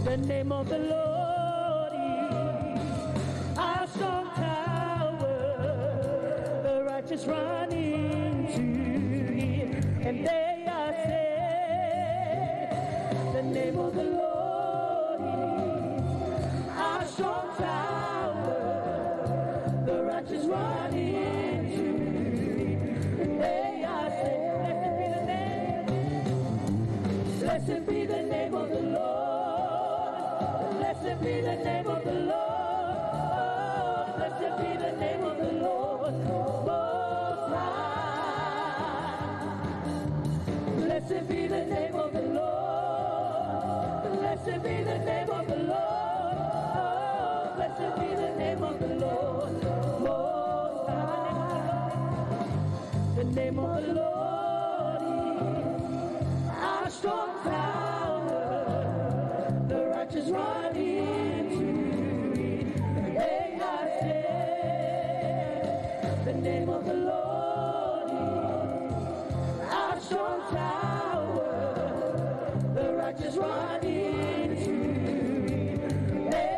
The name of the Lord is our strong tower. The righteous run into it, and they are saved. The name of the Lord is our strong tower. The righteous run into it, and they are saved. Blessed be the name of the Lord. Blessed be the name of the Lord. Blessed be the name of the Lord Most High. Blessed be the name of the Lord. Blessed be the name of the Lord. Blessed be the name of the Lord Most High. The name of the Lord is our strong tower. The righteous run into it, they are saved. The name of the Lord is our strong tower. The righteous run into it, they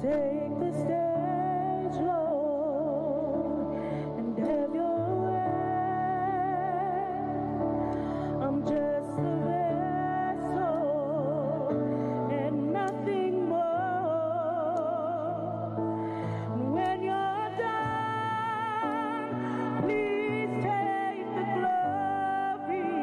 Take the stage, Lord, and have your way. I'm just a vessel and nothing more. When you're done, please take the glory.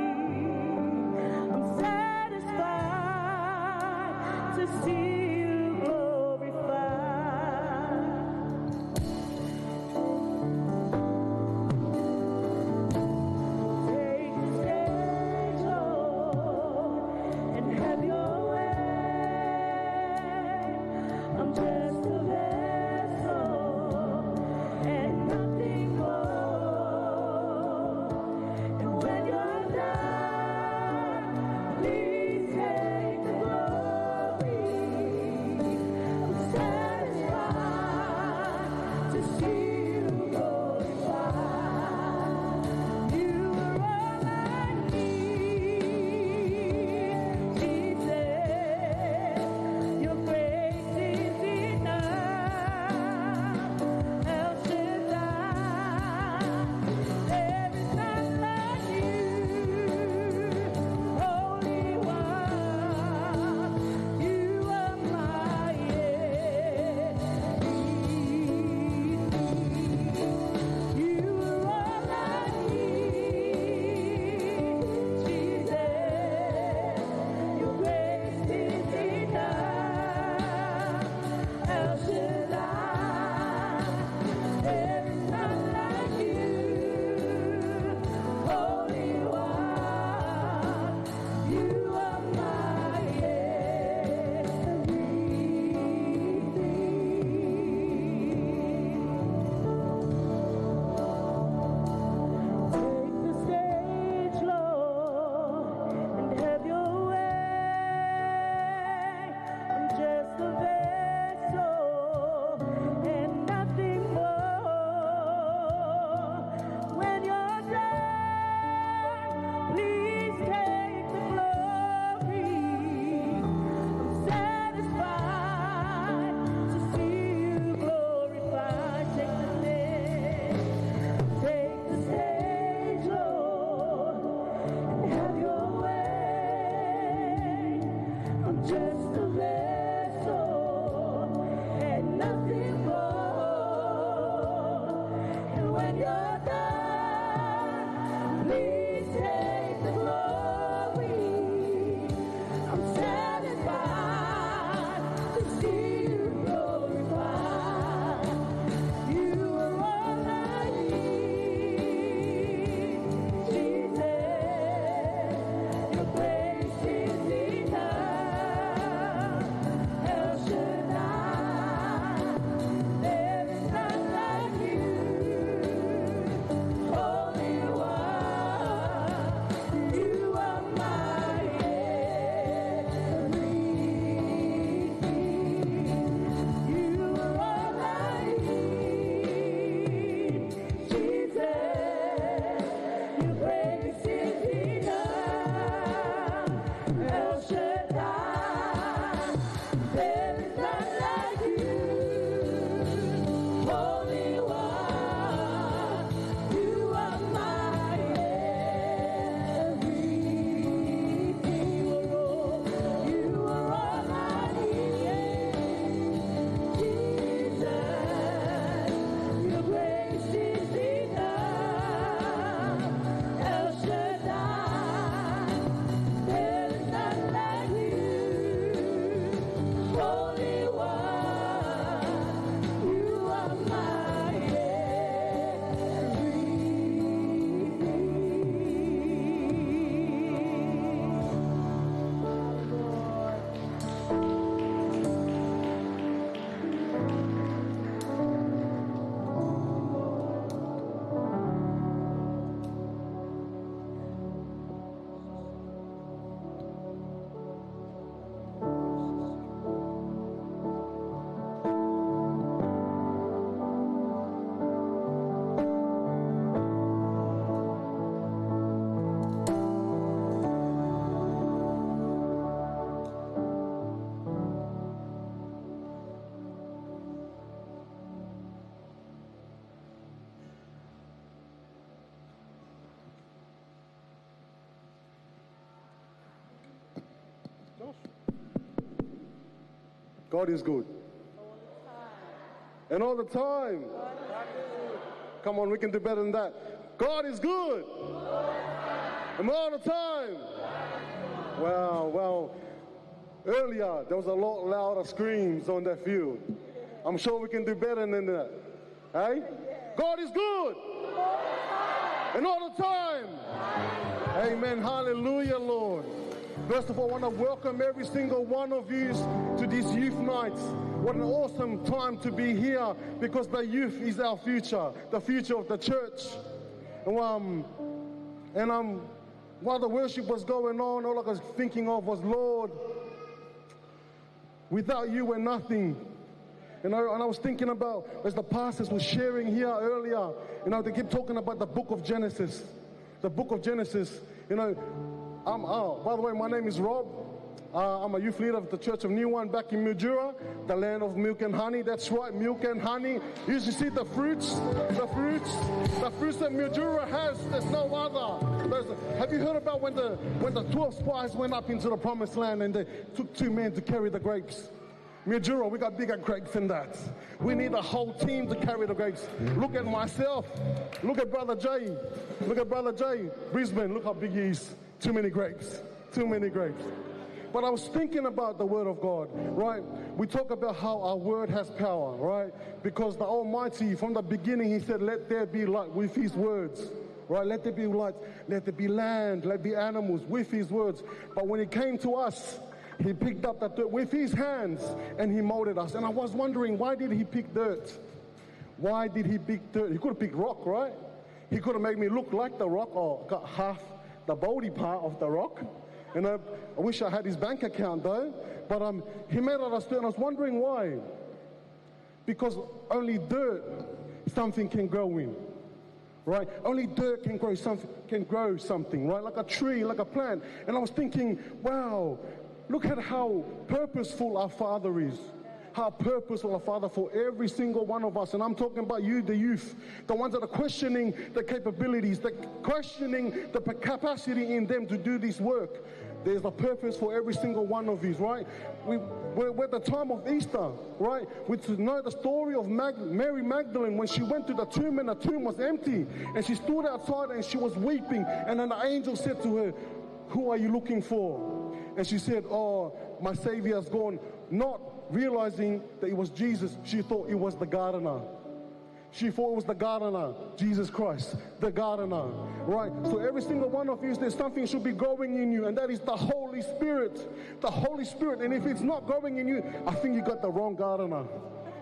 I'm satisfied to see you glorified. God is good. And all the time. Come on, we can do better than that. God is good. And all the time. Well, earlier there was a lot louder screams on that field. I'm sure we can do better than that. Hey? God is good. And all the time. Amen. Hallelujah, Lord. First of all, I want to welcome every single one of you to these youth nights. What an awesome time to be here, because the youth is our future, the future of the church. And while the worship was going on, all I was thinking of was, Lord, without you we're nothing. And I was thinking about, as the pastors were sharing here earlier, they keep talking about the book of Genesis. The book of Genesis, by the way, my name is Rob. I'm a youth leader of the Church of New One back in Mildura, the land of milk and honey. That's right, milk and honey. You should see the fruits that Mildura has. There's no other. Have you heard about when the 12 spies went up into the promised land and they took 2 men to carry the grapes? Mildura, we got bigger grapes than that. We need a whole team to carry the grapes. Look at myself. Look at Brother Jay. Brisbane, look how big he is. Too many grapes. But I was thinking about the Word of God, right? We talk about how our Word has power, right? Because the Almighty, from the beginning, He said, let there be light with His words, right? Let there be light, let there be land, let there be animals with His words. But when it came to us, He picked up that dirt with His hands and He molded us. And I was wondering, why did He pick dirt? Why did He pick dirt? He could have picked rock, right? He could have made me look like the rock, or got half the body part of the rock. And I wish I had his bank account though. But He made out of dirt, and I was wondering why. Because only dirt, something can grow in, right? Only dirt can grow something, right? Like a tree, like a plant. And I was thinking, wow, look at how purposeful our Father is. How purposeful our Father for every single one of us. And I'm talking about you, the youth, the ones that are questioning the capabilities, questioning the capacity in them to do this work. There's a purpose for every single one of these, right? We're at the time of Easter, right? We know the story of Mary Magdalene when she went to the tomb and the tomb was empty. And she stood outside and she was weeping. And then the angel said to her, who are you looking for? And she said, oh, my Savior has gone. Not realizing that it was Jesus, she thought it was the gardener. She thought it was the gardener, Jesus Christ, the gardener, right? So every single one of you, there's something should be growing in you, and that is the Holy Spirit. The Holy Spirit. And if it's not growing in you, I think you got the wrong gardener.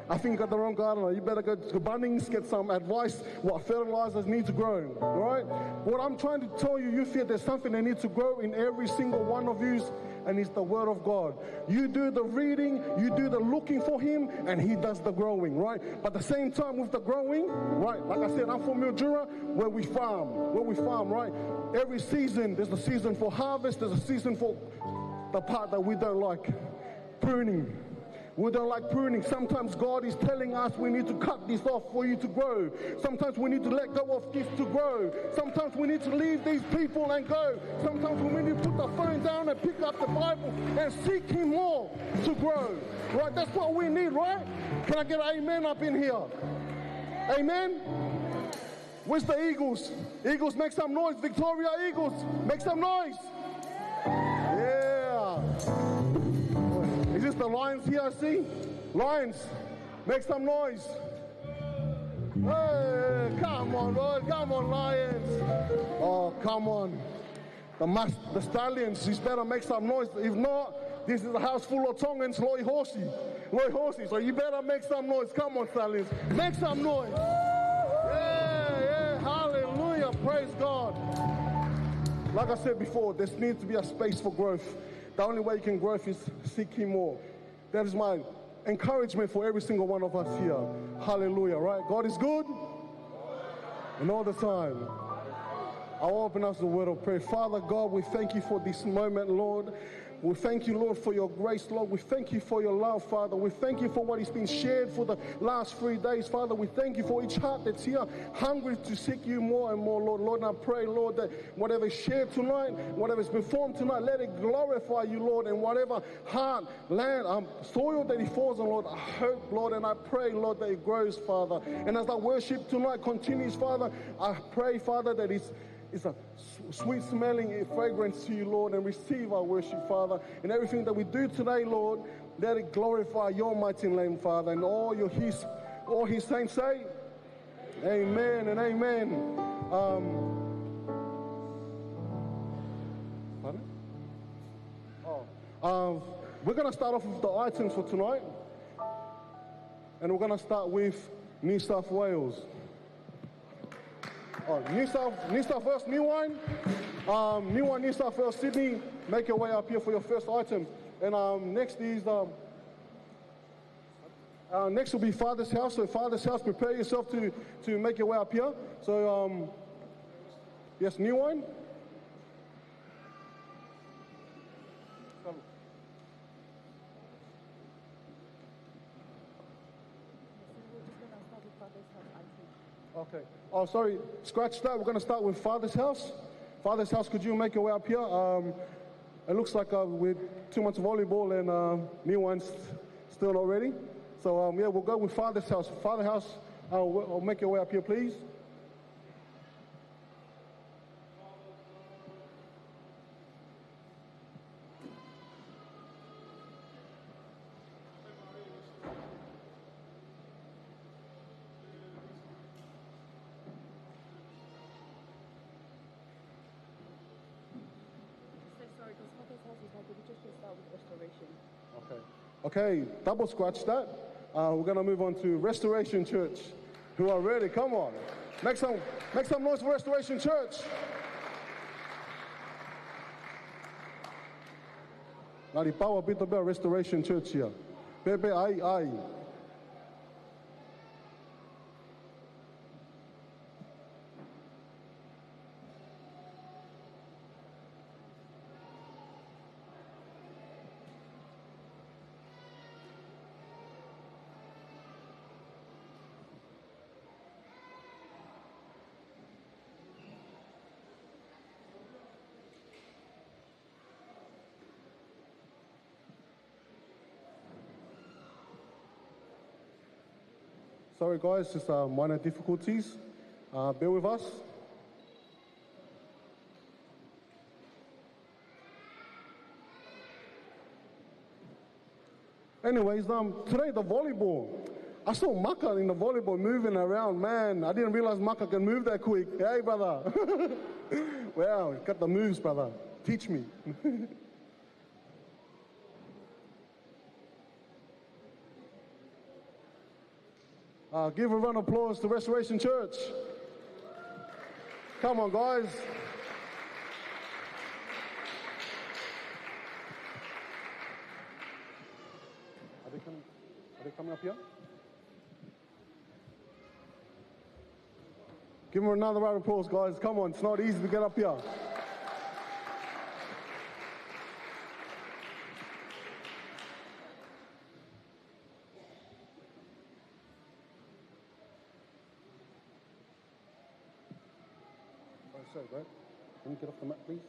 You better go to Bunnings, get some advice what fertilizers need to grow, all right? What I'm trying to tell you, you feel there's something that needs to grow in every single one of you, and it's the Word of God. You do the reading, you do the looking for Him, and He does the growing, right? But at the same time with the growing, right, like I said, I'm from Mildura, where we farm, right? Every season, there's a season for harvest, there's a season for the part that we don't like, pruning. We don't like pruning. Sometimes God is telling us we need to cut this off for you to grow. Sometimes we need to let go of this to grow. Sometimes we need to leave these people and go. Sometimes we need to put the phone down and pick up the Bible and seek Him more to grow. Right? That's what we need, right? Can I get an amen up in here? Amen? Where's the Eagles? Eagles, make some noise. Victoria Eagles, make some noise. Yeah. Is this the Lions here, I see? Lions, make some noise. Hey, come on, Lord. Come on, Lions. Oh, come on. The Stallions, you better make some noise. If not, this is a house full of Tongans, llaisaane. So you better make some noise. Come on, Stallions. Make some noise. Yeah, hallelujah. Praise God. Like I said before, there needs to be a space for growth. The only way you can grow is seek Him more. That is my encouragement for every single one of us here. Hallelujah, right? God is good and all the time. I'll open up the word of prayer. Father God, we thank You for this moment, Lord. We thank you, Lord, for your grace, Lord. We thank you for your love, Father. We thank you for what has been shared for the last 3 days, Father. We thank you for each heart that's here, hungry to seek you more and more, Lord. Lord, and I pray, Lord, that whatever is shared tonight, whatever is performed tonight, let it glorify you, Lord, and whatever heart, land, soil that it falls on, Lord, I hope, Lord, and I pray, Lord, that it grows, Father. And as our worship tonight continues, Father, I pray, Father, that it's a sweet smelling fragrance to you, Lord, and receive our worship, Father. And everything that we do today, Lord, let it glorify your mighty name, Father. And all his saints say, amen and amen. We're going to start off with the items for tonight. And we're going to start with New South Wales. New South Wales, New Wine. New South Wales, Sydney. Make your way up here for your first item. And next will be Father's House. So Father's House, prepare yourself to make your way up here. So, yes, New Wine. Okay. Oh, sorry. Scratch that. We're going to start with Father's House. Father's House, could you make your way up here? It looks like with 2 months of volleyball and New Wine's still not ready. So, yeah, we'll go with Father's House. Father's House, I'll make your way up here, please. Okay, double scratch that. We're going to move on to Restoration Church, who are ready. Come on. Make some noise for Restoration Church. Nari power bit about Restoration Church here. Pepe ai. Sorry guys, just minor difficulties. Bear with us. Anyways, today the volleyball. I saw Maka in the volleyball moving around, man. I didn't realize Maka can move that quick. Hey, brother. Wow, got the moves, brother. Teach me. Give a round of applause to Restoration Church. Come on, guys. Are they coming up here? Give them another round of applause, guys. Come on, it's not easy to get up here. Sorry, bro. Can you get off the mat, please?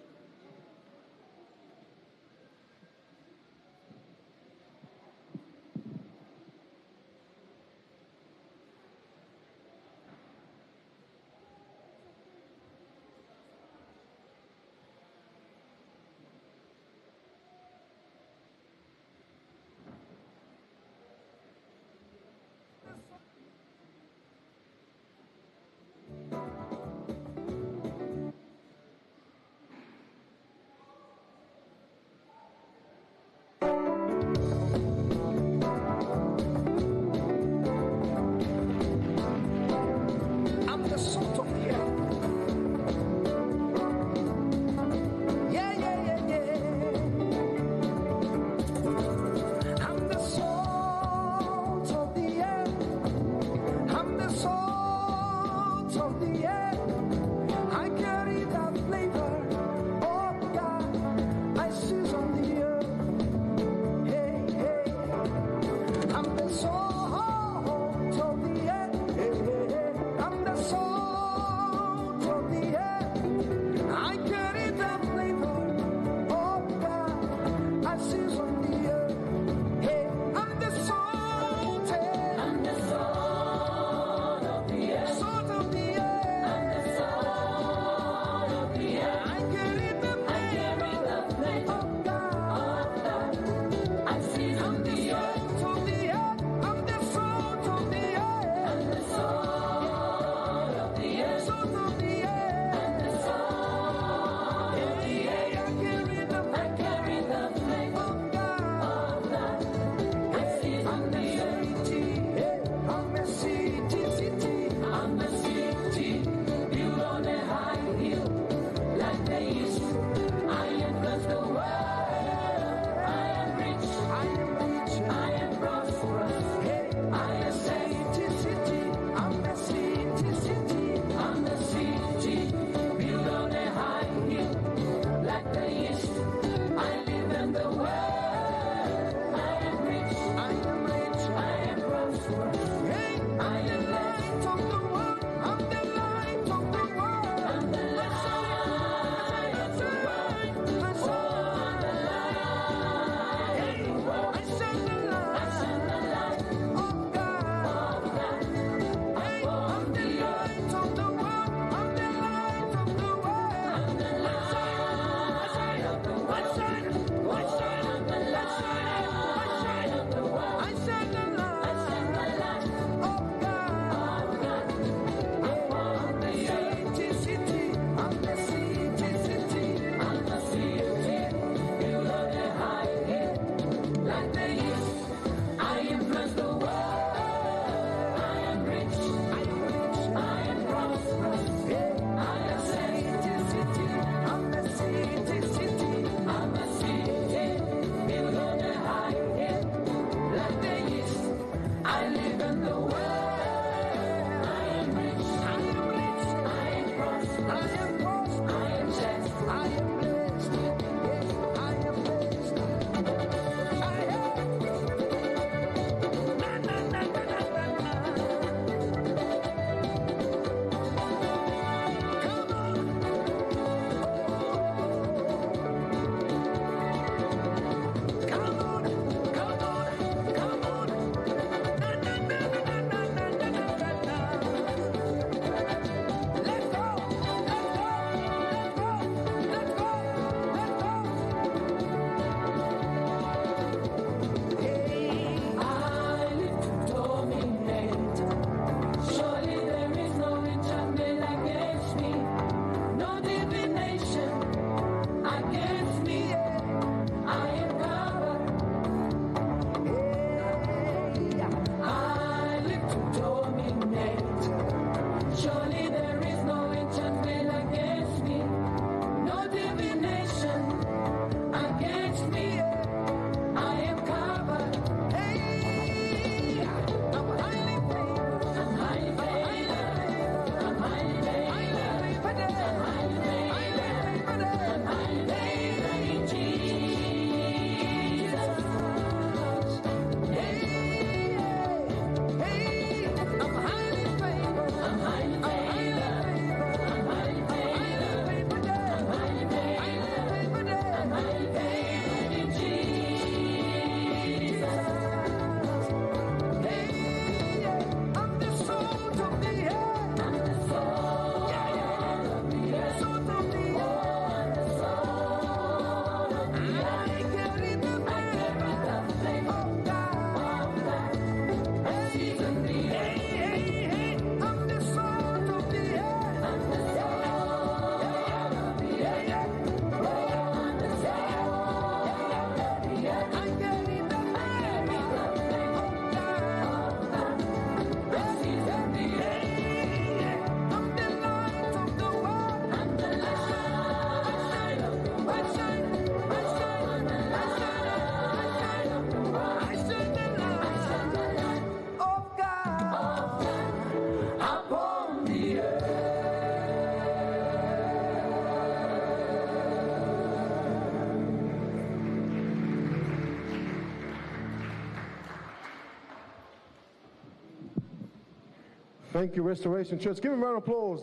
Thank you, Restoration Church. Give them a round of applause.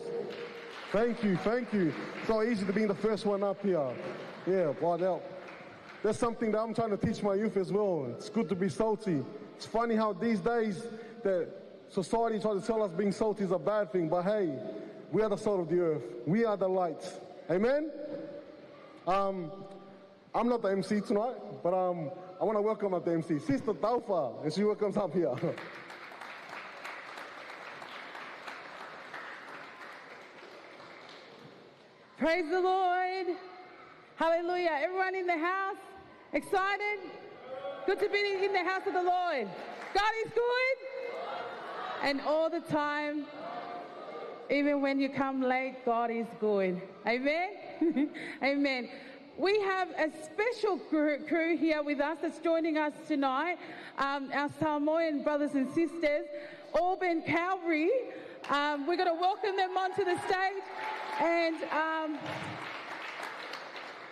Thank you, thank you. It's not easy to be the first one up here. Yeah, well, that's something that I'm trying to teach my youth as well. It's good to be salty. It's funny how these days that society tries to tell us being salty is a bad thing, but hey, we are the salt of the earth. We are the light. Amen? I'm not the MC tonight, but I want to welcome up the MC, Sister Taufa, and she welcomes up here. Praise the Lord. Hallelujah. Everyone in the house, excited? Good to be in the house of the Lord. God is good. And all the time, even when you come late, God is good. Amen? Amen. We have a special crew here with us that's joining us tonight. Our Samoan brothers and sisters, Auburn Calvary. We're going to welcome them onto the stage. And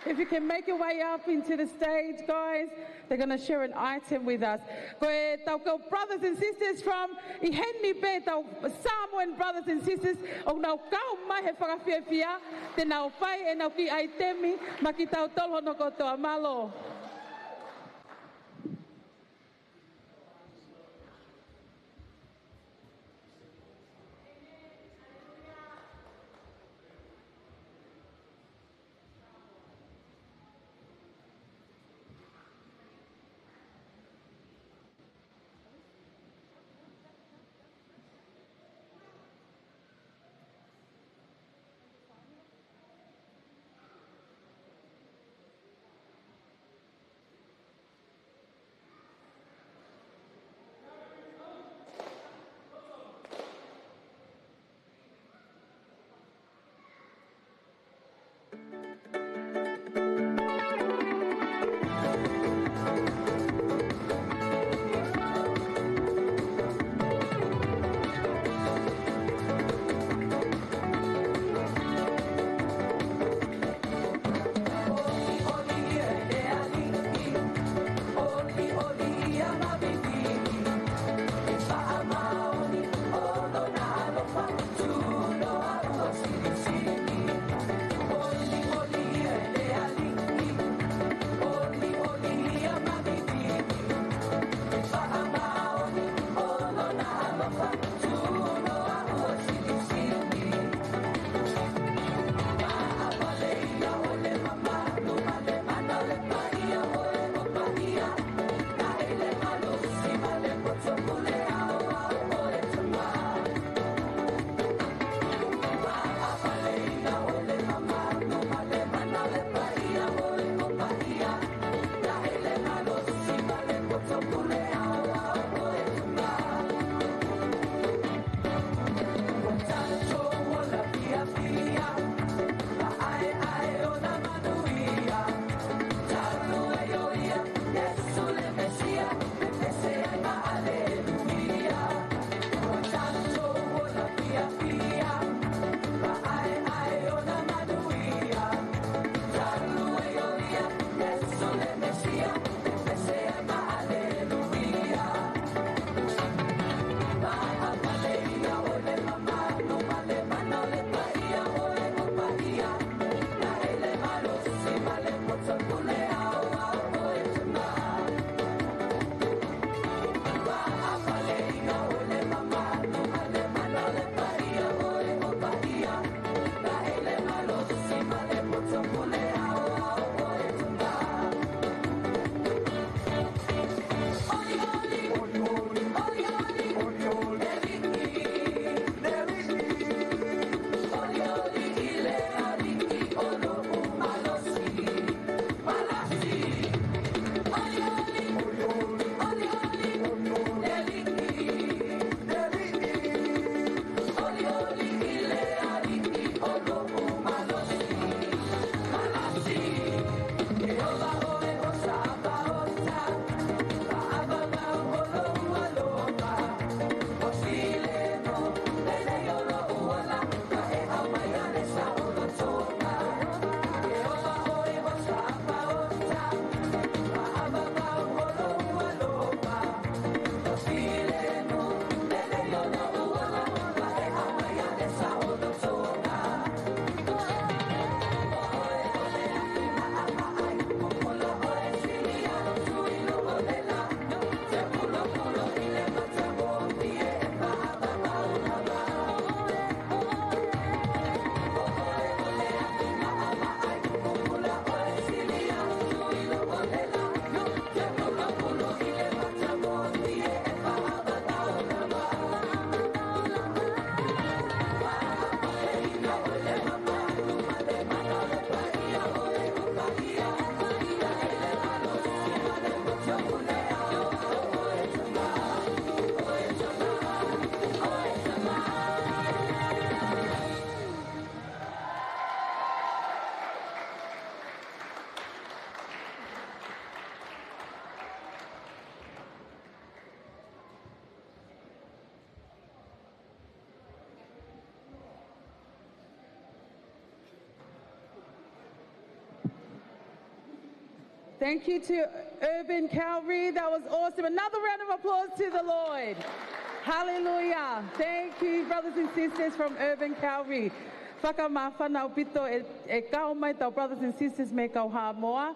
if you can make your way up into the stage, guys, they're going to share an item with us. Koe tau brothers and sisters from Iheni Be, tau Samoan brothers and sisters, o nau kau mai he whakawhiawhia, te nau whai e nau ki aitemi, ma ki tau tolo no kotoa malo. Thank you to Urban Calvary. That was awesome. Another round of applause to the Lord. Hallelujah. Thank you, brothers and sisters from Urban Calvary. Whakamawhanau pito e kao mai tau brothers and sisters me kau ha moa.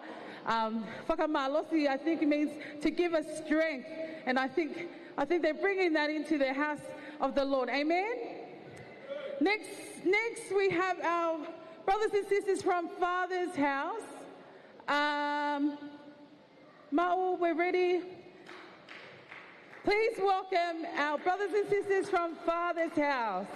Whakamalosi, I think it means to give us strength. And I think they're bringing that into the house of the Lord. Amen? Next we have our brothers and sisters from Father's house. Ma'u, we're ready. Please welcome our brothers and sisters from Father's house.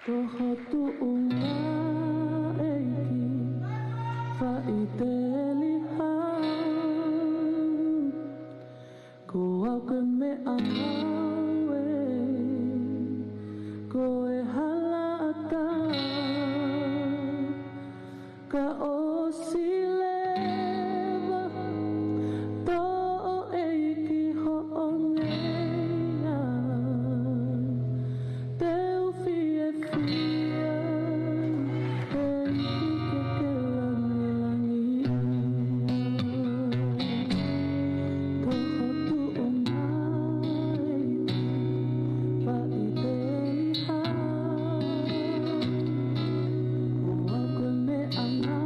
Toho tuunga eiki whaiteliha Ko auke me amawe Ko e halata Ka osilewa To eiki ho'ongea Teu fie fia Eiki ke langi Toho tuunga eiki Wa'iteliha Ua koe me anga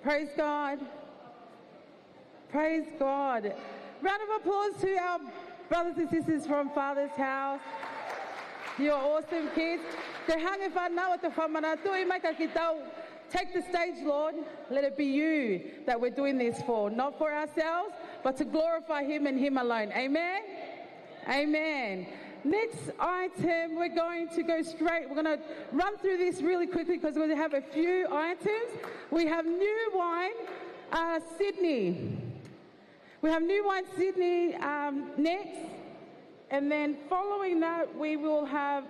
Praise God. Praise God. Round of applause to our brothers and sisters from Father's House. You're awesome kids. Take the stage, Lord. Let it be you that we're doing this for, not for ourselves, but to glorify Him and Him alone. Amen? Amen. Next item, we're going to go straight. We're going to run through this really quickly because we're going to have a few items. We have new wine, Sydney. We have new wine, Sydney next. And then following that, we will have,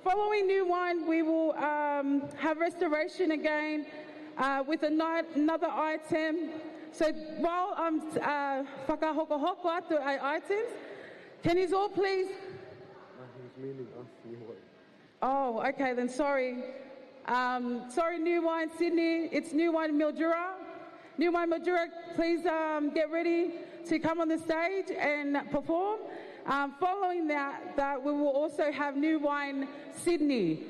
following new wine, we will have restoration again with another item. So while I'm whakahokahoko atu items, can you all please? He's meaning us, new wine. Oh, okay then, sorry. Sorry, new wine, Sydney. It's new wine, Mildura. New wine, Mildura, please get ready to come on the stage and perform. Following that we will also have new wine, Sydney.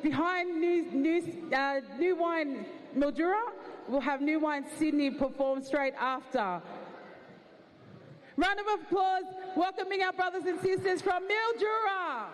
Behind new wine, Mildura, we'll have new wine, Sydney perform straight after. Round of applause, welcoming our brothers and sisters from Mildura.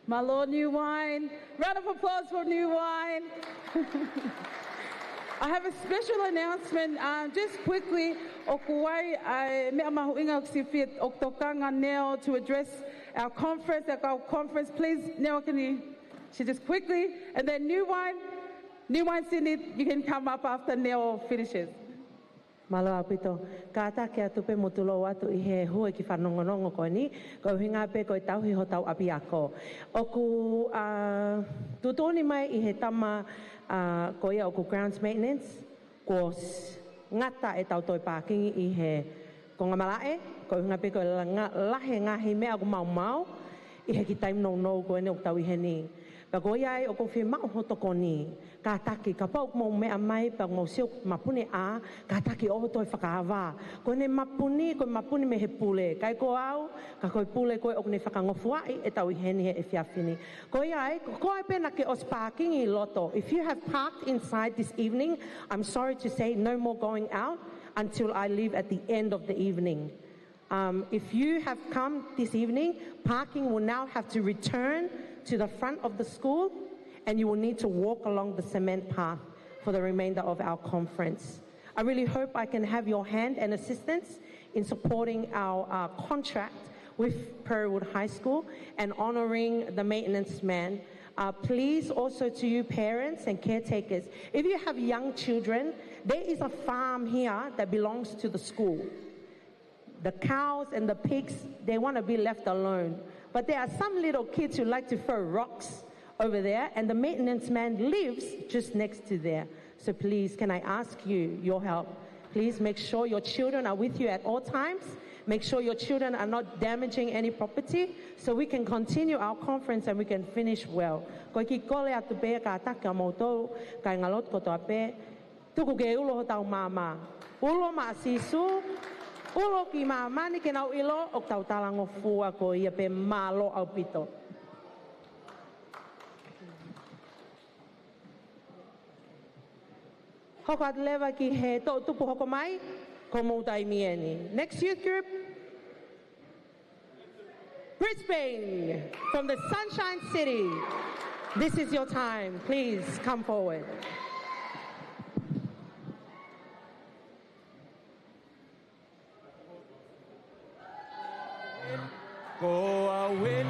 My Lord, New Wine. Round of applause for New Wine. I have a special announcement. Just quickly, to address our conference. Please, Nell, can you just quickly? And then New Wine, Cindy, you can come up after Nell finishes. Malo apito, kata kia tupe motulo watu I he hue ki whanongonongo ko ni, ko hinga pe ko tau hi ho tau api ako. Oku tutoni mai I he tama ko ia oku grounds maintenance, ko ngata e tau toi pākingi I he ko ngamalae, ko hinga pe ko lahe ngahi mea ko mau mau, I he ki taim no ko ene o tau I he ni. Pa ko ia o ko whi mau hoto ko ni, ka taki ka pau mo mea mai pa mo siu mapuni a, ka taki o toi whakaawa. Ko ne mapuni me he pule, kai ko au, ka koi pule koe o ne whakangofuai e tau I heni he e whiawhini. Ko ia ko ai pena ke os parking I loto. If you have parked inside this evening, I'm sorry to say no more going out until I leave at the end of the evening. If you have come this evening, parking will now have to return to the front of the school, and you will need to walk along the cement path for the remainder of our conference. I really hope I can have your hand and assistance in supporting our contract with Prairie High School and honoring the maintenance man. Please also to you parents and caretakers, if you have young children, there is a farm here that belongs to the school. The cows and the pigs, they want to be left alone. But there are some little kids who like to throw rocks over there, and the maintenance man lives just next to there. So please, can I ask you your help? Please make sure your children are with you at all times. Make sure your children are not damaging any property so we can continue our conference and we can finish well. Ko ki kole atu pe ka taka moto ka ngalot ko to ape tuku ke ulo ho tau mama. Ulo ma sisu ulo ki mama ni ke nau ilo ok tau talango fua ko ia pe malo au pito. Hoko at leva ki he to tupu hoko mai ko moutai mieni. Next youth group, Brisbane from the Sunshine City. This is your time. Please come forward. Go away.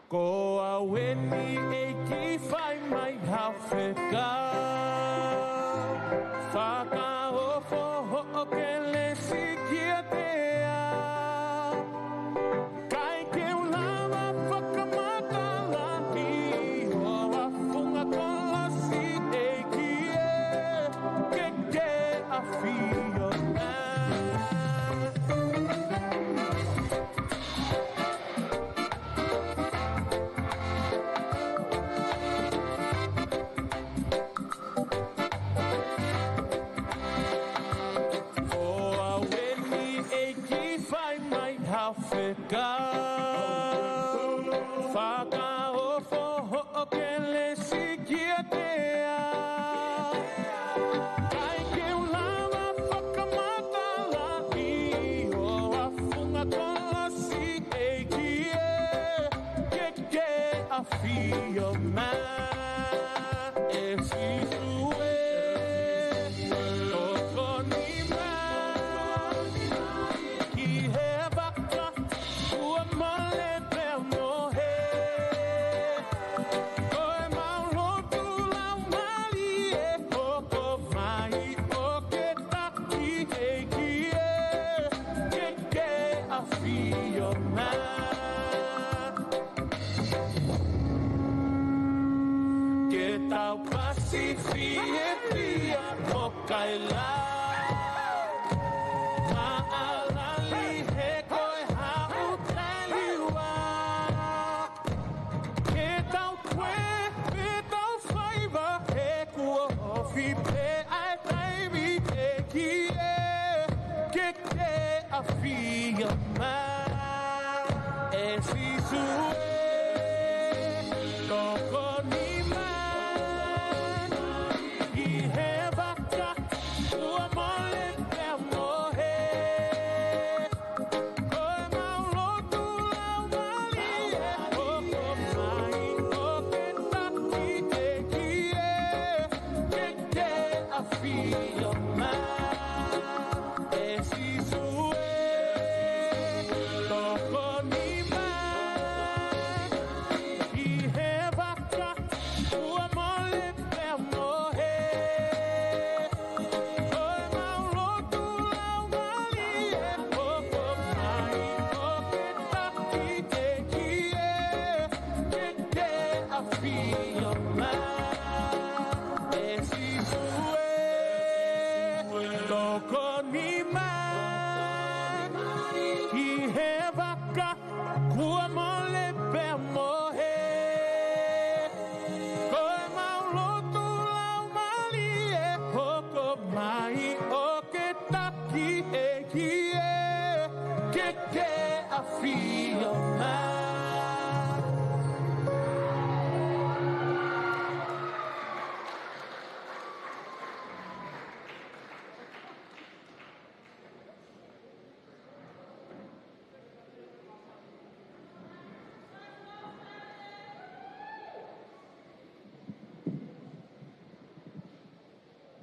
Go away, eki fai mai hawheka. Whaka ofo ho ke le sikia tea. Kai ke ulama whakamatala i ho wafunga kola si eki e ke a fio na. Africa, whaka ofo ho ke le sikia tea. Kai ke ulama whakamatala i ho wafunga kola si eki e ke a fio ma. E Siua toko ni ma ki he Pia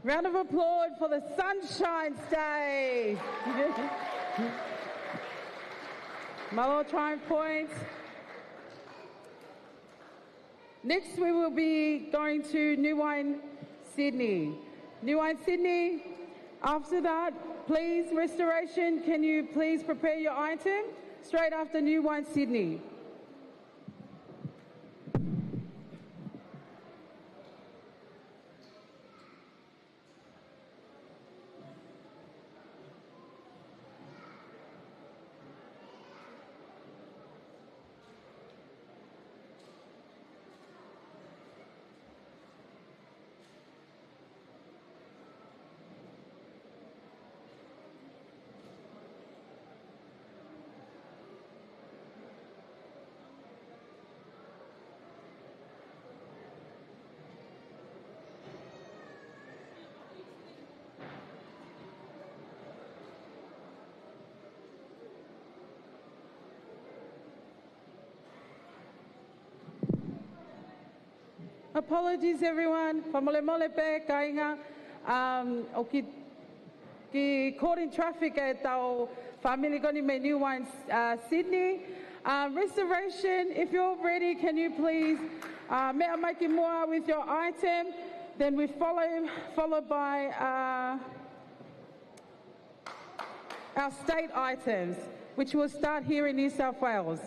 Round of applause for the Sunshine Stage. Malo Triumph Point. Next we will be going to New Wine, Sydney. New Wine, Sydney. After that, please, Restoration, can you please prepare your item? Straight after New Wine, Sydney. Apologies everyone, whamole pe kainga, o ki caught in traffic e tau family koni me New Wine Sydney. Restoration, if you're ready, can you please mea mai ki mua with your item, then we followed by our state items, which will start here in New South Wales.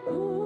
Oh,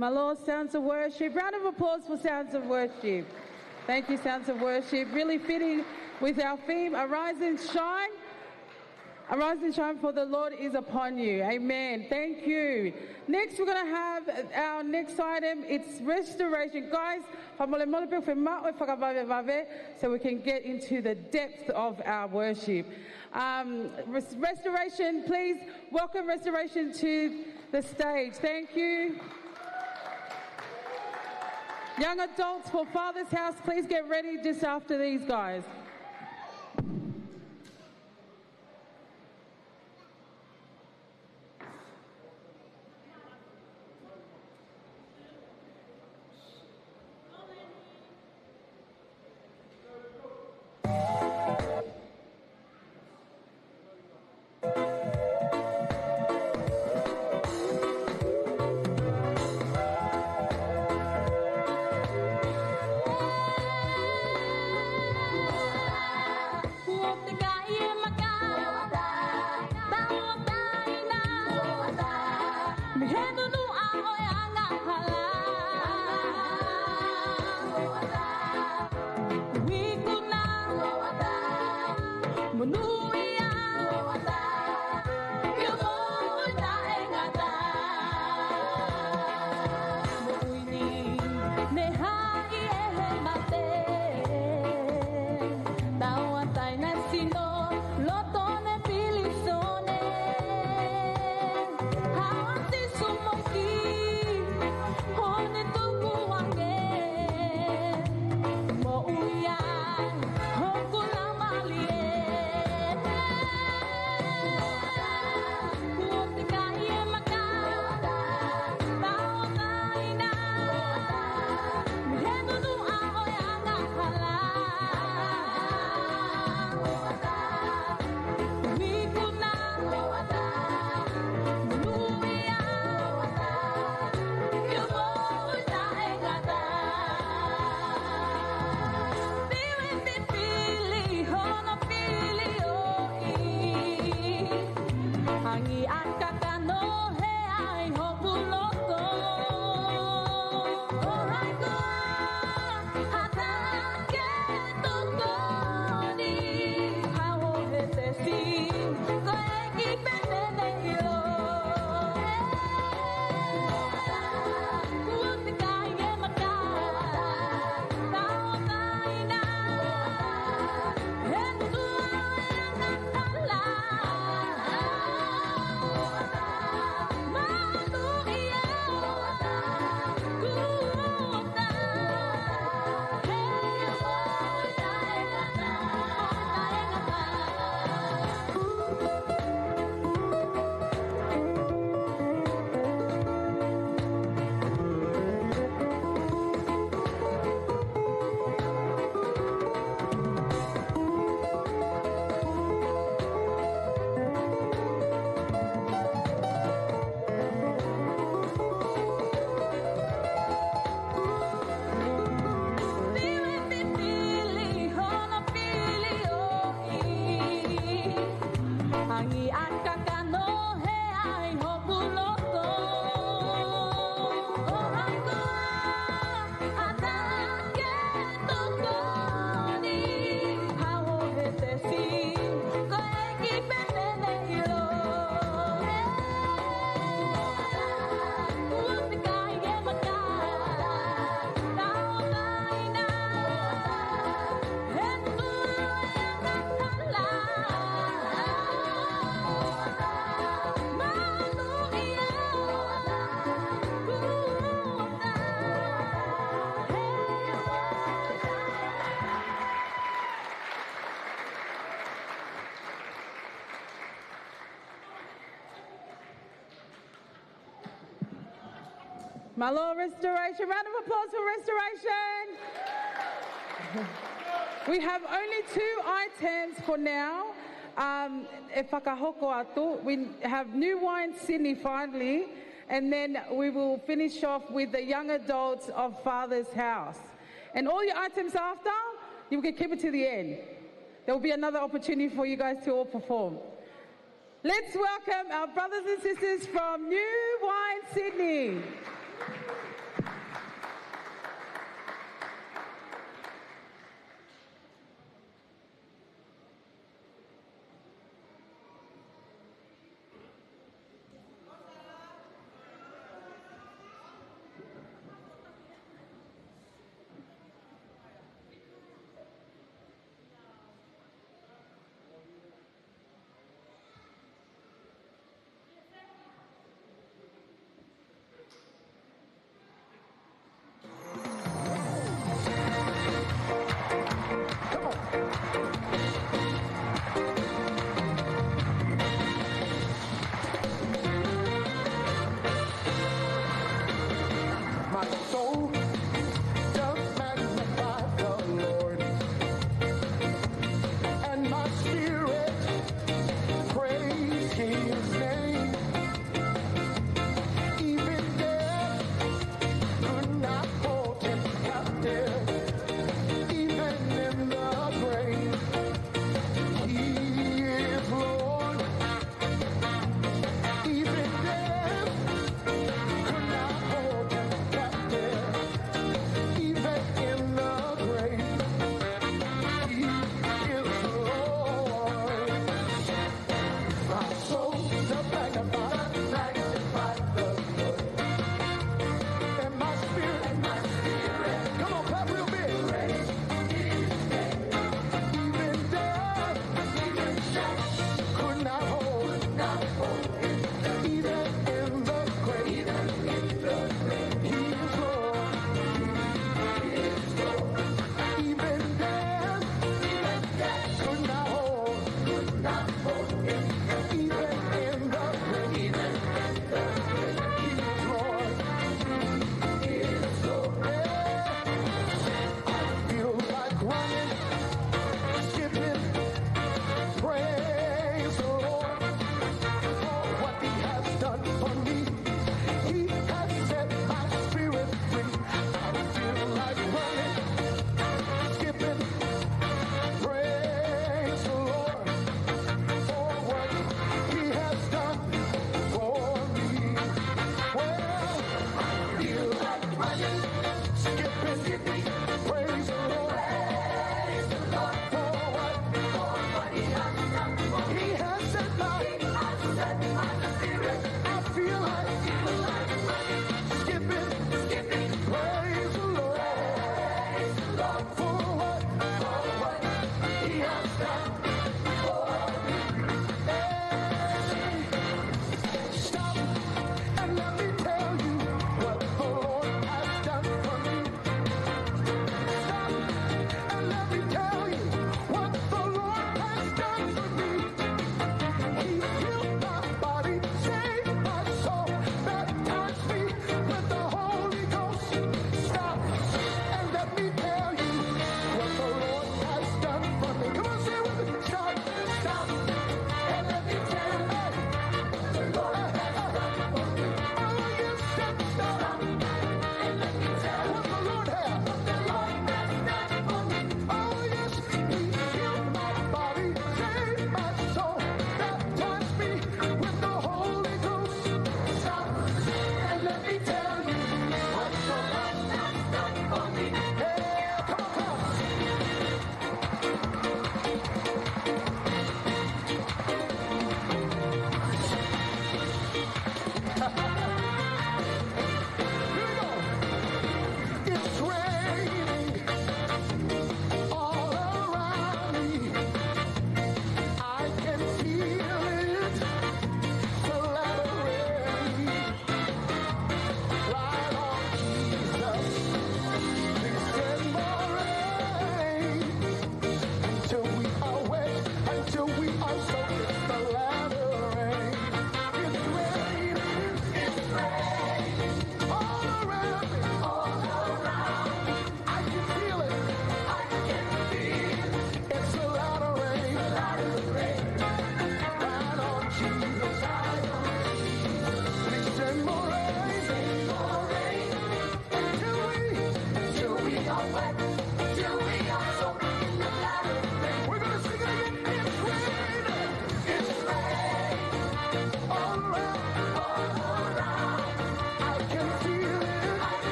My Lord, Sounds of Worship. Round of applause for Sounds of Worship. Thank you, Sounds of Worship. Really fitting with our theme, Arise and Shine. Arise and shine, for the Lord is upon you. Amen. Thank you. Next, we're going to have our next item. It's restoration. Guys, so we can get into the depth of our worship. Restoration, please welcome Restoration to the stage. Thank you. Young adults for Father's House, please get ready just after these guys. My Lord, Restoration. Round of applause for Restoration. We have only 2 items for now. We have New Wine Sydney finally, and then we will finish off with the young adults of Father's House. And all your items after, you can keep it to the end. There will be another opportunity for you guys to all perform. Let's welcome our brothers and sisters from New Wine Sydney.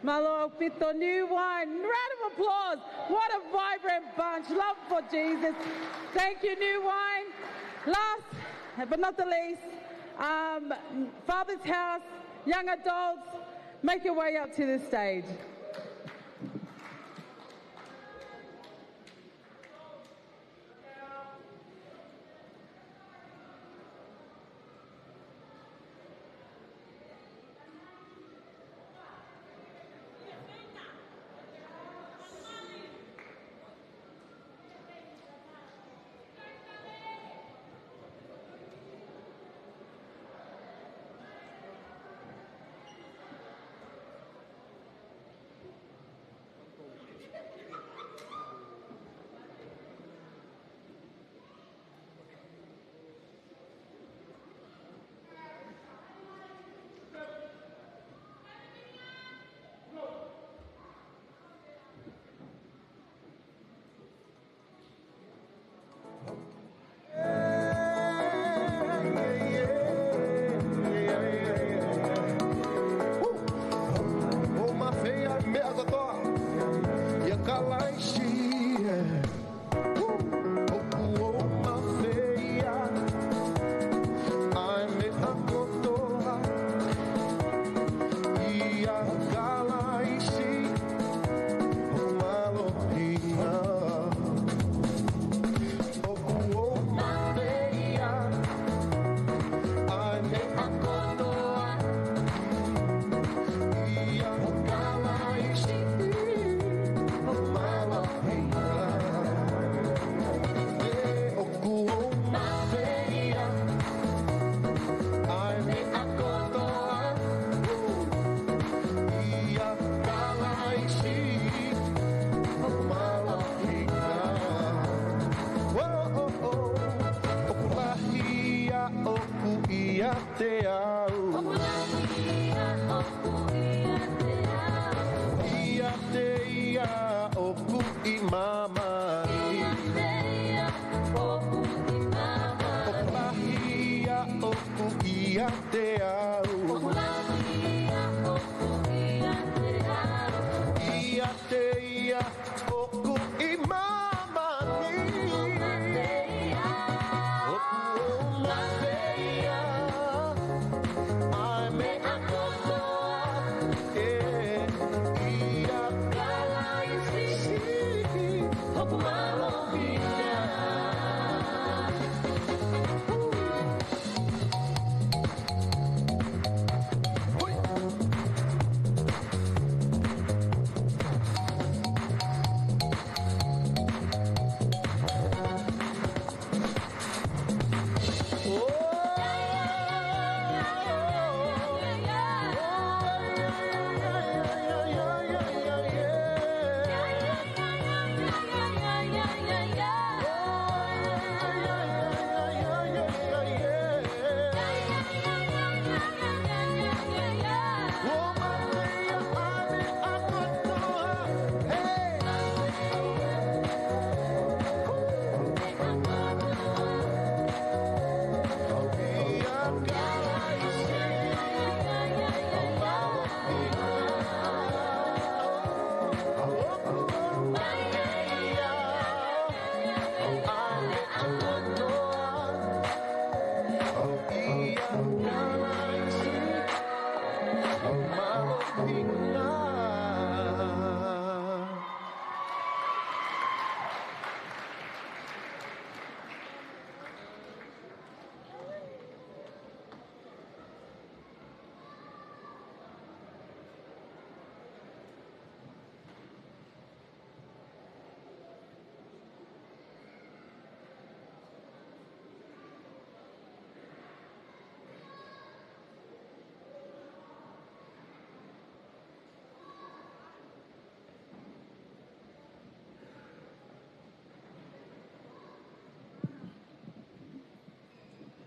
Malo Pito, new wine. Round of applause. What a vibrant bunch. Love for Jesus. Thank you, new wine. Last but not the least, Father's House, young adults, make your way up to the stage.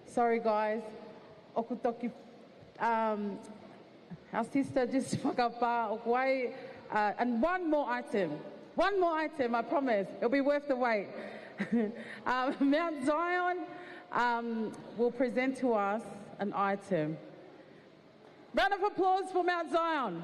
Sorry, guys. Okutoki, our sister just whakapā okwai. And one more item, I promise. It'll be worth the wait. Mount Zion will present to us an item. Round of applause for Mount Zion.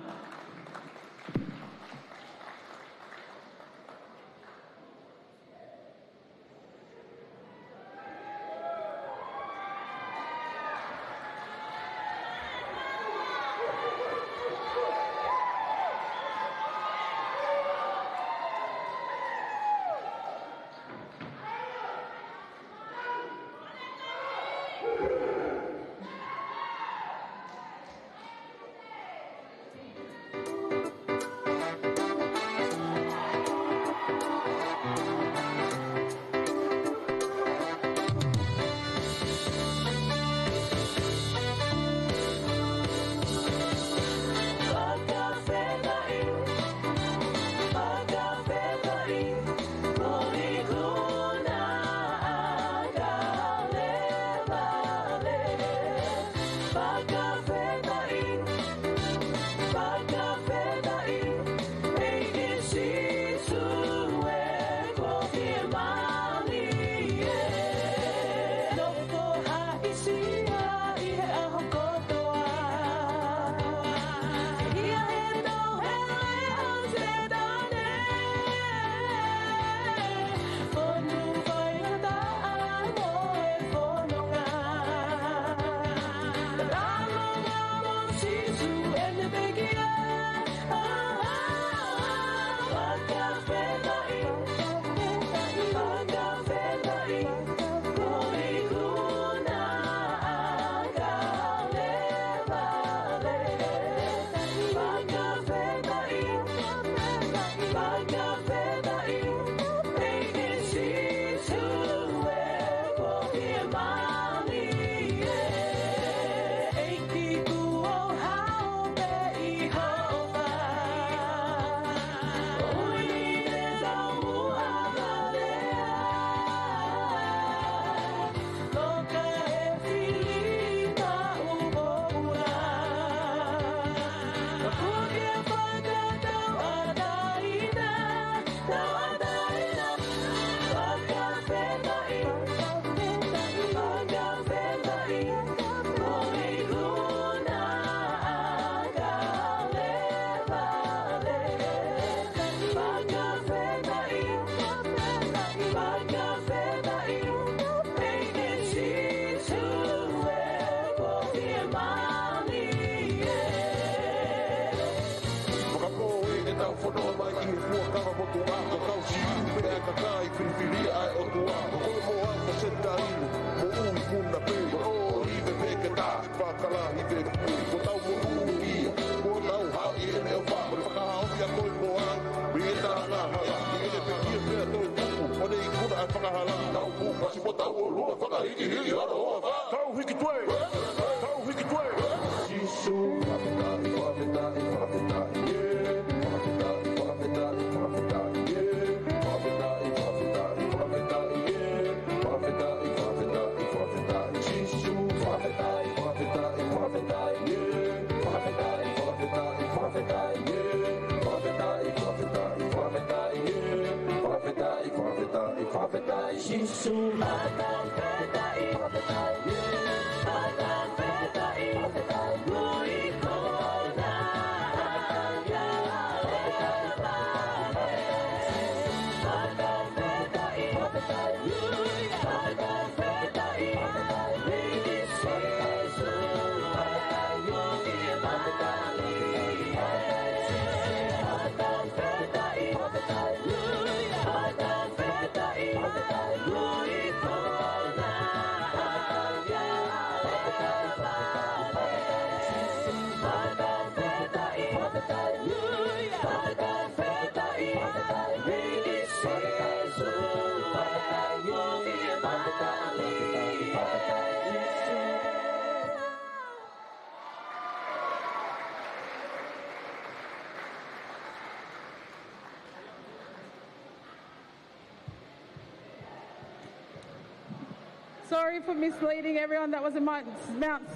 Sorry for misleading everyone. That was in Mount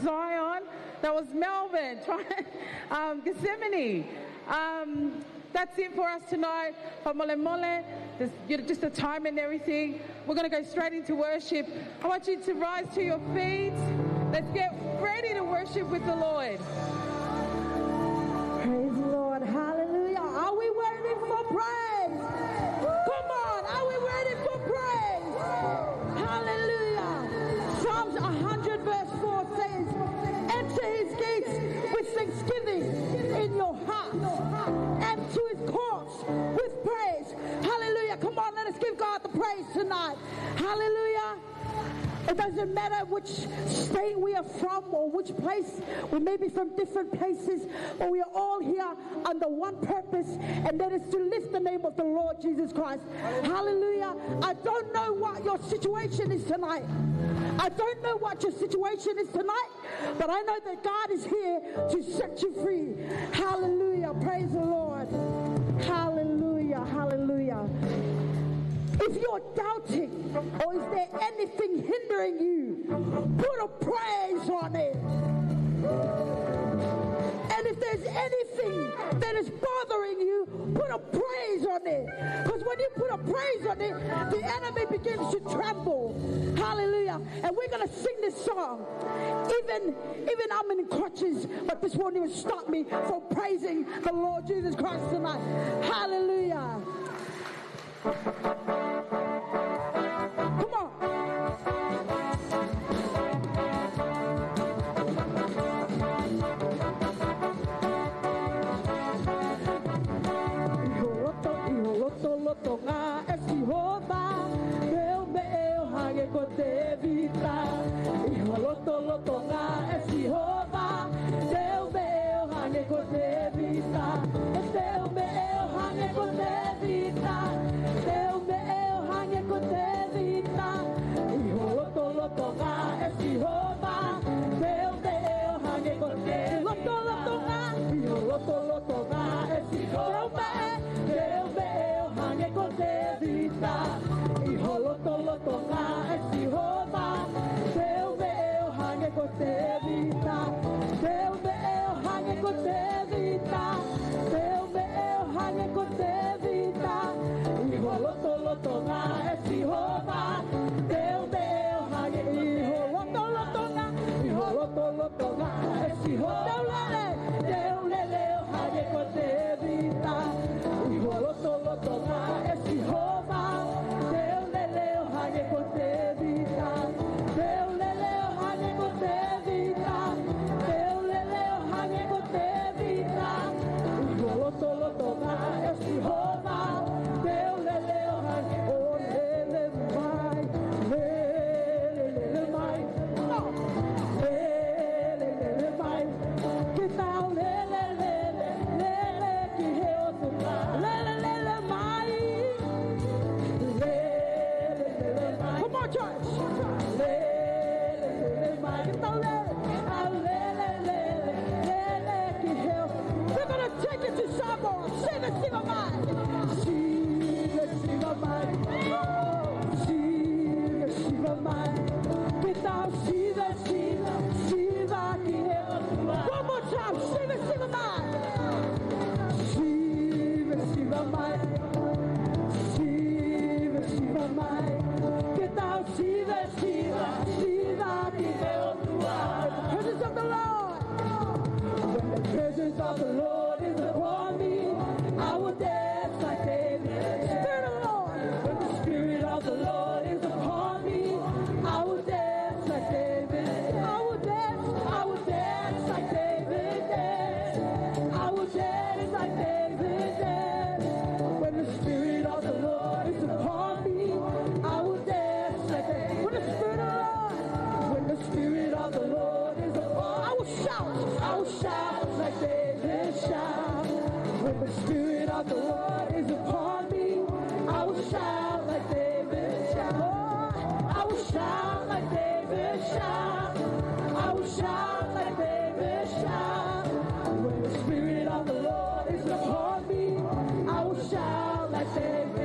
Zion. That was Melbourne. Gethsemane. That's it for us tonight. Mole mole. Just the time and everything. We're going to go straight into worship. I want you to rise to your feet. Let's get ready to worship with the Lord. Praise the Lord. Hallelujah. Are we ready for praise? Come on. Are we ready for praise? Hallelujah. Psalms 100 verse 4 says, enter his gates with thanksgiving in your heart and to his courts with praise. Hallelujah. Come on, let us give God the praise tonight. Hallelujah. It doesn't matter which state we are from or which place. We may be from different places, but we are all here under one purpose, and that is to lift the name of the Lord Jesus Christ. Hallelujah. I don't know what your situation is tonight. I don't know what your situation is tonight, but I know that God is here to set you free. Hallelujah. Praise the Lord. Hallelujah. Hallelujah. If you're doubting or is there anything hindering you, put a praise on it. And if there's anything that is bothering you, put a praise on it. Because when you put a praise on it, the enemy begins to tremble. Hallelujah. And we're going to sing this song. Even I'm in crutches, but this won't even stop me from praising the Lord Jesus Christ tonight. Hallelujah. Come on. Loto nga e Jehovah, eu me hage ko te vita. Loto nga e Jehovah, eu me hage ko te vita. Eu me hage ko te vita. Eu me hage ko te vita. Loto nga e Jehovah, eu me hage ko te vita. Loto nga e Jehovah. Loto nga e Jehovah, Deu meu hange ko te vita, Deu meu hange ko te vita, Deu meu hange ko te vita. Loto nga e Jehovah, Deu meu hange loto nga e Jehovah, Deu le hange ko more. Siva, Siva, mai. Siva, Siva, mai. Siva, Siva, mai. Que tal Siva, Siva, Siva, que eu. One more time. Siva, Siva, mai. Siva, Siva, mai. Siva, Siva, mai. Que tal Siva, Siva, Siva, que eu. Presence of the Lord. When the presence of the Lord is upon me, I will dance like David. Spirit of the Lord. When the Spirit of the Lord is upon me, I will dance like David. I will dance like David dance. I will dance like David dance. When the Spirit of the Lord is upon me, I will dance like David. When the Spirit of the Lord, when the Spirit of the Lord is upon, I will shout like David shout. When the Spirit of the Lord is upon me, I will shout like David shout. I will shout like David shout. I will shout like David shout. When the Spirit of the Lord is upon me, I will shout like David.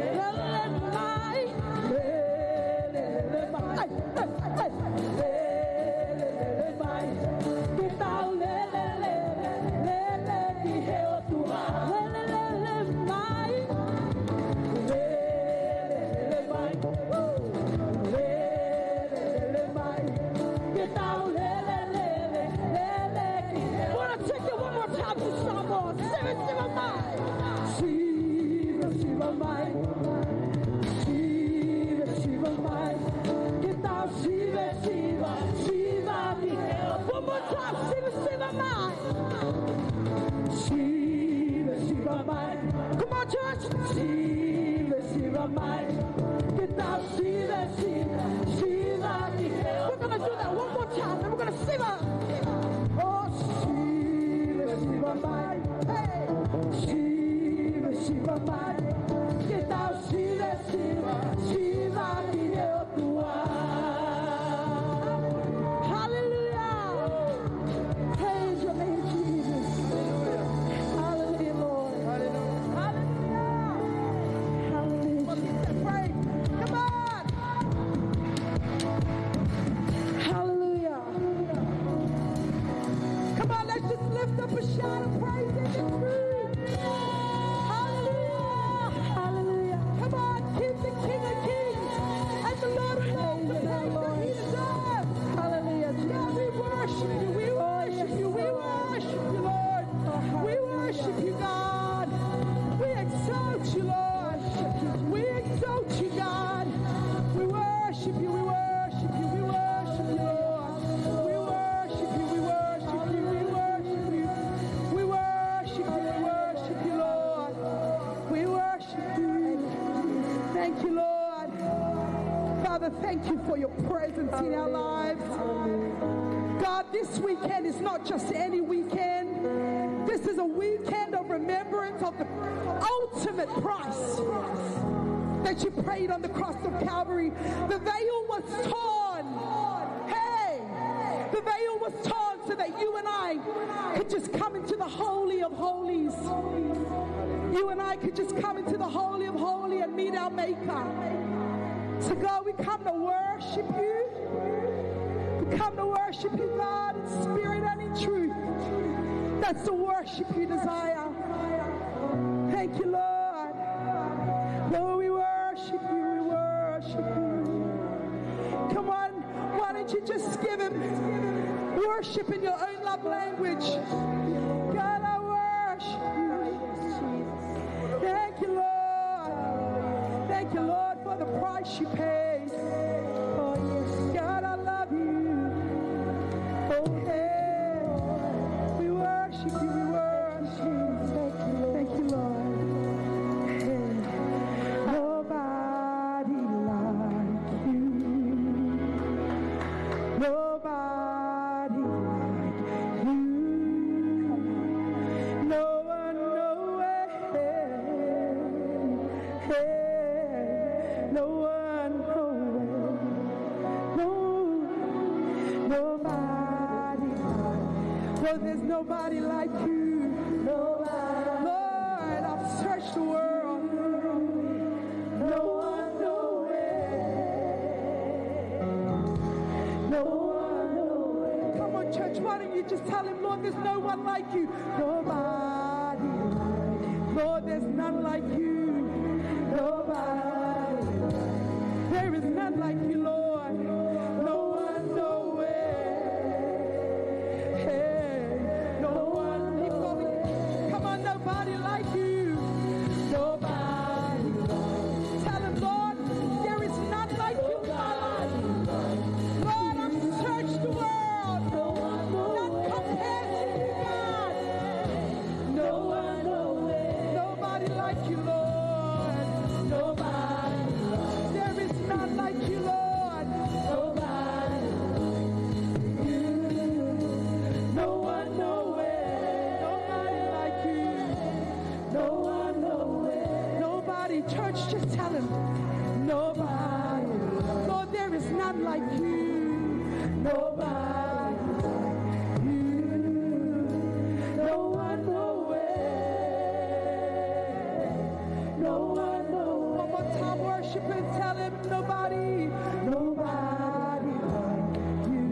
Come on, church. Siva, Siva, mai. Get down, Siva, Siva, Siva. We're going to do that one more time. Then we're going to Siva. Oh, Siva, Siva, mai. Hey. Siva, Siva, mai. Get down, Siva, Siva, Siva. Hallelujah. Praise your name, Jesus. Hallelujah, Lord. Lift up a shout of praise in the room. Hallelujah. Hallelujah. Come on, keep the King of Kings and the Lord of Lords the praise that he deserves. Hallelujah. God, we worship you. We worship you. We worship you, Lord. We worship you, God. We exalt you, Lord. We exalt you, God. We worship you. We worship you. We worship you, Lord. We worship you. We worship you. We worship you. We worship you. We worship you, Lord. We worship you. Thank you, Lord. Father, thank you for your presence in our lives. God, this weekend is not just any weekend. This is a weekend of remembrance of the ultimate price that you paid on the cross of Calvary. The veil was torn. Hey, the veil was torn so that you and I could just come into the Holy of Holies. You and I could just come into the Holy of Holies and meet our Maker. So God, we come to worship you. We come to worship you, God, in spirit and in truth. That's the worship you desire. Thank you, Lord. Lord, we worship you. We worship you. Come on, why don't you just give him worship in your own love language. God, I worship you. Thank you, Lord. Thank you, Lord, for the price you paid. Oh, yes, God, I love you. Okay. We worship you. We worship you. Thank you, Lord. Nobody like you. Nobody like you. No one, no way. No one, no way. No, nobody like. Well, there's nobody like you. Nobody. Lord, none like you. Nobody. Lord, there's none like you. Nobody. There is none like you, Lord. No one, nowhere. Hey, no one. Keep going. Come on, nobody like you. Nobody. Tell him, Lord, there is none like you in my life. Lord, I've searched the world. None compares to you, God. No one, nobody like you, Lord. Nobody. There is none like you, Lord. Nobody. No one, nowhere. Nobody like you. No one, nowhere. Nobody. Church, just tell him. Nobody. Lord, there is none like you. Nobody. No one, nowhere. No one, nowhere. One more time, worship and tell him nobody. Nobody like you.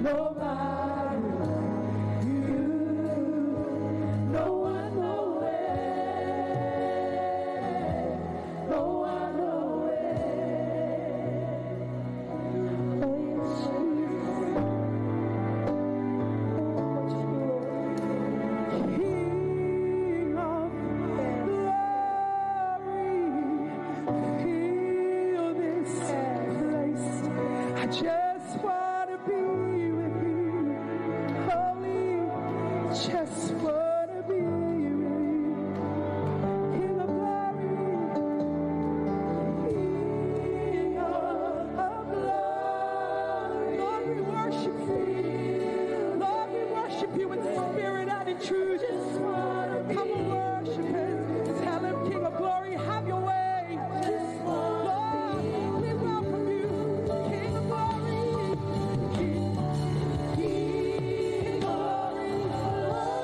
Nobody like you. No one, nowhere. No one, nowhere. Oh, yes, Jesus. King of glory, fill this place. I just want to be with you, holy. Just want to be with you, King of glory, King of glory. Lord, we worship you. Lord, we worship you in spirit and in truth. Come and worship him. Tell him, King of glory, have your way. Lord, we welcome you, King of glory. King of glory.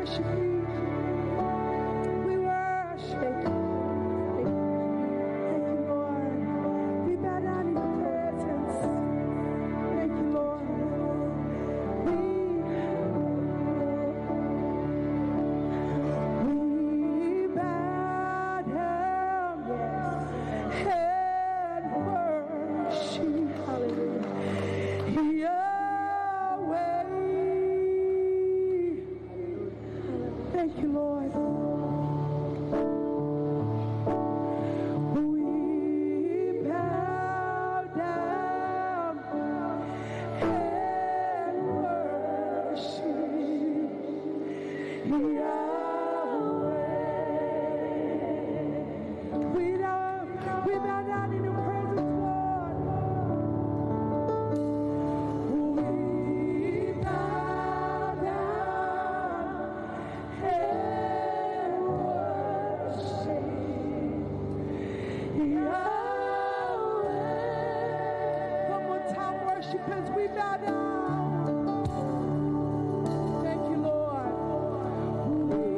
worship you. We worship you. Thank you, Lord. We bow down in your presence. Thank you, Lord. We bow down, yes, and worship. Hallelujah. Yahweh. Thank you, Lord. We bow down and worship Yahweh. We bow down in your presence, Lord. We bow down and worship Yahweh. One more time, worshipers, we bow down. Thank you, Lord. We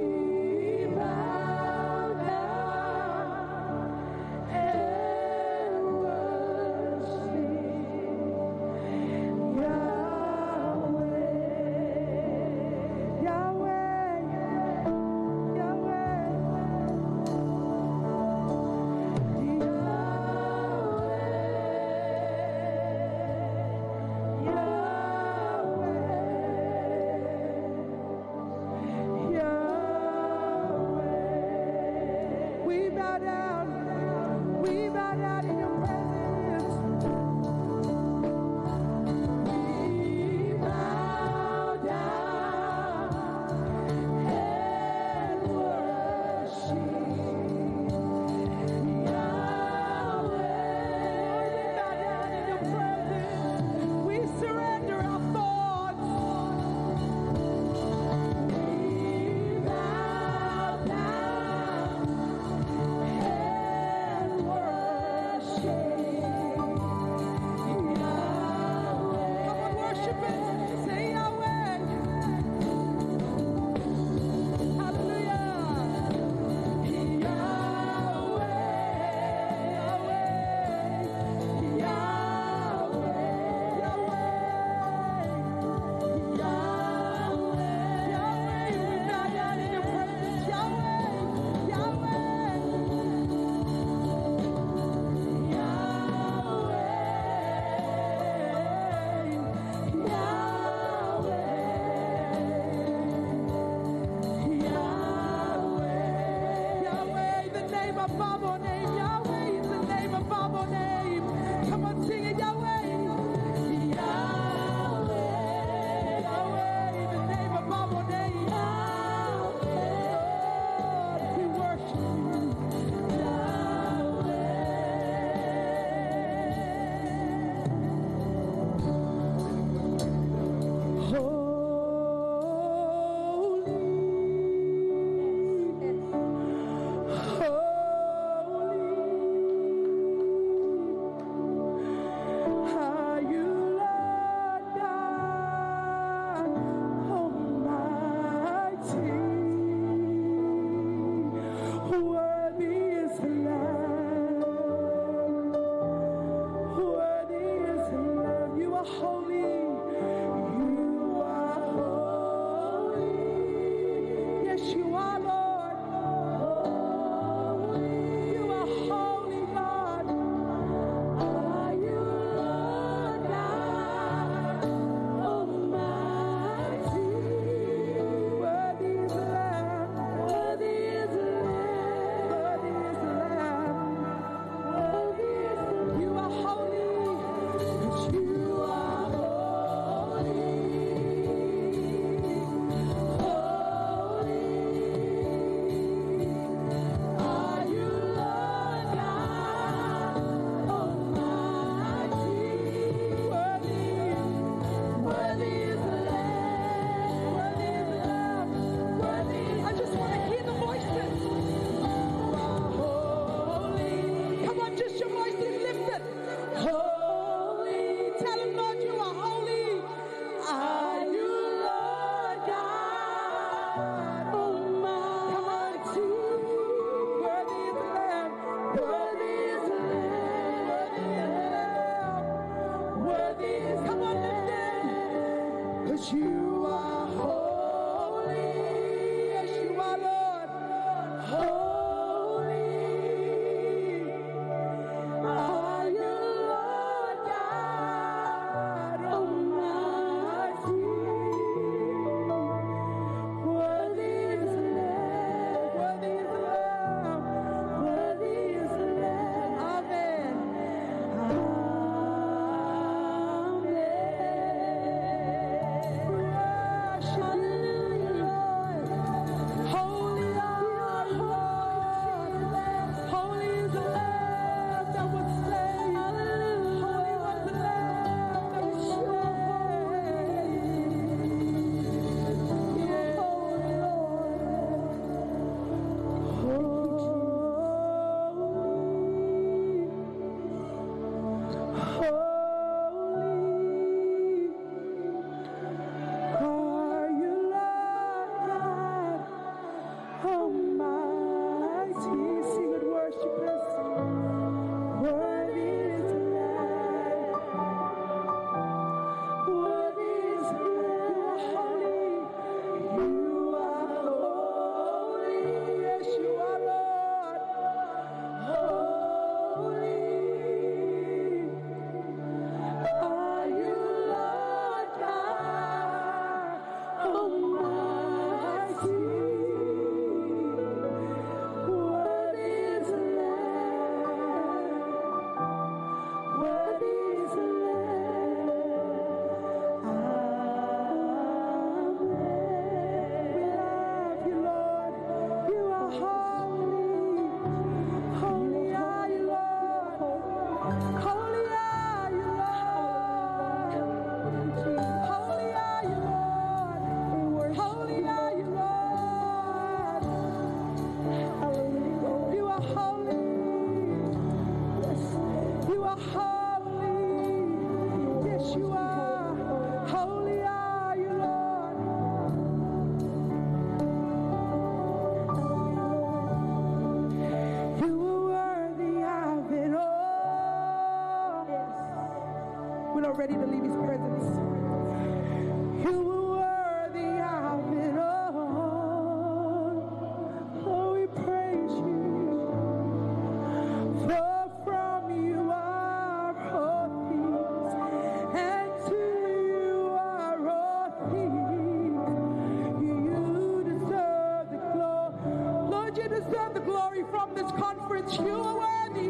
deliverance. You are worthy.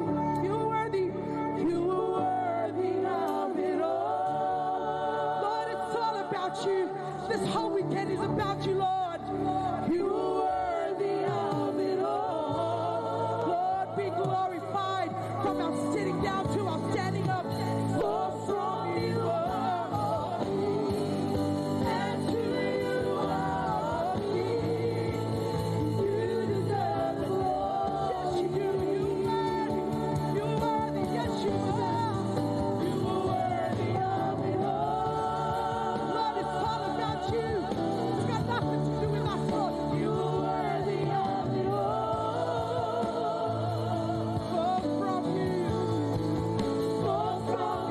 You are worthy. You are worthy of it all. Lord, it's all about you. This whole weekend is about you, Lord. You are worthy of it all. Lord, be glorified from our sitting down to our standing up. For from you are all things, and to you are all things. You deserve the glory. Yes, you do. You're worthy. Yes, you are. You are worthy of it all. Lord, it's all about you. It's got nothing to do with us, Lord. You are worthy of it all. For from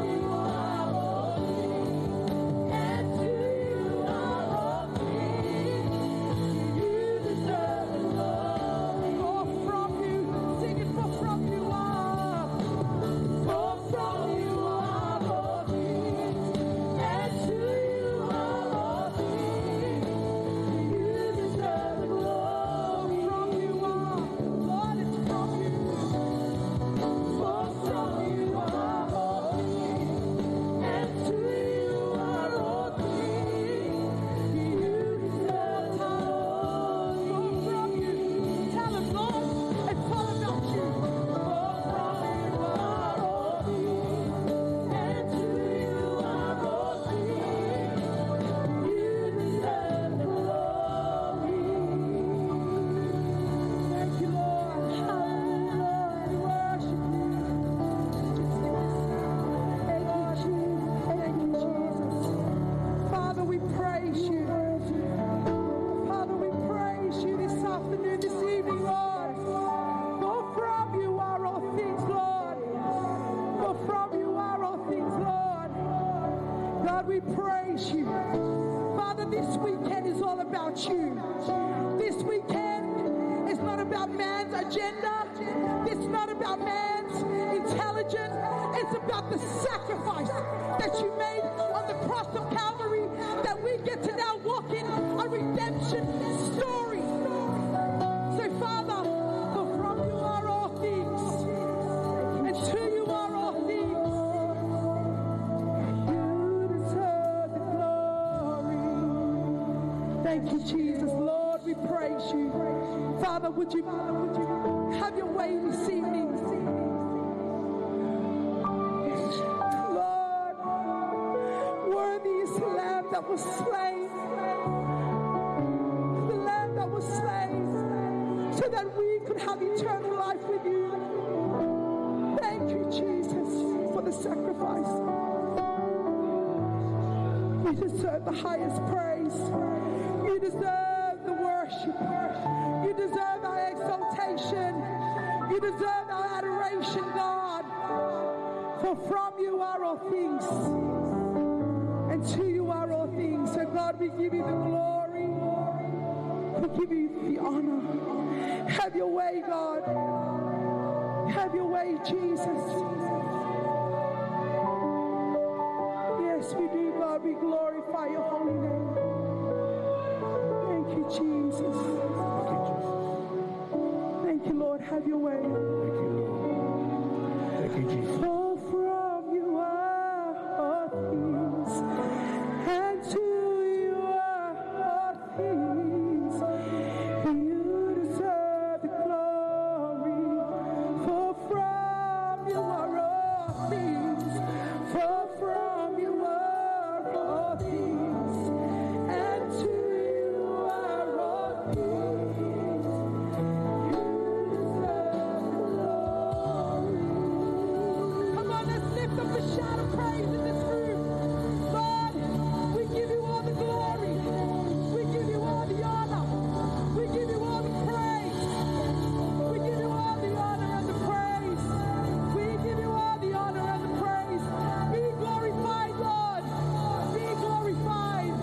you are all things, and to you are all things. You deserve the glory. For from you, sing it, for from you are. For from you are all things, and to you are all things. You deserve the glory. From you are, Lord, it's from you. For from you are all things, and to you are all things. You deserve the glory. For from you, tell him, Lord, it's all about you. For from you are all things, and to you are all things. You deserve the glory. Thank you, Lord. Hallelujah. We worship you. Thank you, Jesus. Father, we praise you. Father, we praise you this afternoon, this evening, Lord. For from you are all things, Lord. For from you are all things, Lord. God, we praise you. Father, this weekend is all about you. This weekend is not about man's agenda. It's not about man's intelligence. It's about the sacrifice that you made on the cross of Calvary, that we get to now walk in a redemption story. So, Father, for from you are all things, and to you are all things. You deserve the glory. Thank you, Jesus. Lord, we praise you. Father, would you have your way this evening? Lord, worthy is the Lamb that was slain. The Lamb that was slain so that we could have eternal life with you. Thank you, Jesus, for the sacrifice. You deserve the highest praise. You deserve the worship. You deserve our exaltation. You deserve our adoration, God. For from you are all things, and to you are all things. So God, we give you the glory. We give you the honor. Have your way, God. Have your way, Jesus. Yes, we do, God. We glorify your holy name. Thank you, Jesus. Thank you, Lord. Have your way. Thank you, Lord. Thank you, Jesus. For from you are all things, and to you are all things. You deserve the glory. For from you are all things. For from you are all things, and to you are all things. You deserve the glory. Come on, let's lift up a shout of praise in this room. Lord, we give you all the glory. We give you all the honor. We give you all the praise. We give you all the honor and the praise. We give you all the honor and the praise. Be glorified, Lord. Be glorified.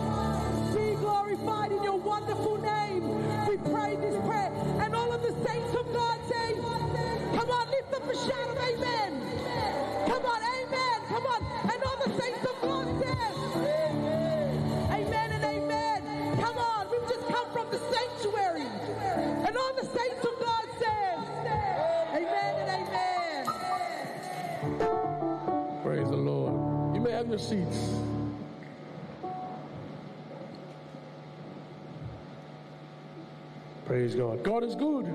Be glorified in your wonderful name. seats. Praise God. God is good.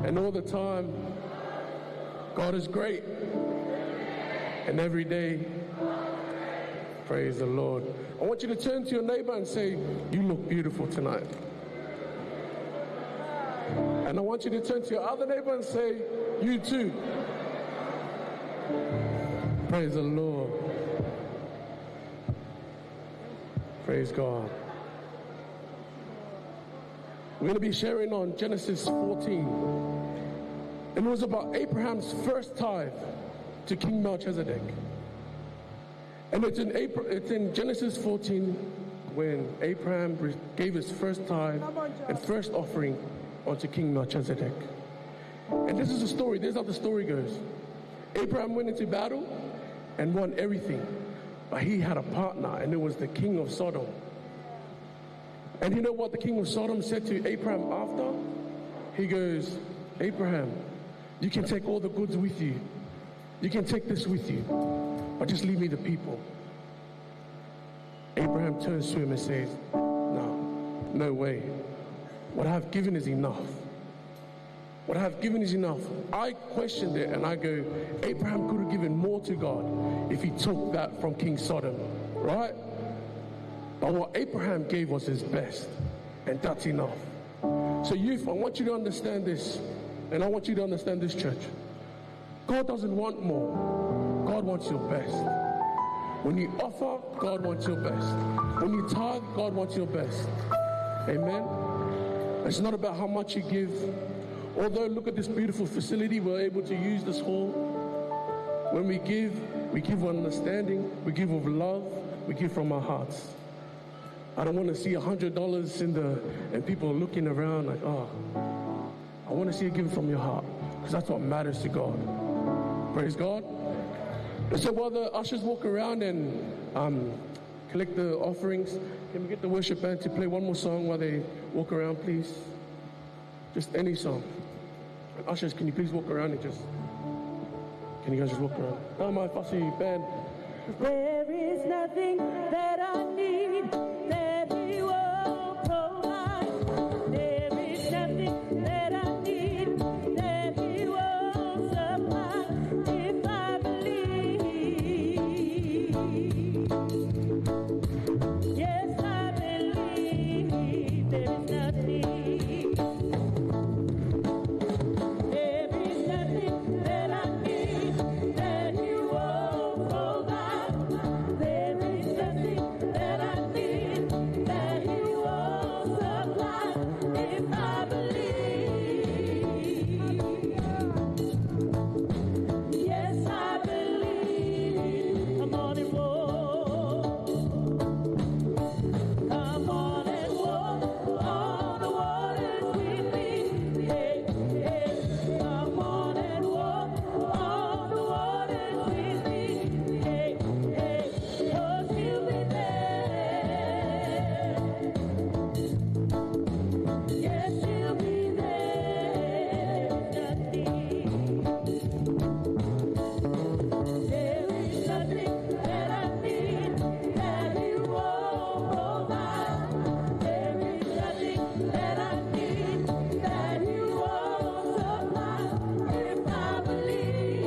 And all the time, God is great. And every day, praise the Lord. I want you to turn to your neighbor and say, you look beautiful tonight. And I want you to turn to your other neighbor and say, you too. Praise the Lord. Praise God. We're going to be sharing on Genesis 14. And it was about Abraham's first tithe to King Melchizedek. And it's in Genesis 14 when Abraham gave his first tithe and first offering onto King Melchizedek. And this is the story. This is how the story goes. Abraham went into battle and won everything. But he had a partner, and it was the king of Sodom. And you know what the king of Sodom said to Abraham after? He goes, Abraham, you can take all the goods with you. You can take this with you. But just leave me the people. Abraham turns to him and says, no way. What I have given is enough. What I have given is enough. I questioned it and I go, Abraham could have given more to God if he took that from King Sodom, right? But what Abraham gave was his best, and that's enough. So youth, I want you to understand this, and I want you to understand this, church. God doesn't want more. God wants your best. When you offer, God wants your best. When you tithe, God wants your best. Amen? It's not about how much you give. Although, look at this beautiful facility, we're able to use this hall. When we give with understanding, we give with love, we give from our hearts. I don't want to see $100 and people looking around like, I want to see you give from your heart, because that's what matters to God. Praise God. And so while the ushers walk around and collect the offerings, can we get the worship band to play one more song while they walk around, please? Just any song. And ushers, can you please walk around and can you guys just walk around? Oh, my fussy band. There is nothing that I need that He won't provide. There is nothing that I need that He won't supply. If I believe, yes, I believe there is nothing. There is nothing that I need that You won't provide. There is nothing that I need that You won't supply. If I believe, yes, I believe. Come on and walk. Come on and walk on the waters with me. Hey, hey. Come on and walk on the waters with me. Hey, hey. 'Cause He'll be there. Yes, He'll be there. There is nothing that I need that You won't provide. There is nothing that I need that You won't supply. If I believe,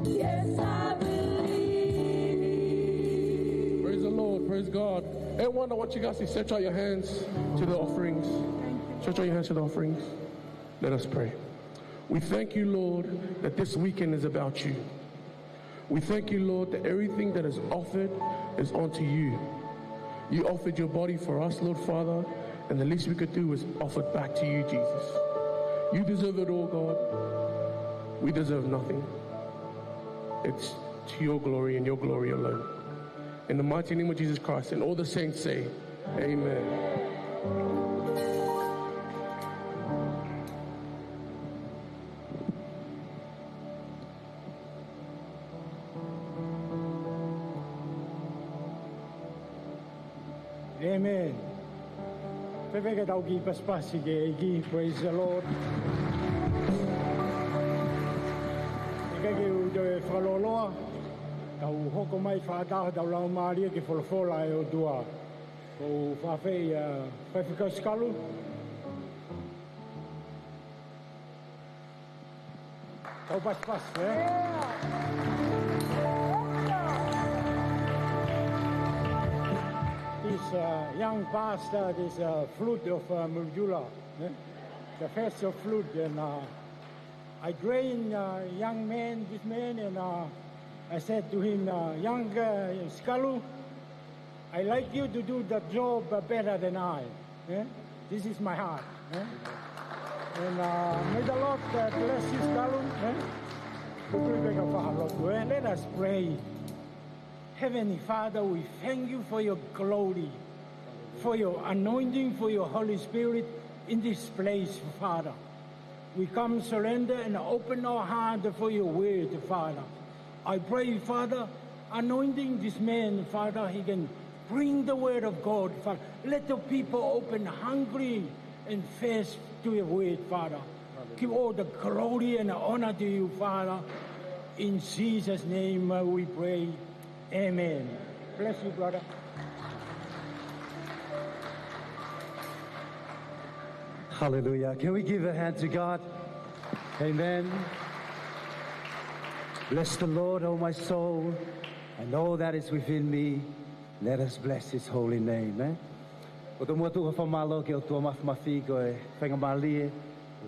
yes, I believe. Praise the Lord. Praise God. Everyone, I want you guys to stretch out your hands to the offerings. Stretch out your hands to the offerings. Let us pray. We thank You, Lord, that this weekend is about You. We thank You, Lord, that everything that is offered is unto You. You offered Your body for us, Lord Father, and the least we could do is offer it back to You, Jesus. You deserve it all, God. We deserve nothing. It's to Your glory and Your glory alone. In the mighty name of Jesus Christ, and all the saints say, Amen. Amen. Pevega daugi paspasi ge igi, praise the Lord. whakake u te whaloloa. Tau hoko mai whaataha tau lau maaria ke wholofola e o tua. Ko whawhei whawhikau Sikalu. Tau pas, This young pastor, this flute of Murdula, the festival flute, and I trained young man, this man, and I said to him, young Sikalu, I like you to do the job better than I. This is my heart. And may the Lord bless you, Sikalu. Let us pray. Heavenly Father, we thank you for your glory, for your anointing, for your Holy Spirit in this place, Father. We come surrender and open our heart for your word, Father. I pray, Father, anointing this man, Father, he can bring the word of God, Father. Let the people open hungry and thirst to your word, Father. Give all the glory and honor to you, Father. In Jesus' name we pray. Amen. Bless you, brother. Hallelujah. Can we give a hand to God? Amen. Bless the Lord, O my soul, and all that is within me. Let us bless his holy name. O te mua tuha whamalo ke o tua mawhimafi ko e whenga malie,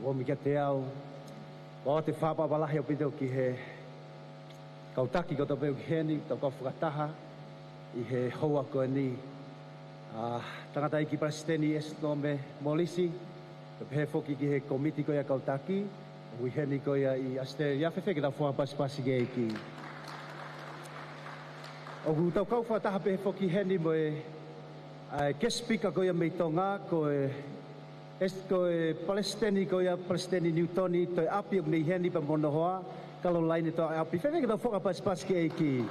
o mi ke te au, o te whapapalahi o pito ki he kautaki ko tau peo ki heni, tau kau whakataha, i he hoa ko ni. Tangata iki Presidenti Filimoehala Molisi, te pehe foki ki he komiti ko ia kautaki, ui heni ko ia i Australia, whewhe ki tau whapasipasi ke iki. O gu tau kau whataha pehe foki heni mo e guest speaker ko ia mei Tonga, ko e Palestini ko ia Palestini Newtoni, to e api o mei heni pa mono hoa, kalau lain itu api. Whewhe ki tau whakapasipasi ke iki.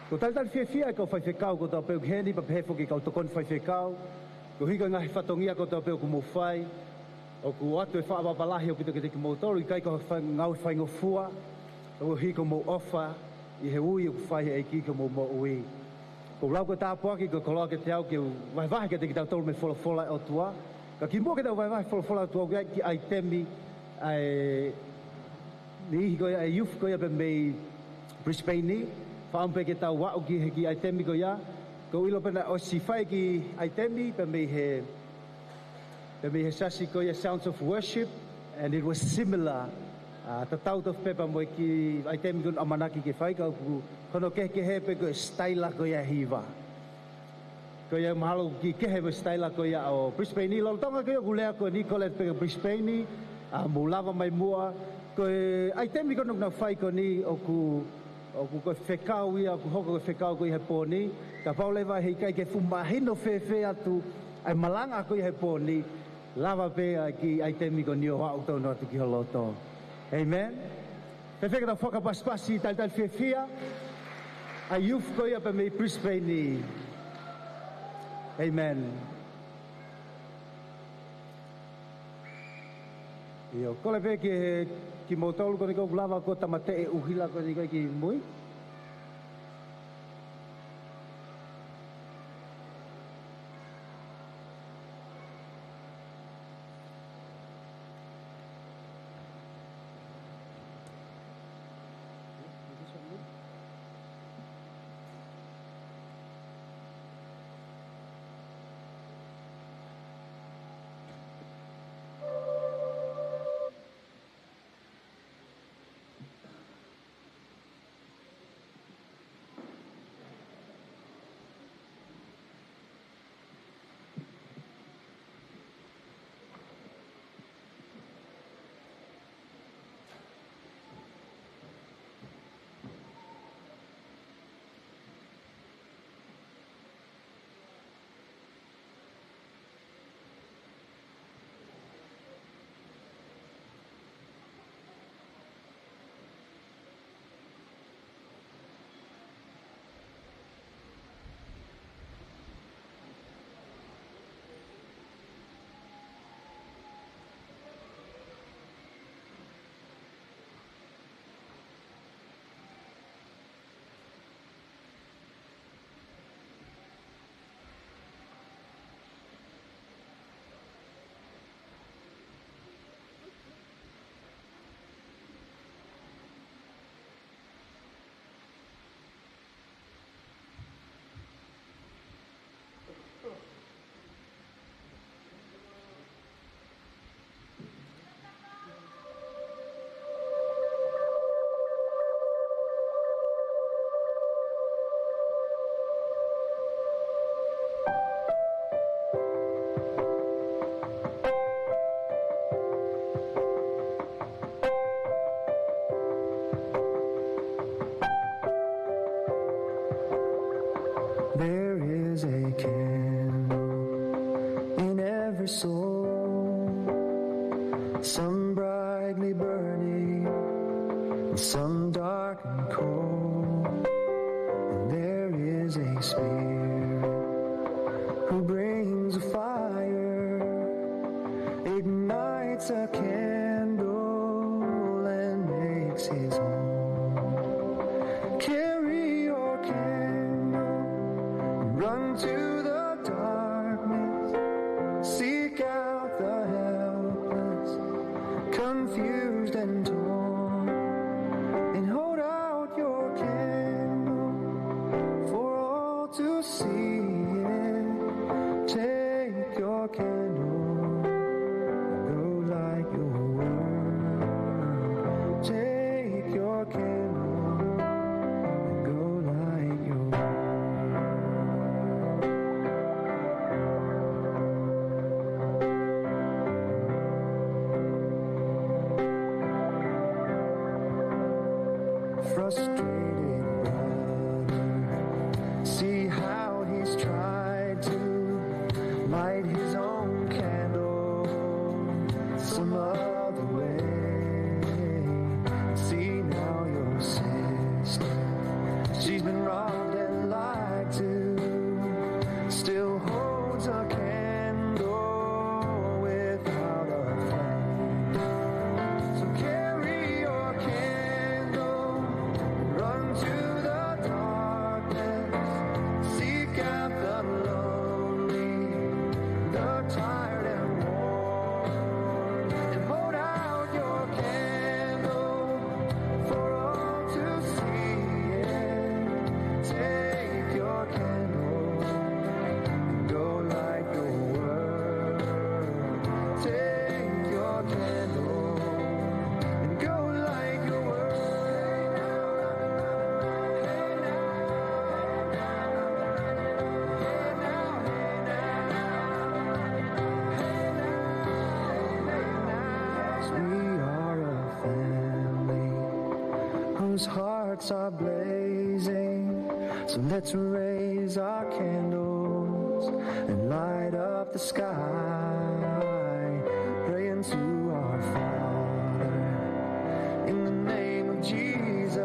Ko talitali whiawhia ko whaiwhekau ko tau peo heni pa pehe foki kau tokon whaiwhekau. Ko hika ngahi whatongia ko tau peo ku mo whai. O ku atu e whaapapalahi o pito ki te ki mo toru. I kai ko ngau whaingofua. O hiko mo ofa. I he ui o ku whai e ki ko mo ui. Ko lau ko tāpuaki ko koloa ke te au ki waiwahi ke te ki tau tolu me wholofola o tua. Ka ki mo ke tau waiwahi wholofola o tua ki ai temi. Ni ihi ko ia e youth ko ia pe mei Brisbane ni. Whaampe ke tau wau ki ai temi ko ia. Ko ilo pena o si whai ki ai temi pe mei he sasi ko ia Sounds of Worship. And it was similar. Ta tau tof pepa mo ki ai temi ko amanaki ke whai ka kono ke he pe ko staila ko ia hiva. Ko ia mahalo ki ke he staila ko ia o Brisbane ni. Lolo tonga ko ia gulea ko ni kolet pe Brisbane ni. Mo lava mai mua. Ko ai temi ko nuk na whai ko ni o ku ko whekau ia, ku hoko ko whekau ko i he pōni. Ka paulewa hei kai ke whumahino whewhe atu, ai malanga ko i he pōni, lava pēa ki ai temi ko nio hau tau no atu ki holoto. Amen. Whewhe ka tau whakapaspasi talitali whewhia, ai youth ko ia pa mei Brisbane ni. Amen. Io, kole pe ki mo tolu ko ni ko lava ko tamate e uhila ko ni ko ki mui. There is a candle in every soul, some brightly burning, and some dark and cold. And there is a spirit who brings a fire, ignites a candle, and makes his home. Carry your candle, run to the darkness, seek out the helpless, confused and torn, and hold out your candle for all to see it. Take your candle, go light your world. Take your candle, go light your frustrated brother, see how he's tried to light his own candle some other way. See now your sister, she's been robbed and lied to, still holds a candle without a flame. So carry your candle, run to the darkness, seek out the lonely, the tired and worn, and hold out your candle for all to see it. Take your candle, go light your world. Take your candle and go light your We are a family whose hearts are blazing, so let's raise our candles and light up the sky, praying to our Father in the name of Jesus.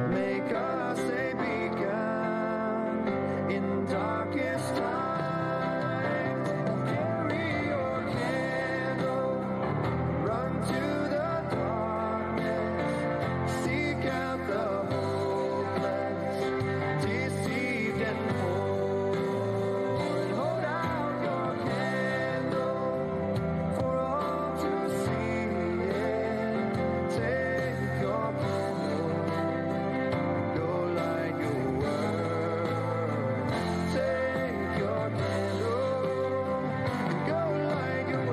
Make us a beacon in darkest times. Carry your candle, run to the darkness, seek out the hopeless, deceived and poor, and hold out your candle for all to see it. Take your candle, go light your world. Take your candle, go light your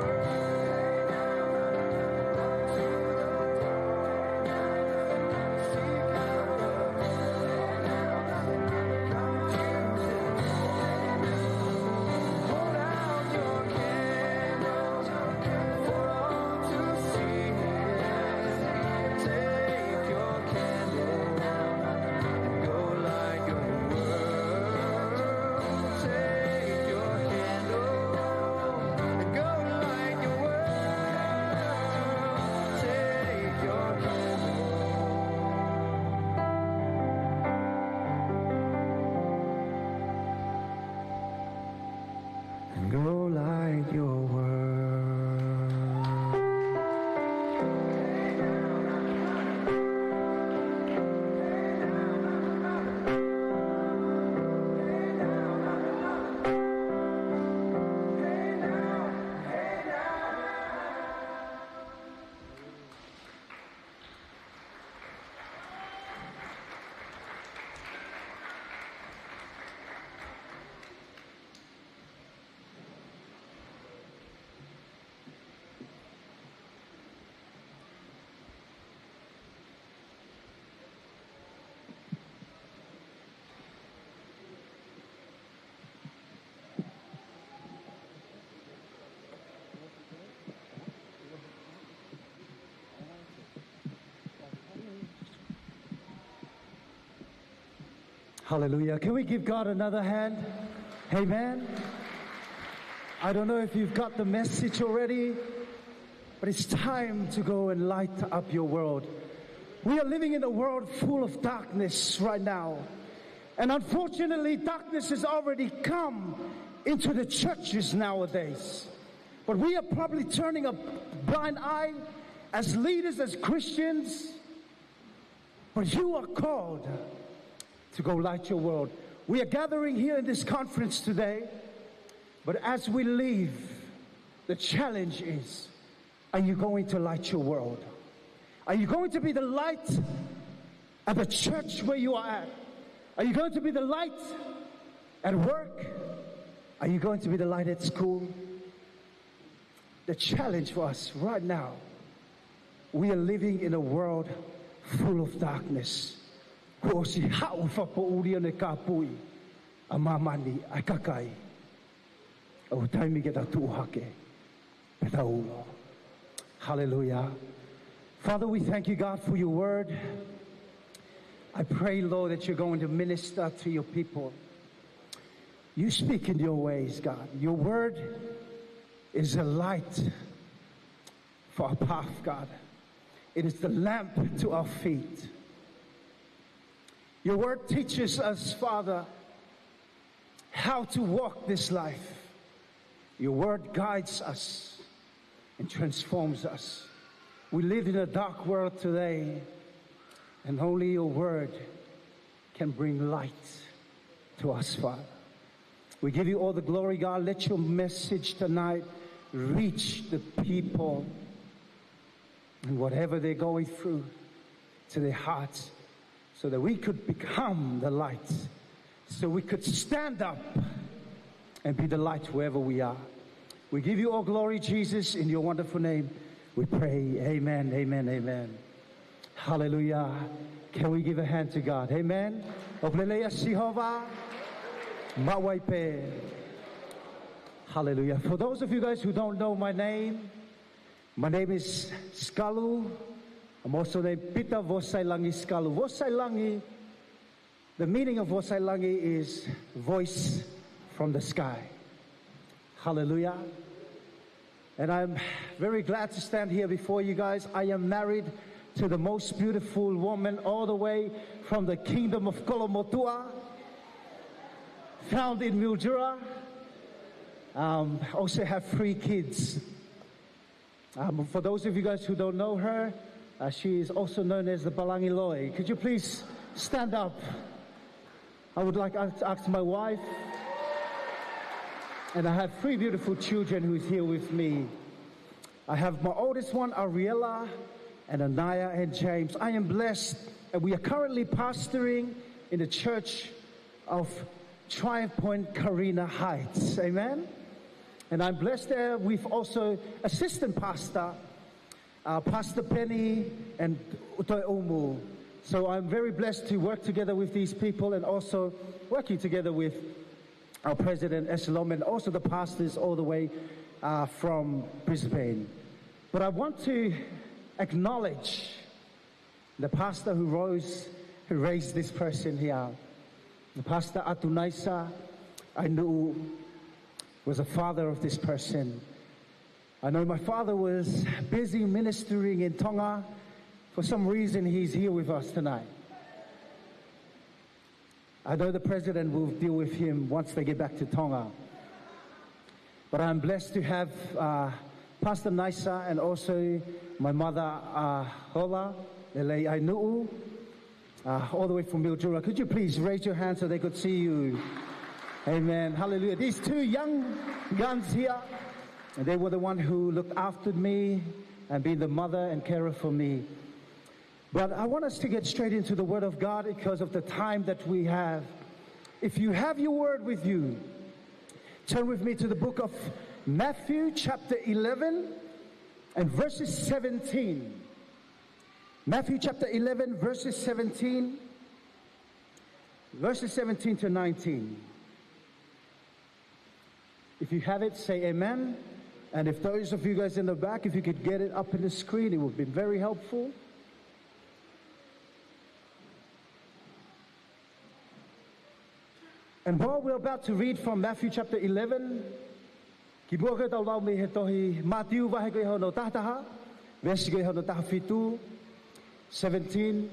hold out your candle for all to see it. Take your candle, go light your world. Take your candle, go light your world. Take your candle. And go light your world. Hallelujah. Can we give God another hand? Amen. I don't know if you've got the message already, but it's time to go and light up your world. We are living in a world full of darkness right now. And unfortunately, darkness has already come into the churches nowadays. But we are probably turning a blind eye as leaders, as Christians. But you are called to go light your world. We are gathering here in this conference today. But as we leave, the challenge is, are you going to light your world? Are you going to be the light at the church where you are at? Are you going to be the light at work? Are you going to be the light at school? The challenge for us right now, we are living in a world full of darkness. Hallelujah. Father, we thank you, God, for your word. I pray, Lord, that you're going to minister to your people. You speak in your ways, God. Your word is a light for our path, God. It is the lamp to our feet. Your word teaches us, Father, how to walk this life. Your word guides us and transforms us. We live in a dark world today, and only your word can bring light to us, Father. We give you all the glory, God. Let your message tonight reach the people and whatever they're going through to their hearts, so that we could become the light, so we could stand up and be the light wherever we are. We give you all glory, Jesus, in your wonderful name. We pray, amen, amen, amen. Hallelujah. Can we give a hand to God? Amen. Hallelujah. For those of you guys who don't know my name is Sikalu. I'm also named Pita Vosailangi Sikalu. Vosailangi, the meaning of Vosailangi is voice from the sky. Hallelujah. And I'm very glad to stand here before you guys. I am married to the most beautiful woman all the way from the kingdom of Kolomotua, found in Mildura. Also have 3 kids. For those of you guys who don't know her, she is also known as the Balangiloi. Could you please stand up? I would like to ask my wife. And I have 3 beautiful children who's here with me. I have my oldest one, Ariella, and Anaya and James. I am blessed, and we are currently pastoring in the church of Triumph Point, Karina Heights. Amen? And I'm blessed there with also assistant pastor, Pastor Penny and Utoi Omu. So I'm very blessed to work together with these people, and also working together with our president, Eshalom, and also the pastors all the way from Brisbane. But I want to acknowledge the pastor who raised this person here. The pastor Atunaisa, Ainuu, was a father of this person. I know my father was busy ministering in Tonga. For some reason, he's here with us tonight. I know the president will deal with him once they get back to Tonga. But I'm blessed to have Pastor Naisa and also my mother, Hola, Lele Ainuu, all the way from Mildura. Could you please raise your hand so they could see you? Amen. Hallelujah. These 2 young guns here, and they were the one who looked after me and being the mother and carer for me. But I want us to get straight into the Word of God because of the time that we have. If you have your Word with you, turn with me to the book of Matthew chapter 11 and verses 17. Matthew chapter 11 verses 17 to 19. If you have it, say amen. And if those of you guys in the back, if you could get it up in the screen, it would be very helpful. And while we're about to read from Matthew chapter 11, ki bua ke tau lau me he tohi Matthew wahe ko iho no tahataha, verse ko iho no tahafitu, 17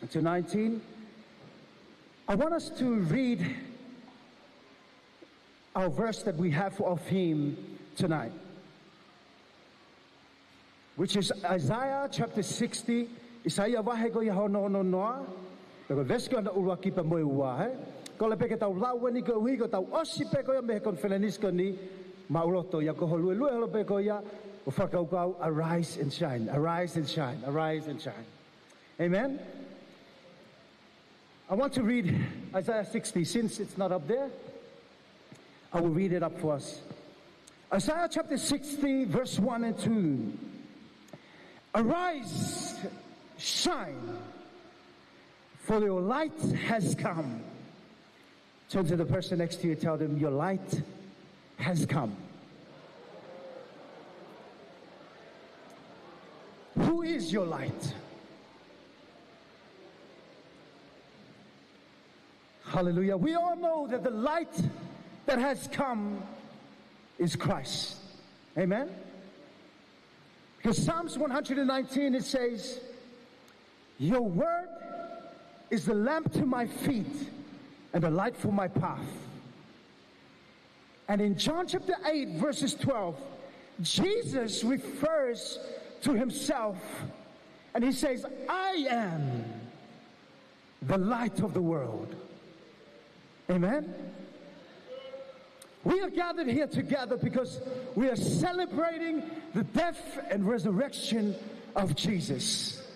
to 19. I want us to read our verse that we have for our theme tonight, which is Isaiah chapter 60. Isaiah wahe ko iho no noa, pero verse ko na urwa ki pa mo ua he. Ko le peke tau lau ni ko hui ko tau osi pe ko ya me konferenis ko ni mauroto ya ko holue lue holo pe ko ya o whakau kau arise and shine, arise and shine, arise and shine. Amen. I want to read Isaiah 60 since it's not up there. I will read it up for us. Isaiah chapter 60 verse 1 and 2. Arise, shine, for your light has come. Turn to the person next to you, tell them your light has come. Who is your light? Hallelujah. We all know that the light that has come is Christ. Amen. Because Psalms 119, it says, your word is the lamp to my feet and a light for my path. And in John chapter 8, verses 12, Jesus refers to himself and he says, I am the light of the world. Amen. We are gathered here together because we are celebrating the death and resurrection of Jesus.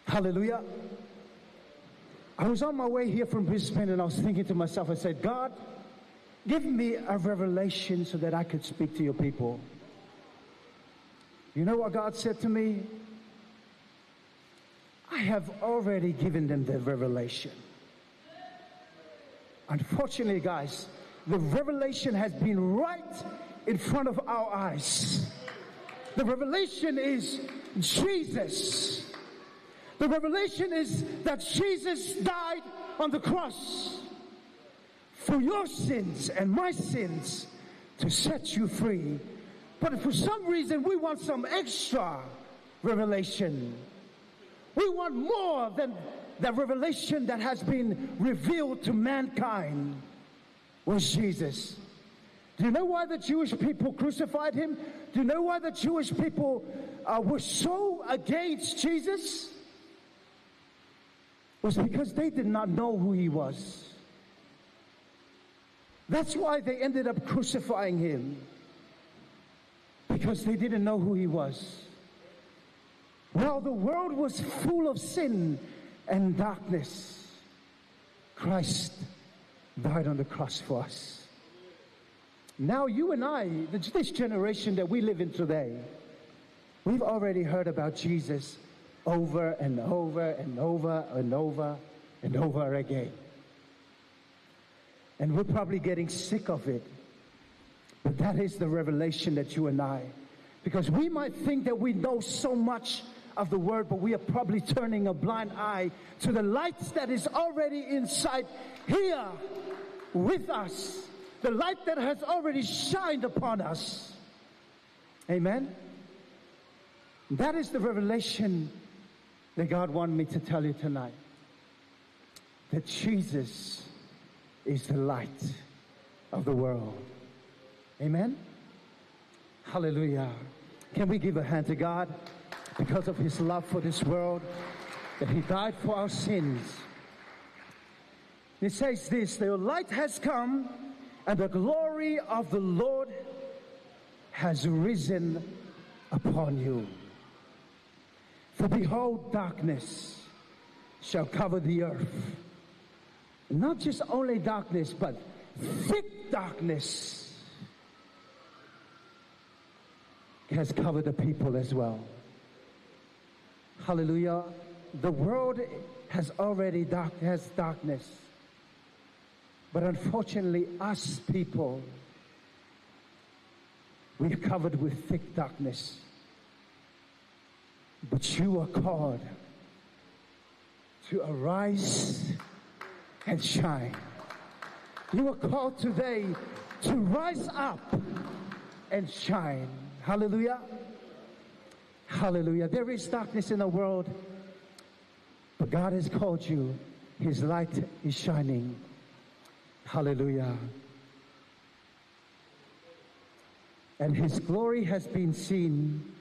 Hallelujah. I was on my way here from Brisbane and I was thinking to myself, I said, God, give me a revelation so that I could speak to your people. You know what God said to me? I have already given them the revelation. Unfortunately, guys, the revelation has been right in front of our eyes. The revelation is Jesus. The revelation is that Jesus died on the cross for your sins and my sins to set you free. But for some reason, we want some extra revelation. We want more than the revelation that has been revealed to mankind was Jesus. Do you know why the Jewish people crucified him? Do you know why the Jewish people were so against Jesus? It was because they did not know who he was. That's why they ended up crucifying him. Because they didn't know who he was. While the world was full of sin and darkness, Christ died on the cross for us. Now you and I, this generation that we live in today, we've already heard about Jesus over and over and over and over and over again. And we're probably getting sick of it. But that is the revelation that you and I, because we might think that we know so much of the word, but we are probably turning a blind eye to the light that is already inside here with us, the light that has already shined upon us. Amen. That is the revelation that God wanted me to tell you tonight, that Jesus is the light of the world. Amen. Hallelujah. Can we give a hand to God because of his love for this world, that he died for our sins? It says this, the light has come and the glory of the Lord has risen upon you. For behold, darkness shall cover the earth. Not just only darkness, but thick darkness has covered the people as well. Hallelujah. The world has already has darkness. But unfortunately, us people, we are covered with thick darkness. But you are called to arise and shine. You are called today to rise up and shine. Hallelujah. Hallelujah. There is darkness in the world, but God has called you. His light is shining. Hallelujah. And His glory has been seen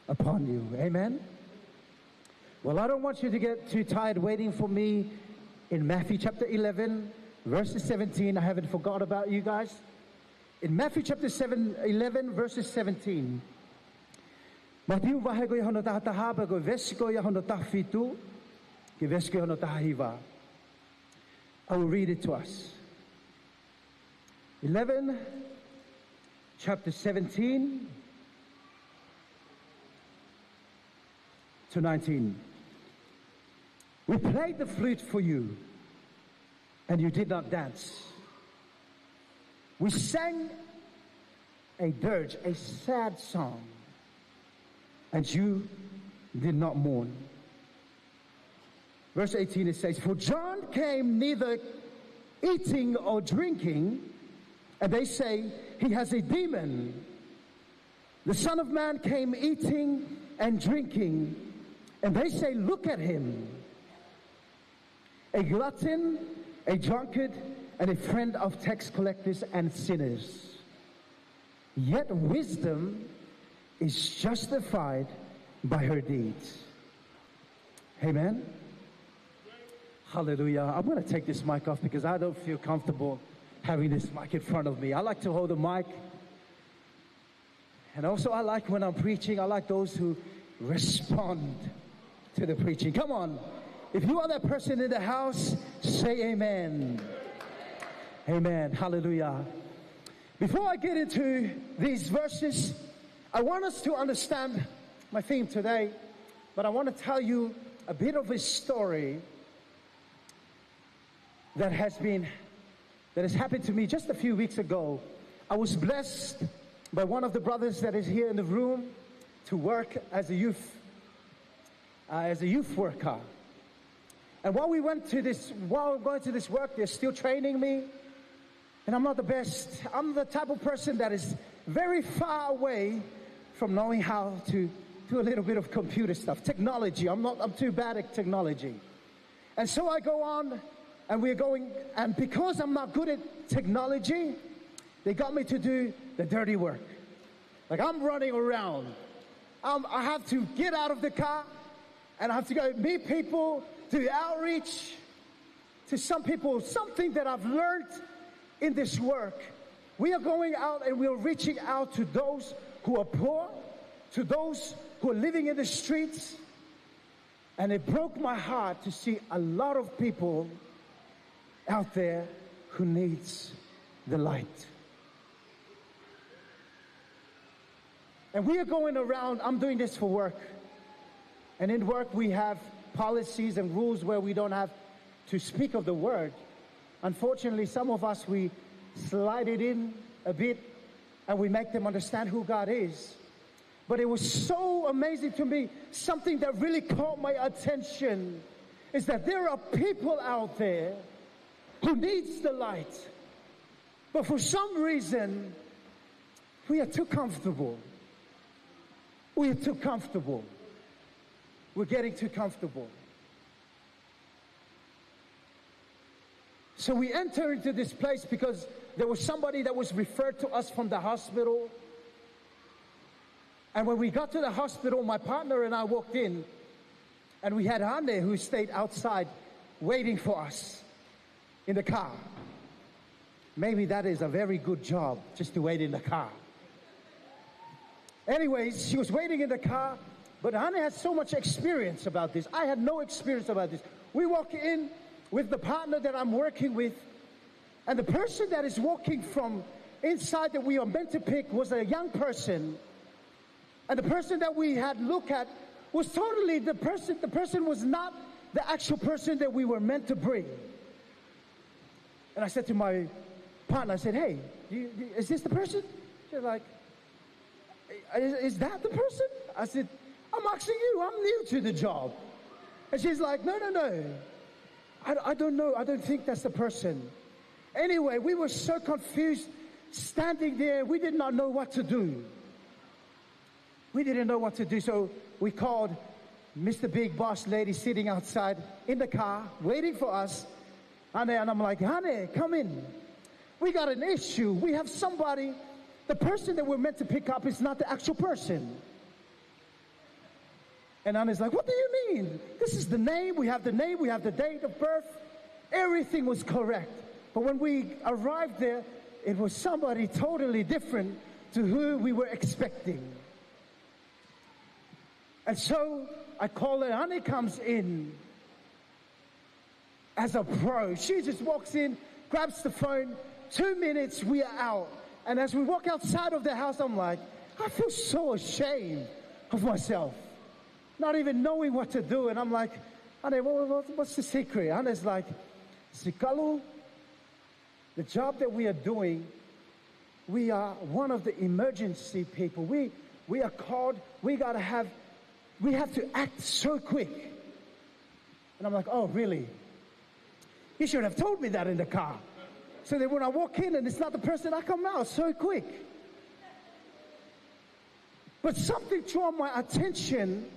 upon you. Amen. Well, I don't want you to get too tired waiting for me in Matthew chapter 11, verses 17. I haven't forgot about you guys. In Matthew chapter 11, verses 17. Matthew vahe ko yahono tahataha ko vesko yahono tahfitu ki vesko yahono tahiva. I will read it to us. 11, chapter 17 to 19. We played the flute for you, and you did not dance. We sang a dirge, a sad song, and you did not mourn. Verse 18 it says, for John came neither eating or drinking, and they say he has a demon. The Son of Man came eating and drinking, and they say, look at him, a glutton, a drunkard, and a friend of tax collectors and sinners. Yet wisdom is justified by her deeds. Amen. Hallelujah. I'm going to take this mic off because I don't feel comfortable having this mic in front of me. I like to hold the mic. And also I like when I'm preaching, I like those who respond to the preaching. Come on. If you are that person in the house, say amen. Amen. Hallelujah. Before I get into these verses, I want us to understand my theme today, but I want to tell you a bit of a story that has happened to me just a few weeks ago. I was blessed by one of the brothers that is here in the room to work as a youth worker. And while we're going to this work, they're still training me. And I'm not the best. I'm the type of person that is very far away from knowing how to do a little bit of computer stuff, technology. I'm too bad at technology. And so I go on, and we're going, and because I'm not good at technology, they got me to do the dirty work. Like I'm running around. I have to get out of the car, and I have to go meet people, do outreach to some people, something that I've learned in this work. We are going out and we're reaching out to those who are poor, to those who are living in the streets. And it broke my heart to see a lot of people out there who needs the light. And we are going around, I'm doing this for work. And in work we have policies and rules where we don't have to speak of the word. Unfortunately, some of us, we slide it in a bit and we make them understand who God is. But it was so amazing to me, something that really caught my attention is that there are people out there who needs the light. But for some reason, we are too comfortable. We are too comfortable. We're getting too comfortable. So we enter into this place because there was somebody that was referred to us from the hospital. And when we got to the hospital, my partner and I walked in, and we had Ane who stayed outside waiting for us in the car. Maybe that is a very good job, just to wait in the car. Anyways, she was waiting in the car, but Ane had so much experience about this. I had no experience about this. We walk in with the partner that I'm working with, and the person that is walking from inside that we are meant to pick was a young person. And the person that we had looked at was totally the person was not the actual person that we were meant to bring. And I said to my partner, I said, hey, is this the person? She's like, is that the person? I said, I'm asking you, I'm new to the job. And she's like, no. I don't know, I don't think that's the person. Anyway, we were so confused, standing there. We did not know what to do. We didn't know what to do, so we called Mr. Big Boss lady sitting outside in the car, waiting for us. And I'm like, honey, come in. We got an issue. We have somebody, the person that we're meant to pick up is not the actual person. And Anna's like, what do you mean? This is the name, we have the date of birth. Everything was correct. But when we arrived there, it was somebody totally different to who we were expecting. And so I call her, Annie comes in as a pro. She just walks in, grabs the phone, 2 minutes, we are out. And as we walk outside of the house, I'm like, I feel so ashamed of myself, not even knowing what to do. And I'm like, Annie, what's the secret? Annie's like, Sikalu, the job that we are doing, we are one of the emergency people. We are called, we have to act so quick. And I'm like, oh, really? You should have told me that in the car. So that when I walk in and it's not the person, I come out so quick. But something drew my attention,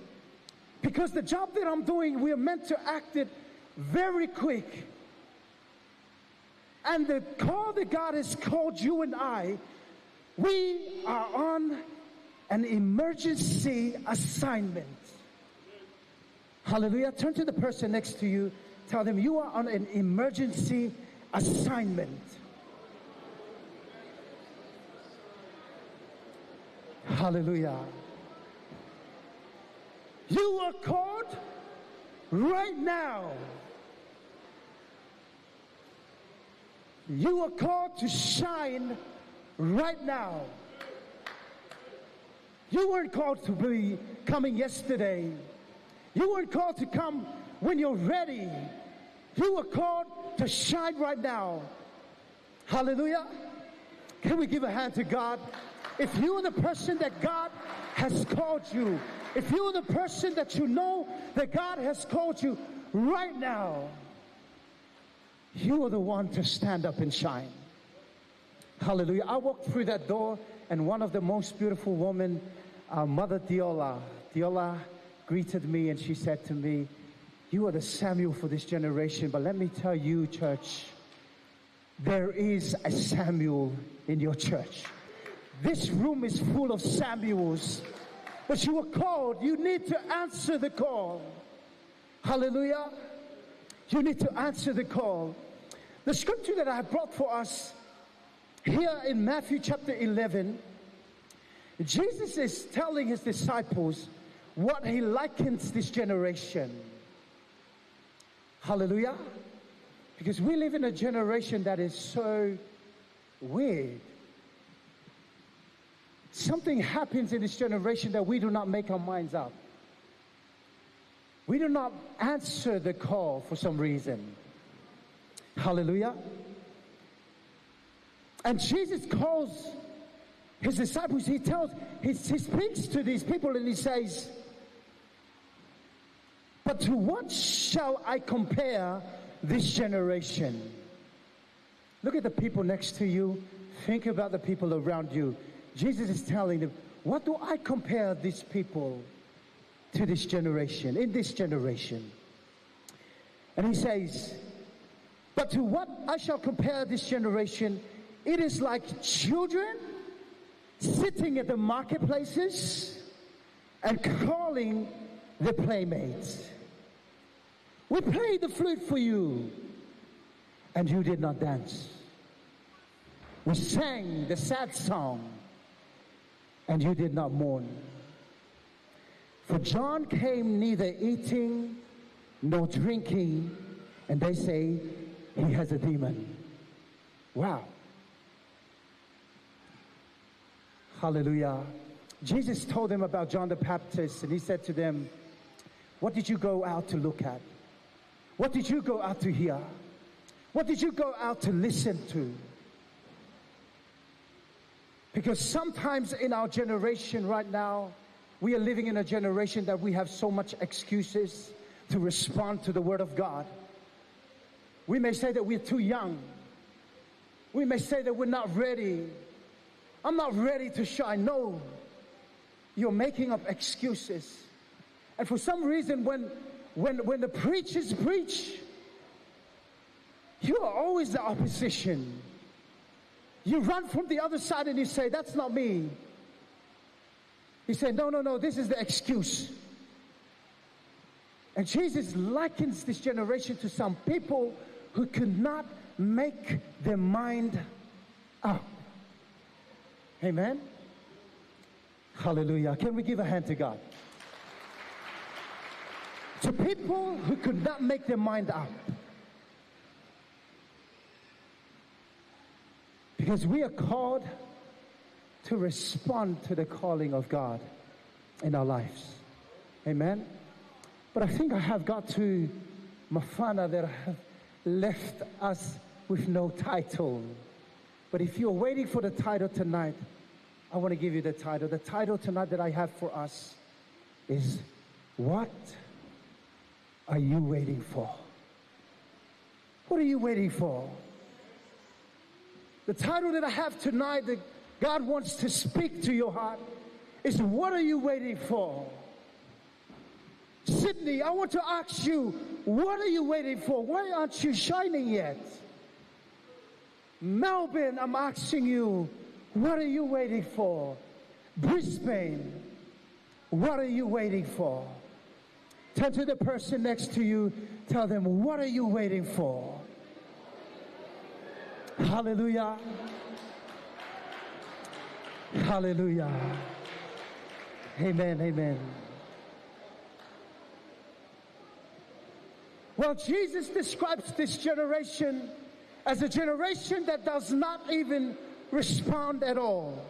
because the job that I'm doing, we are meant to act it very quick. And the call that God has called you and I, we are on an emergency assignment. Hallelujah. Turn to the person next to you. Tell them you are on an emergency assignment. Hallelujah. You are called right now. You are called to shine right now. You weren't called to be coming yesterday. You weren't called to come when you're ready. You were called to shine right now. Hallelujah. Can we give a hand to God? If you are the person that God has called you, if you are the person that you know that God has called you right now, you are the one to stand up and shine. Hallelujah. I walked through that door, and one of the most beautiful women, Mother Diola greeted me, and she said to me, you are the Samuel for this generation. But let me tell you, church, there is a Samuel in your church. This room is full of Samuels, but you were called. You need to answer the call. Hallelujah. You need to answer the call. The scripture that I have brought for us here in Matthew chapter 11, Jesus is telling his disciples what he likens this generation. Hallelujah. Because we live in a generation that is so weird. Something happens in this generation that we do not make our minds up. We do not answer the call for some reason. Hallelujah. And Jesus calls his disciples, he speaks to these people and he says, but to what shall I compare this generation? Look at the people next to you. Think about the people around you. Jesus is telling them, what do I compare these people to this generation, in this generation? And he says, but to what I shall compare this generation, it is like children sitting at the marketplaces and calling the playmates. We played the flute for you, and you did not dance. We sang the sad song, and you did not mourn. For John came neither eating nor drinking, and they say he has a demon. Wow. Hallelujah. Jesus told them about John the Baptist, and he said to them, what did you go out to look at? What did you go out to hear? What did you go out to listen to? Because sometimes in our generation right now, we are living in a generation that we have so much excuses to respond to the Word of God. We may say that we're too young. We may say that we're not ready. I'm not ready to shine. No, you're making up excuses. And for some reason, when the preachers preach, you are always the opposition. You run from the other side and you say, that's not me. He said, no, this is the excuse. And Jesus likens this generation to some people who could not make their mind up. Amen? Hallelujah. Can we give a hand to God? To people who could not make their mind up. Because we are called to respond to the calling of God in our lives. Amen? But I think I have got to Mafana that have left us with no title. But if you're waiting for the title tonight, I want to give you the title. The title tonight that I have for us is, What are you waiting for? What are you waiting for? The title that I have tonight that God wants to speak to your heart is, what are you waiting for? Sydney, I want to ask you, what are you waiting for? Why aren't you shining yet? Melbourne, I'm asking you, what are you waiting for? Brisbane, what are you waiting for? Turn to the person next to you, tell them, what are you waiting for? Hallelujah. Hallelujah. Amen, amen. Well, Jesus describes this generation as a generation that does not even respond at all.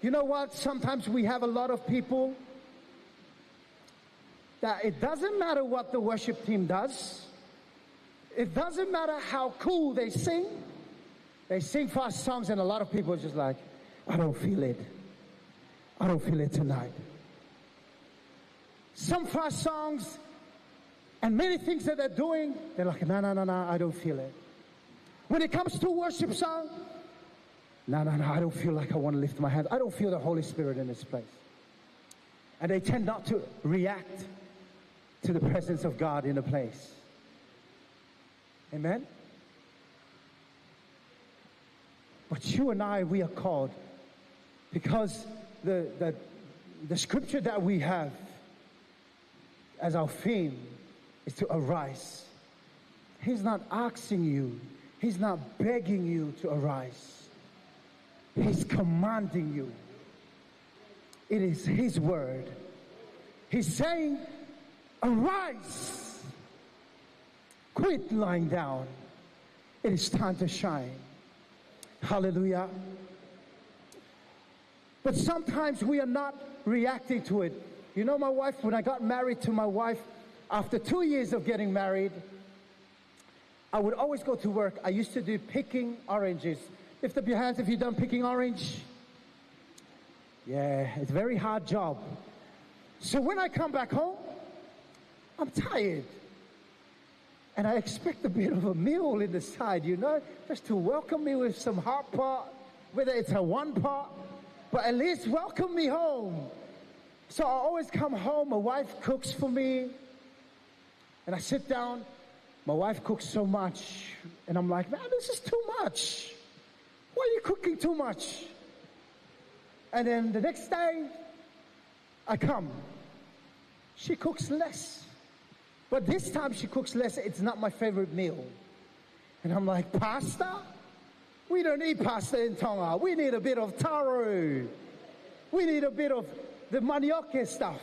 You know what? Sometimes we have a lot of people that it doesn't matter what the worship team does. It doesn't matter how cool they sing. They sing fast songs and a lot of people are just like, I don't feel it. I don't feel it tonight. Some fast songs and many things that they're doing, they're like, no, I don't feel it. When it comes to worship song, no, I don't feel like I want to lift my hands. I don't feel the Holy Spirit in this place. And they tend not to react to the presence of God in a place. Amen? But you and I, we are called because the scripture that we have as our theme is to arise. He's not asking you. He's not begging you to arise. He's commanding you. It is His word. He's saying, arise. Quit lying down. It is time to shine. Hallelujah. But sometimes we are not reacting to it. You know, my wife, when I got married to my wife, after 2 years of getting married, I would always go to work. I used to do picking oranges. Lift up your hands if you've done picking orange. Yeah, it's a very hard job. So when I come back home, I'm tired. And I expect a bit of a meal in the side, you know, just to welcome me with some hot pot, whether it's a one pot, but at least welcome me home. So I always come home, my wife cooks for me, and I sit down. My wife cooks so much, and I'm like, man, this is too much. Why are you cooking too much? And then the next day, I come. She cooks less. But this time she cooks less. It's not my favorite meal. And I'm like, pasta? We don't eat pasta in Tonga. We need a bit of taro. We need a bit of the manioke stuff.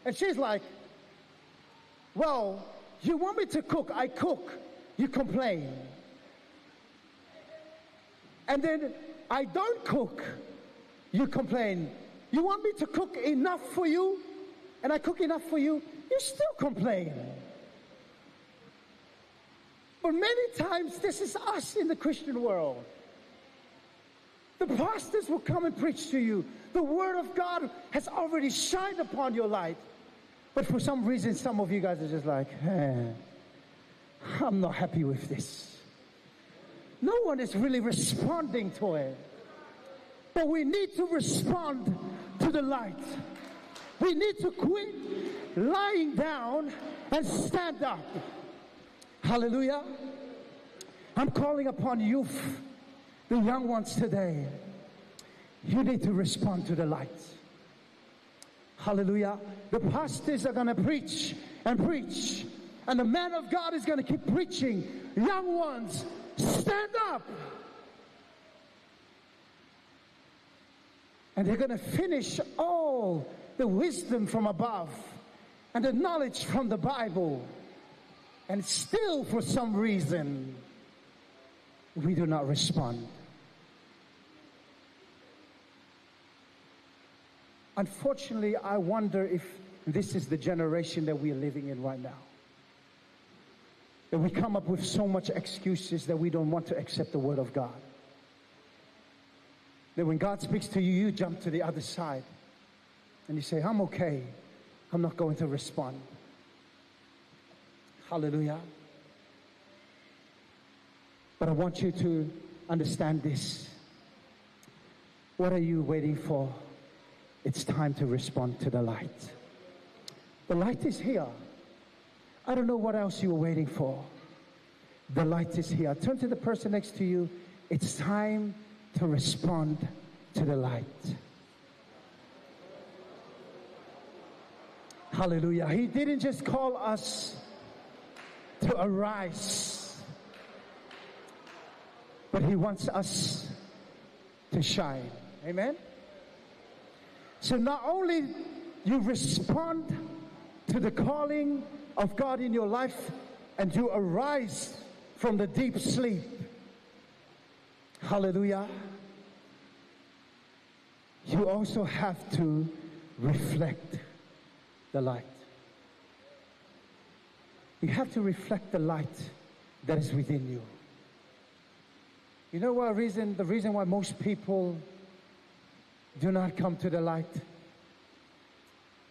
And she's like, well, you want me to cook? I cook. You complain. And then I don't cook. You complain. You want me to cook enough for you? And I cook enough for you? You still complain. But many times, this is us in the Christian world. The pastors will come and preach to you. The Word of God has already shined upon your life. But for some reason, some of you guys are just like, I'm not happy with this. no one is really responding to it. But we need to respond to the light. We need to quit lying down and stand up. Hallelujah. I'm calling upon youth, the young ones today. You need to respond to the light. Hallelujah. The pastors are going to preach and preach. And the man of God is going to keep preaching. Young ones, stand up. And they're going to finish all the wisdom from above and the knowledge from the Bible. And still, for some reason, we do not respond. Unfortunately, I wonder if this is the generation that we are living in right now. That we come up with so much excuses that we don't want to accept the word of God. That when God speaks to you, you jump to the other side. And you say, I'm okay. I'm not going to respond. Hallelujah. But I want you to understand this. What are you waiting for? It's time to respond to the light. The light is here. I don't know what else you were waiting for. The light is here. Turn to the person next to you. It's time to respond to the light. Hallelujah. He didn't just call us to arise, but He wants us to shine. Amen? So not only you respond to the calling of God in your life and you arise from the deep sleep. Hallelujah. You also have to reflect the light. You have to reflect the light that is within you. You know what reason? The reason why most people do not come to the light?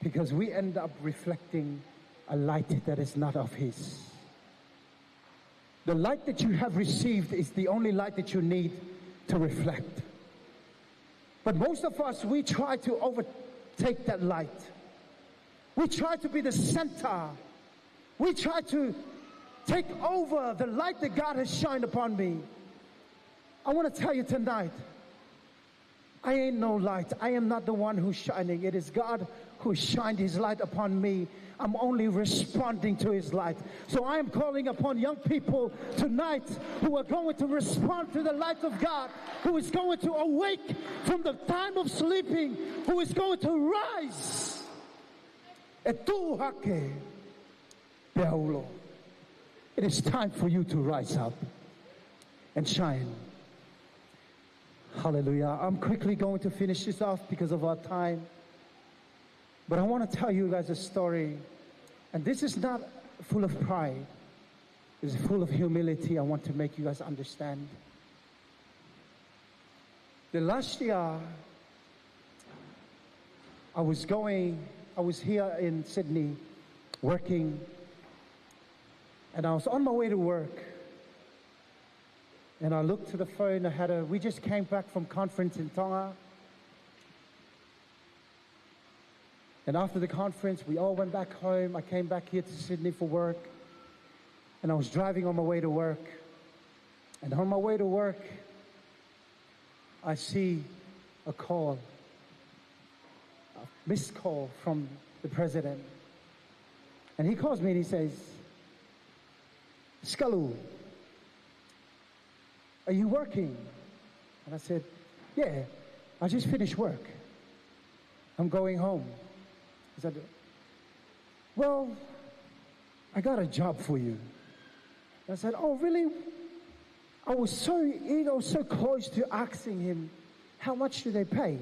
Because we end up reflecting a light that is not of His. The light that you have received is the only light that you need to reflect. But most of us, we try to overtake that light. We try to be the center. We try to take over the light that God has shined upon me. I want to tell you tonight, I ain't no light. I am not the one who's shining. It is God who shined His light upon me. I'm only responding to His light. So I am calling upon young people tonight who are going to respond to the light of God, who is going to awake from the time of sleeping, who is going to rise. It is time for you to rise up and shine. Hallelujah. I'm quickly going to finish this off because of our time. But I want to tell you guys a story. And this is not full of pride. It's full of humility. I want to make you guys understand. The last year, I was here in Sydney working. And I was on my way to work. And I looked to the phone. We just came back from conference in Tongan. And after the conference, we all went back home. I came back here to Sydney for work. And I was driving on my way to work. And on my way to work, I see a call, a missed call from the president. And he calls me and he says, Sikalu, are you working? And I said, yeah, I just finished work. I'm going home. He said, well, I got a job for you. And I said, oh, really? I was so eager, so close to asking him, how much do they pay?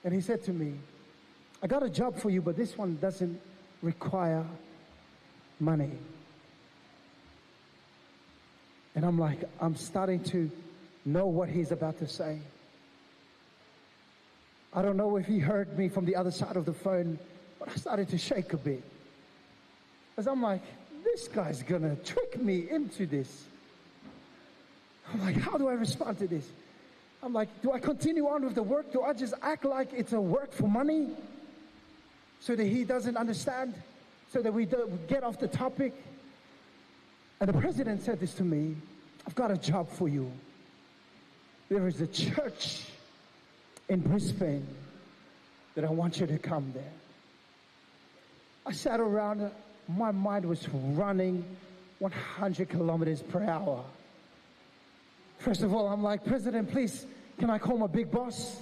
And he said to me, I got a job for you, but this one doesn't require money. And I'm like, I'm starting to know what he's about to say. I don't know if he heard me from the other side of the phone, but I started to shake a bit. Because I'm like, this guy's gonna trick me into this. I'm like, how do I respond to this? I'm like, do I continue on with the work? Do I just act like it's a work for money so that he doesn't understand, so that we don't get off the topic? And the president said this to me, I've got a job for you. There is a church in Brisbane that I want you to come there. I sat around, my mind was running 100 kilometers per hour. First of all, I'm like, President, please, can I call my big boss?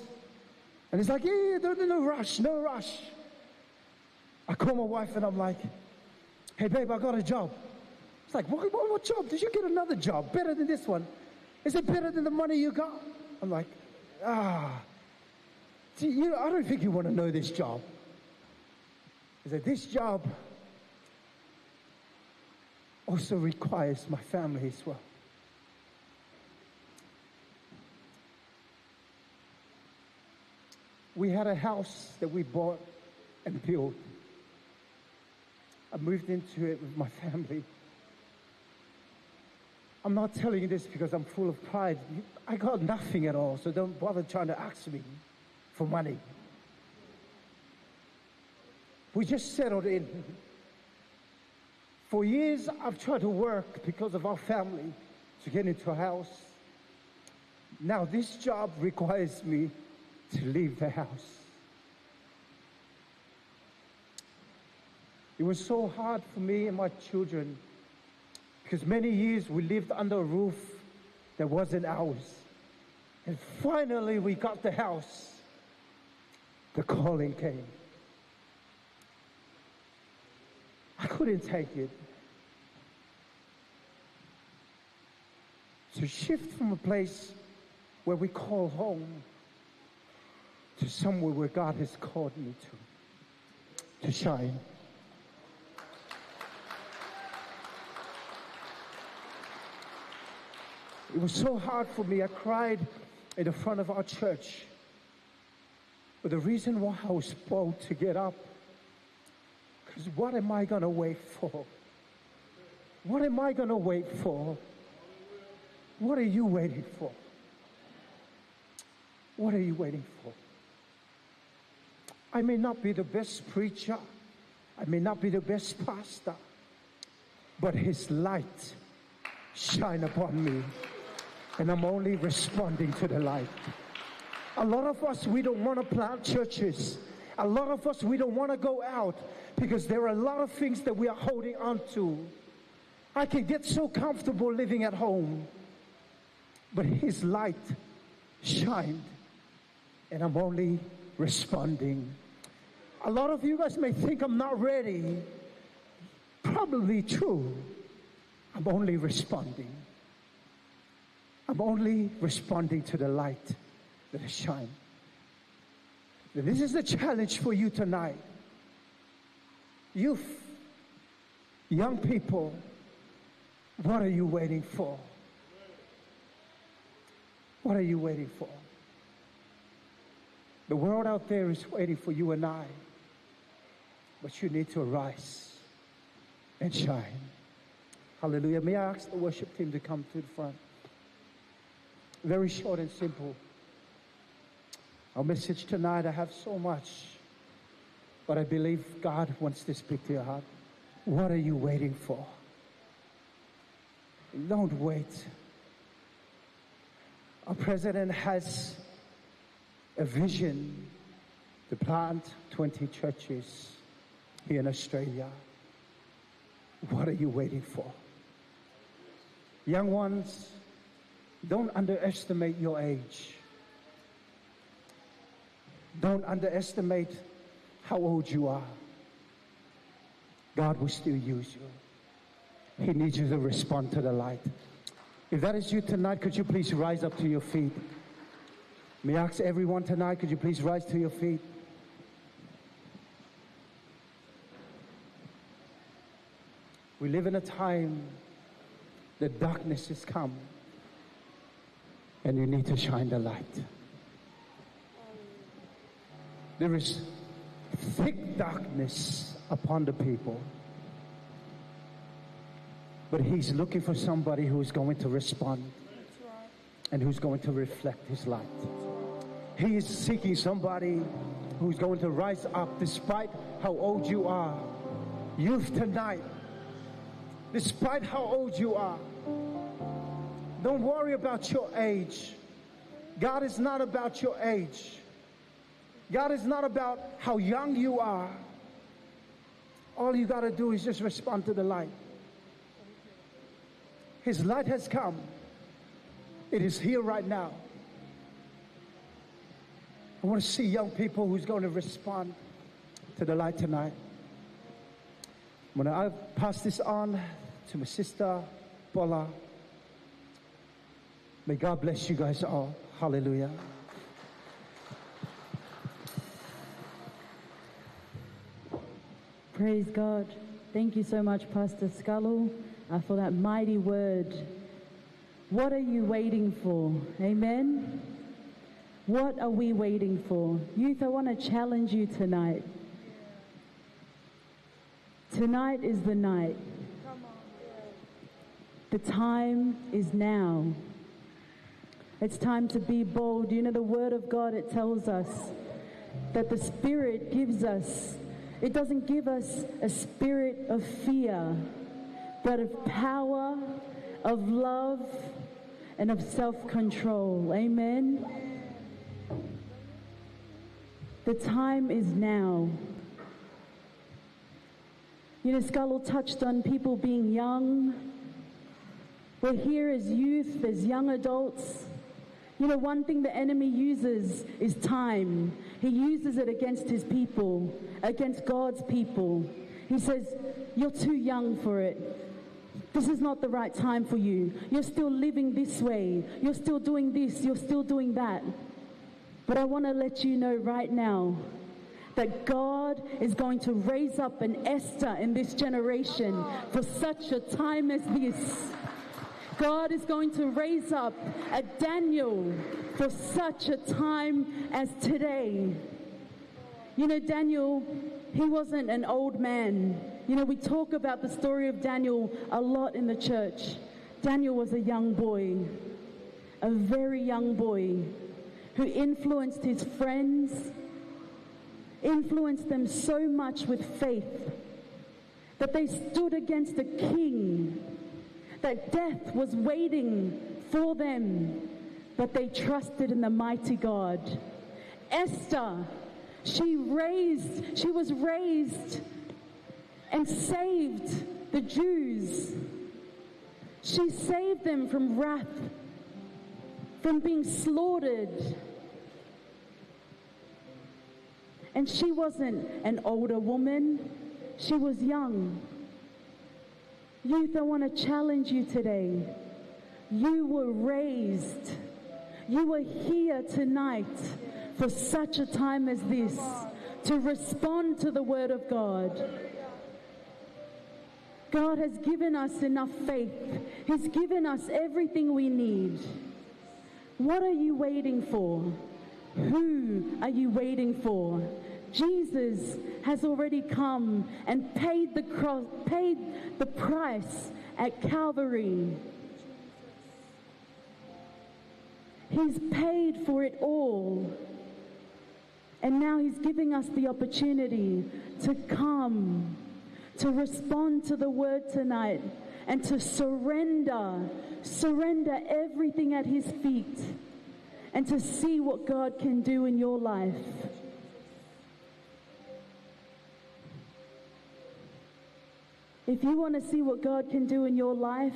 And he's like, yeah, no rush, no rush. I call my wife and I'm like, hey babe, I got a job. It's like, what job? Did you get another job better than this one? Is it better than the money you got? I'm like, see, I don't think you want to know this job. He said, this job also requires my family as well. We had a house that we bought and built. I moved into it with my family. I'm not telling you this because I'm full of pride. I got nothing at all, so don't bother trying to ask me for money. We just settled in. For years, I've tried to work because of our family to get into a house. Now, this job requires me to leave the house. It was so hard for me and my children because many years we lived under a roof that wasn't ours. And finally we got the house. The calling came. I couldn't take it. To shift from a place where we call home to somewhere where God has called me to shine. It was so hard for me. I cried in the front of our church. But the reason why I was bold to get up, because what am I going to wait for? What am I going to wait for? What are you waiting for? What are you waiting for? I may not be the best preacher. I may not be the best pastor. But His light shine upon me. And I'm only responding to the light. A lot of us, we don't want to plant churches. A lot of us, we don't want to go out because there are a lot of things that we are holding on to. I can get so comfortable living at home. But His light shined. And I'm only responding. A lot of you guys may think I'm not ready. Probably true. I'm only responding. I'm only responding to the light that has shined. This is the challenge for you tonight. Youth, young people, what are you waiting for? What are you waiting for? The world out there is waiting for you and I. But you need to arise and shine. Hallelujah. May I ask the worship team to come to the front? Very short and simple. Our message tonight, I have so much. But I believe God wants to speak to your heart. What are you waiting for? Don't wait. Our president has a vision to plant 20 churches here in Australia. What are you waiting for? Young ones, don't underestimate your age. Don't underestimate how old you are. God will still use you. He needs you to respond to the light. If that is you tonight, could you please rise up to your feet? May I ask everyone tonight, could you please rise to your feet? We live in a time that darkness has come, and you need to shine the light. There is thick darkness upon the people. But He's looking for somebody who's going to respond and who's going to reflect His light. He is seeking somebody who's going to rise up despite how old you are. Youth tonight, despite how old you are, don't worry about your age. God is not about your age. God is not about how young you are. All you got to do is just respond to the light. His light has come. It is here right now. I want to see young people who's going to respond to the light tonight. When I pass this on to my sister, Paula, may God bless you guys all. Hallelujah. Praise God. Thank you so much, Pastor Sikalu, for that mighty word. What are you waiting for? Amen. What are we waiting for? Youth, I want to challenge you tonight. Tonight is the night. The time is now. It's time to be bold. You know, the Word of God, it tells us that the Spirit gives us, it doesn't give us a spirit of fear, but of power, of love, and of self-control. Amen. The time is now. You know, Sikalu touched on people being young. We're here as youth, as young adults. You know, one thing the enemy uses is time. He uses it against his people, against God's people. He says, you're too young for it. This is not the right time for you. You're still living this way. You're still doing this. You're still doing that. But I want to let you know right now that God is going to raise up an Esther in this generation for such a time as this. God is going to raise up a Daniel for such a time as today. You know, Daniel, he wasn't an old man. You know, we talk about the story of Daniel a lot in the church. Daniel was a young boy, a very young boy, who influenced his friends, influenced them so much with faith that they stood against a king, that death was waiting for them, but they trusted in the mighty God. Esther, she was raised and saved the Jews. She saved them from wrath, from being slaughtered. And she wasn't an older woman, she was young. Youth, I want to challenge you today. You were raised. You were here tonight for such a time as this, to respond to the Word of God. God has given us enough faith. He's given us everything we need. What are you waiting for? Who are you waiting for? Jesus has already come and paid the price at Calvary. He's paid for it all. And now he's giving us the opportunity to come, to respond to the word tonight, and to surrender everything at his feet, and to see what God can do in your life. If you want to see what God can do in your life,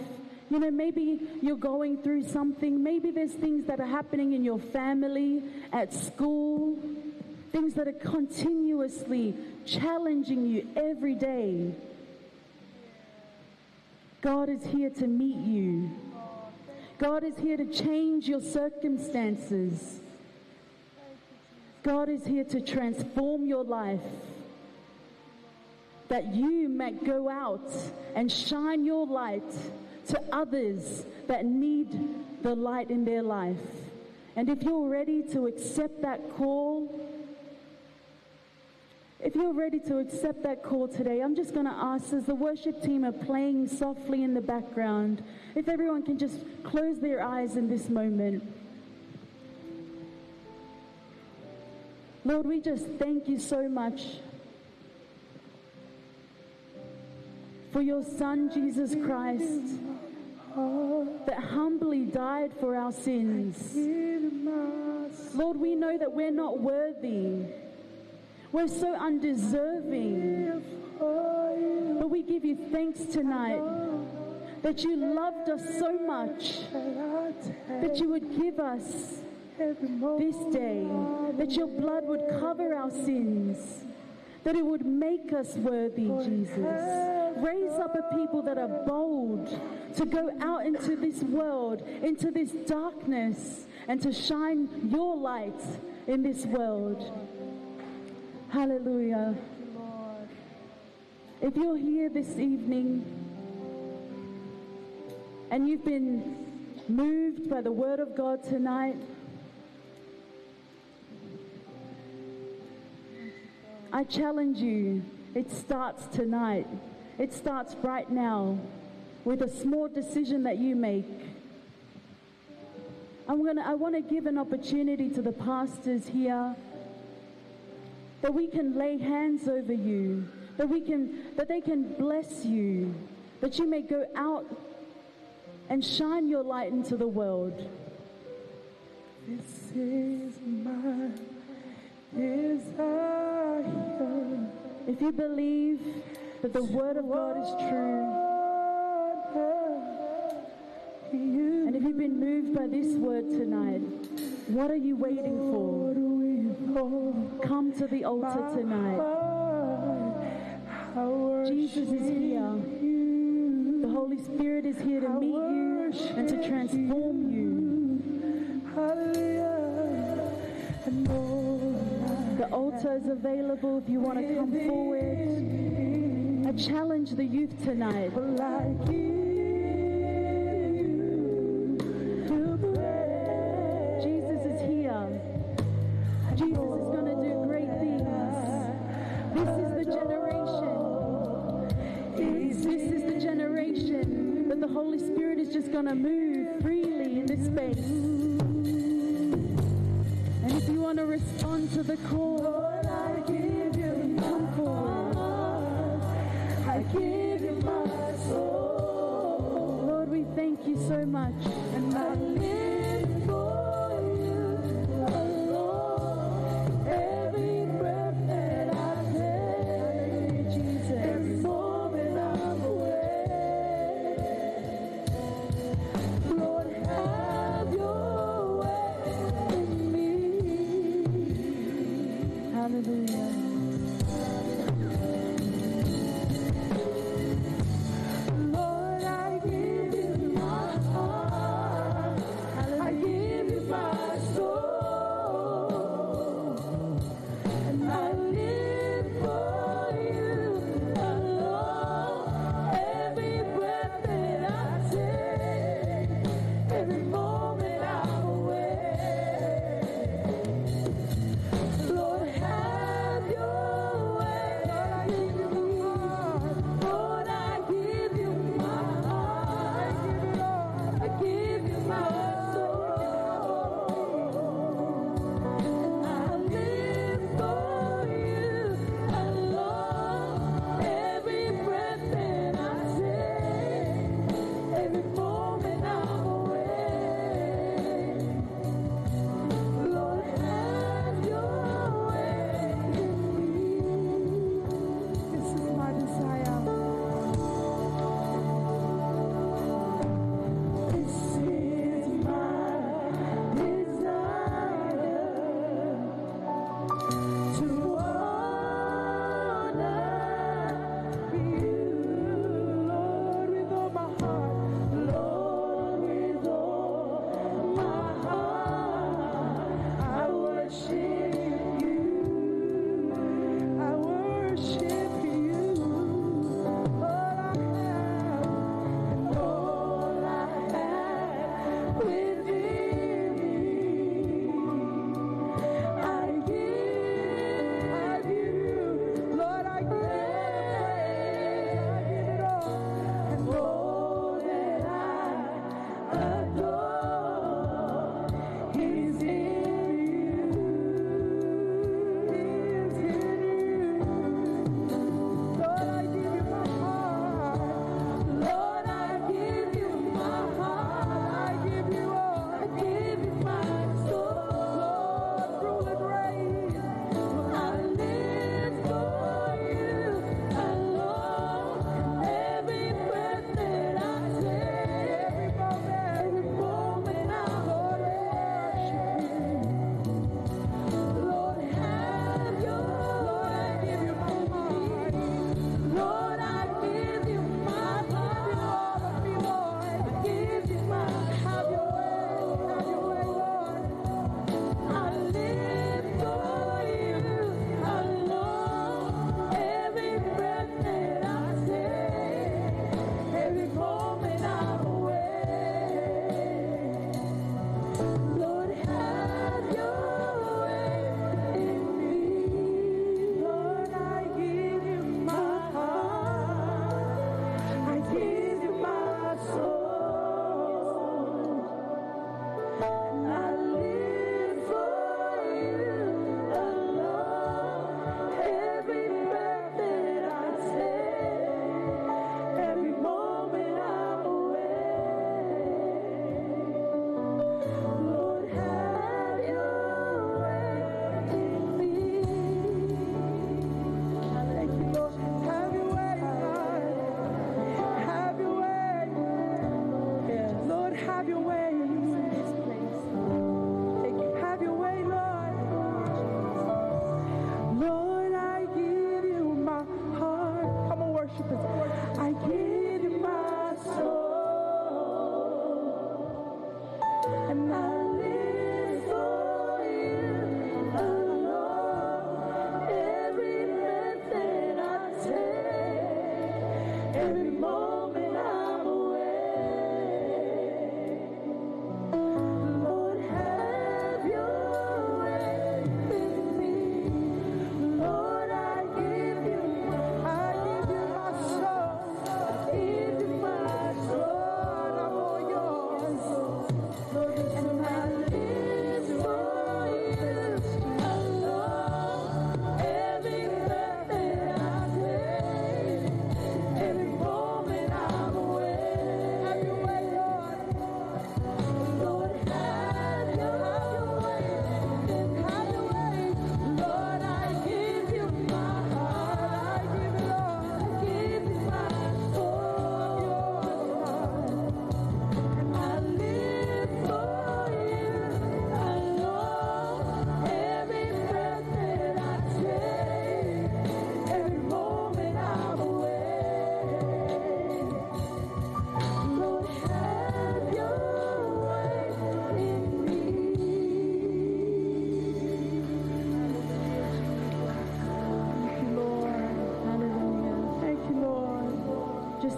you know, maybe you're going through something. Maybe there's things that are happening in your family, at school, things that are continuously challenging you every day. God is here to meet you. God is here to change your circumstances. God is here to transform your life, that you might go out and shine your light to others that need the light in their life. And if you're ready to accept that call, If you're ready to accept that call today, I'm just going to ask, as the worship team are playing softly in the background, if everyone can just close their eyes in this moment. Lord, we just thank you so much for your Son, Jesus Christ, that humbly died for our sins. Lord, we know that we're not worthy. We're so undeserving. But we give you thanks tonight that you loved us so much, that you would give us this day, that your blood would cover our sins, that it would make us worthy, Jesus. Raise up a people that are bold to go out into this world, into this darkness, and to shine your light in this world. Hallelujah. If you're here this evening and you've been moved by the word of God tonight, I challenge you, it starts tonight. It starts right now with a small decision that you make. I want to give an opportunity to the pastors here that we can lay hands over you, that they can bless you, that you may go out and shine your light into the world. This is my desire. If you believe that the word of God is true, and if you've been moved by this word tonight, what are you waiting for? Come to the altar tonight. Jesus is here. The Holy Spirit is here to meet you and to transform you. The altar is available if you want to come forward. I challenge the youth tonight. Jesus is here. Jesus is going to do great things. This is the generation. This is the generation that the Holy Spirit is just going to move freely in this space. And if you want to respond to the call, Lord, I give you, come forward. I give you my soul. Lord, we thank you so much. And I live for you alone. Every breath that I take, Jesus, every moment I'm awake. Lord, have your way in me. Hallelujah. Lord, I give you my heart.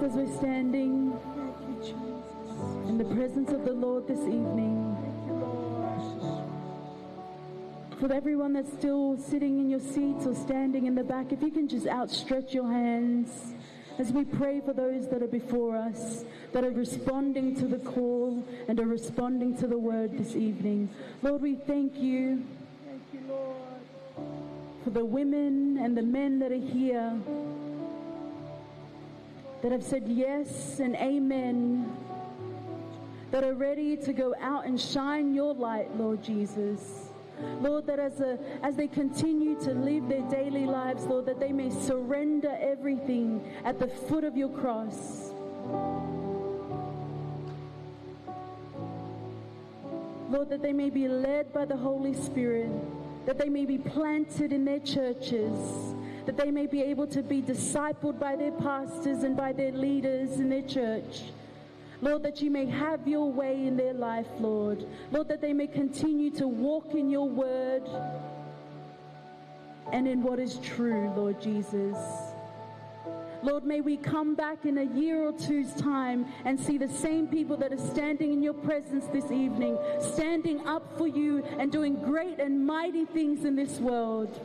as we're standing in the presence of the Lord this evening. For everyone that's still sitting in your seats or standing in the back, if you can just outstretch your hands as we pray for those that are before us, that are responding to the call and are responding to the word this evening. Lord, we thank you. Thank you, Lord, for the women and the men that are here, that have said yes and amen, that are ready to go out and shine your light, Lord Jesus. Lord, that as they continue to live their daily lives, Lord, that they may surrender everything at the foot of your cross. Lord, that they may be led by the Holy Spirit, that they may be planted in their churches, that they may be able to be discipled by their pastors and by their leaders in their church. Lord, that you may have your way in their life, Lord. Lord, that they may continue to walk in your word and in what is true, Lord Jesus. Lord, may we come back in a year or two's time and see the same people that are standing in your presence this evening, standing up for you and doing great and mighty things in this world.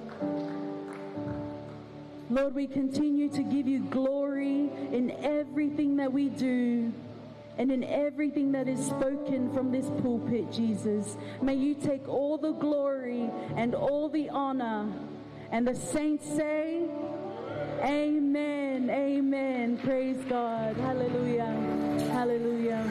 Lord, we continue to give you glory in everything that we do and in everything that is spoken from this pulpit, Jesus. May you take all the glory and all the honor. And the saints say, amen, amen. Praise God. Hallelujah. Hallelujah.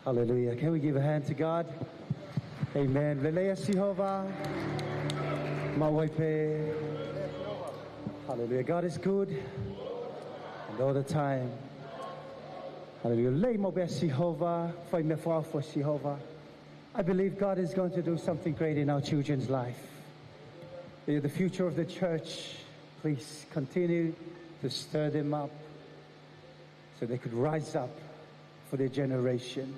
Hallelujah. Can we give a hand to God? Amen. Velea Sihova. Mawaipe. Hallelujah. God is good. And all the time. Hallelujah. Lei mo be Sihova. Fai me for Sihova. I believe God is going to do something great in our children's life. They're the future of the church. Please continue to stir them up so they could rise up for their generation.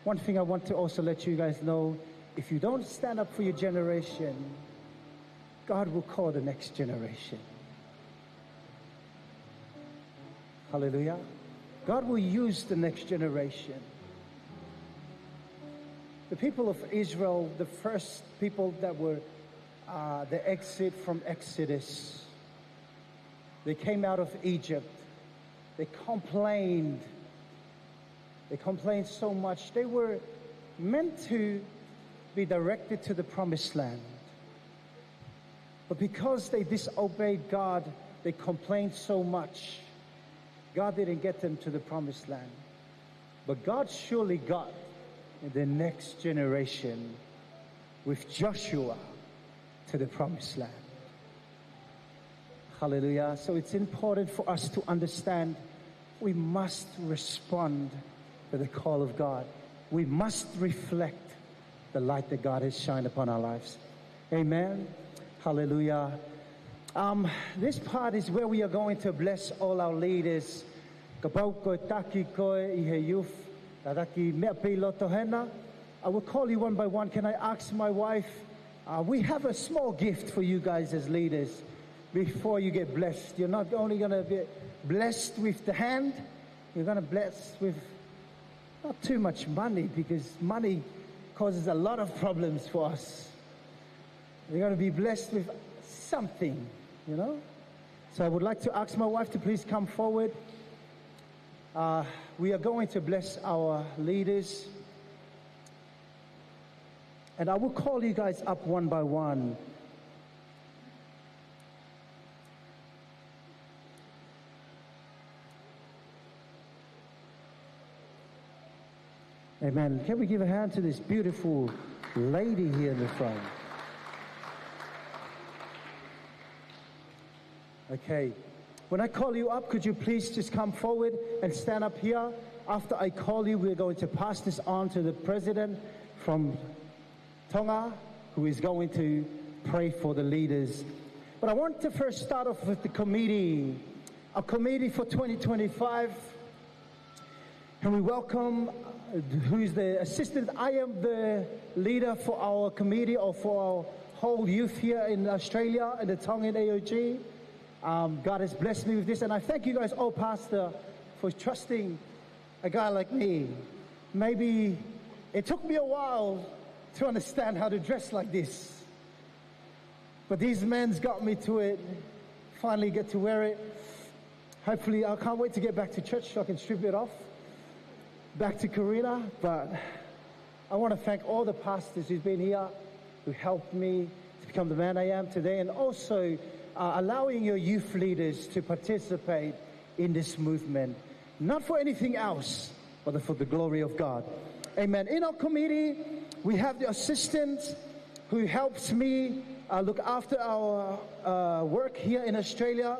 One thing I want to also let you guys know, if you don't stand up for your generation, God will call the next generation. Hallelujah. God will use the next generation. The people of Israel, the first people that were the exit from Exodus, they came out of Egypt. They complained. They complained so much. They were meant to be directed to the promised land. But because they disobeyed God, they complained so much. God didn't get them to the promised land. But God surely got the next generation with Joshua to the promised land. Hallelujah. So it's important for us to understand we must respond to the call of God. We must reflect the light that God has shined upon our lives. Amen. Hallelujah. This part is where we are going to bless all our leaders. I will call you one by one. Can I ask my wife? We have a small gift for you guys as leaders before you get blessed. You're not only going to be blessed with the hand, you're going to bless with not too much money, because money causes a lot of problems for us. You're going to be blessed with something, you know. So I would like to ask my wife to please come forward. We are going to bless our leaders. And I will call you guys up one by one. Amen. Can we give a hand to this beautiful lady here in the front? Okay. When I call you up, could you please just come forward and stand up here? After I call you, we're going to pass this on to the president from Tonga, who is going to pray for the leaders. But I want to first start off with the committee. A committee for 2025. And we welcome, who is the assistant. I am the leader for our committee, or for our whole youth here in Australia, in the Tongan AOG. God has blessed me with this, and I thank you guys all, Pastor, for trusting a guy like me. Maybe it took me a while to understand how to dress like this, but these men's got me to it. Finally get to wear it. Hopefully, I can't wait to get back to church so I can strip it off. Back to Karina, but I want to thank all the pastors who've been here, who helped me to become the man I am today, and also allowing your youth leaders to participate in this movement, not for anything else, but for the glory of God. Amen. In our committee, we have the assistant who helps me look after our work here in Australia.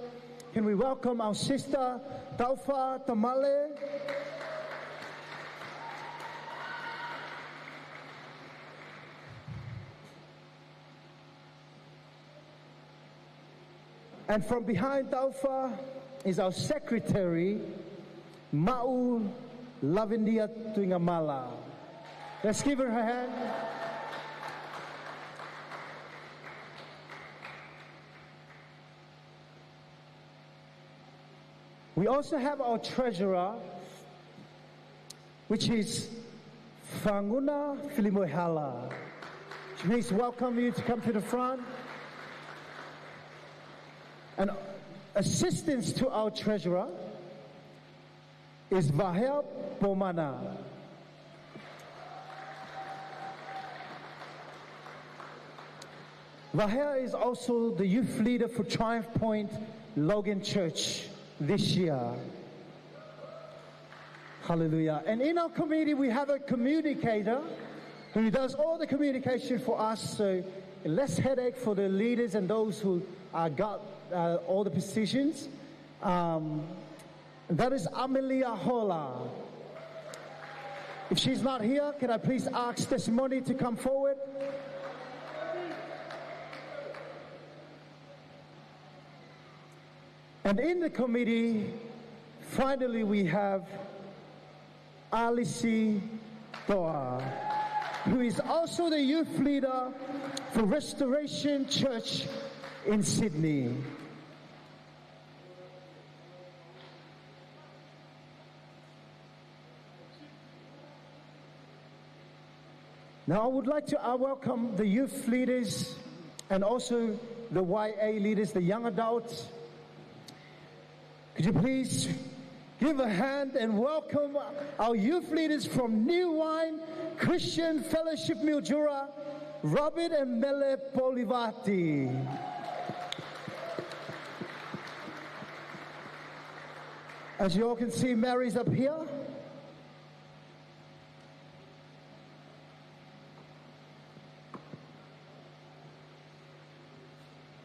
Can we welcome our sister, Taufa Tamale? And from behind Taufa is our secretary, Mau Lavindia Tuingamala. Let's give her hand. We also have our treasurer, which is Fanguna Filimoehala. Please welcome you to come to the front. And assistance to our treasurer is Vahel Pomana. Vahel is also the youth leader for Triumph Point Logan Church this year. Hallelujah. And in our committee, we have a communicator who does all the communication for us, so less headache for the leaders and those who got all the positions. That is Amelia Hola. If she's not here, can I please ask Testimony to come forward? And in the committee, finally we have Alisi Toa, who is also the youth leader for Restoration Church in Sydney. Now I would like to welcome the youth leaders and also the YA leaders, the young adults. Could you please give a hand and welcome our youth leaders from New Wine Christian Fellowship Mildura, Robert and Mele Polivati. As you all can see, Mary's up here.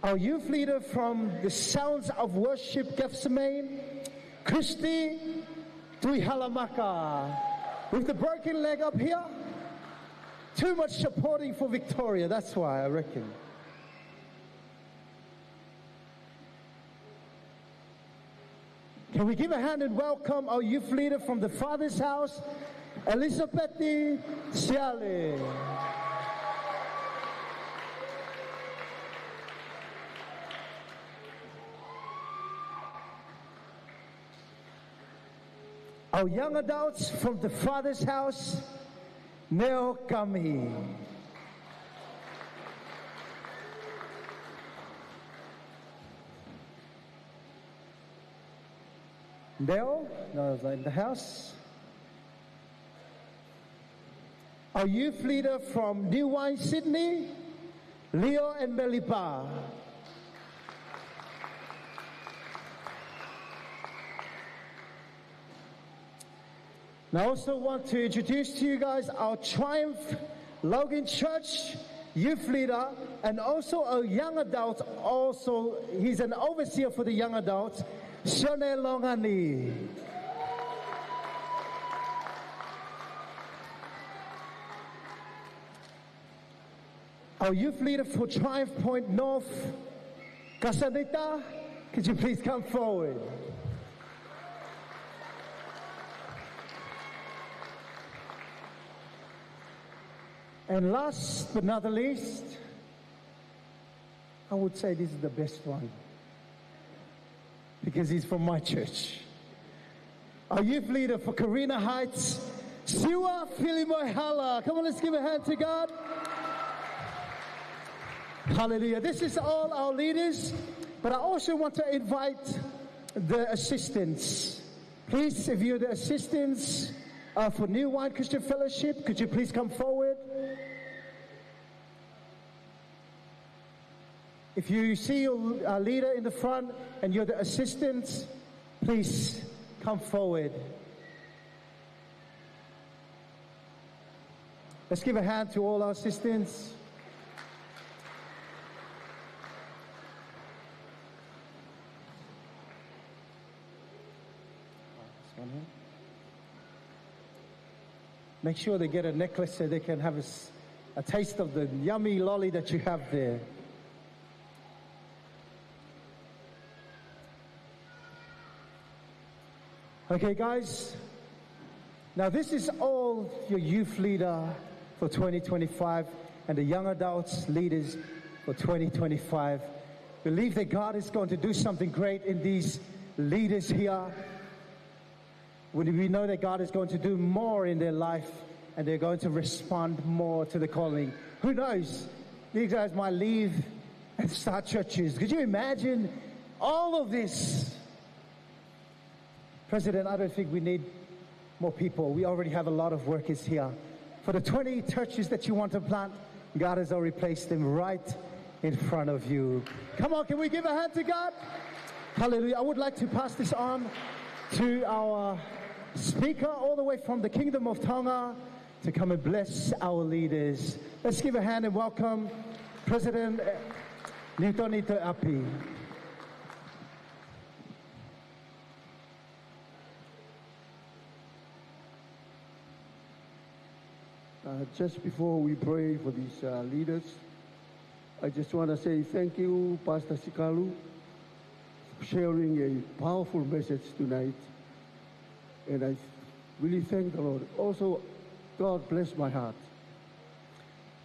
Our youth leader from the Sounds of Worship Gethsemane, Christy Tuihalamaka. With the broken leg up here, too much supporting for Victoria, that's why I reckon. Can we give a hand and welcome our youth leader from the Father's House, Elizabeth Siale. Our young adults from the Father's House, Neo Kami. Neo, in the house. Our youth leader from New Wine, Sydney, Leo and Melipa. And I also want to introduce to you guys our Triumph Logan Church youth leader, and also a young adult. Also, he's an overseer for the young adults, Shone Longani. Our youth leader for Triumph Point North, Kasanita, could you please come forward? And last but not the least, I would say this is the best one, because he's from my church. Our youth leader for Karina Heights, Siua Filimoehala. Come on, let's give a hand to God. Hallelujah. This is all our leaders, but I also want to invite the assistants. Please, if you're the assistants for New Wine Christian Fellowship, could you please come forward? If you see your leader in the front and you're the assistants, please come forward. Let's give a hand to all our assistants. Make sure they get a necklace so they can have a taste of the yummy lolly that you have there. Okay, guys. Now, this is all your youth leader for 2025 and the young adults leaders for 2025. Believe that God is going to do something great in these leaders here. When we know that God is going to do more in their life and they're going to respond more to the calling. Who knows? These guys might leave and start churches. Could you imagine all of this? President, I don't think we need more people. We already have a lot of workers here. For the 20 churches that you want to plant, God has already placed them right in front of you. Come on, can we give a hand to God? Hallelujah. I would like to pass this on to our speaker all the way from the Kingdom of Tonga to come and bless our leaders. Let's give a hand and welcome President Nitonito Api. Just before we pray for these leaders, I just want to say thank you, Pastor Sikalu, for sharing a powerful message tonight. And I really thank the Lord. Also, God bless my heart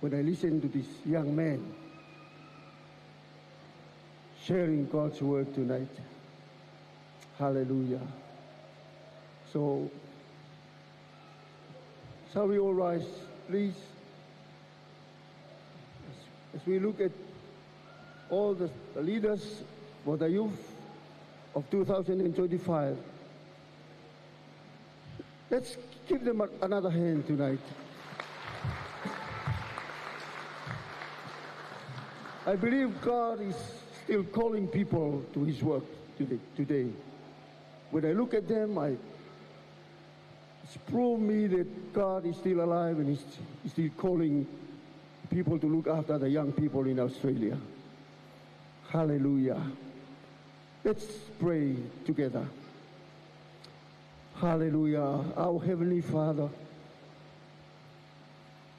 when I listen to this young man sharing God's word tonight. Hallelujah. So, shall we all rise, please? As we look at all the leaders for the youth of 2025, let's give them another hand tonight. I believe God is still calling people to His work today. When I look at them, it's proved me that God is still alive and He's still calling people to look after the young people in Australia. Hallelujah. Let's pray together. Hallelujah. Our Heavenly Father,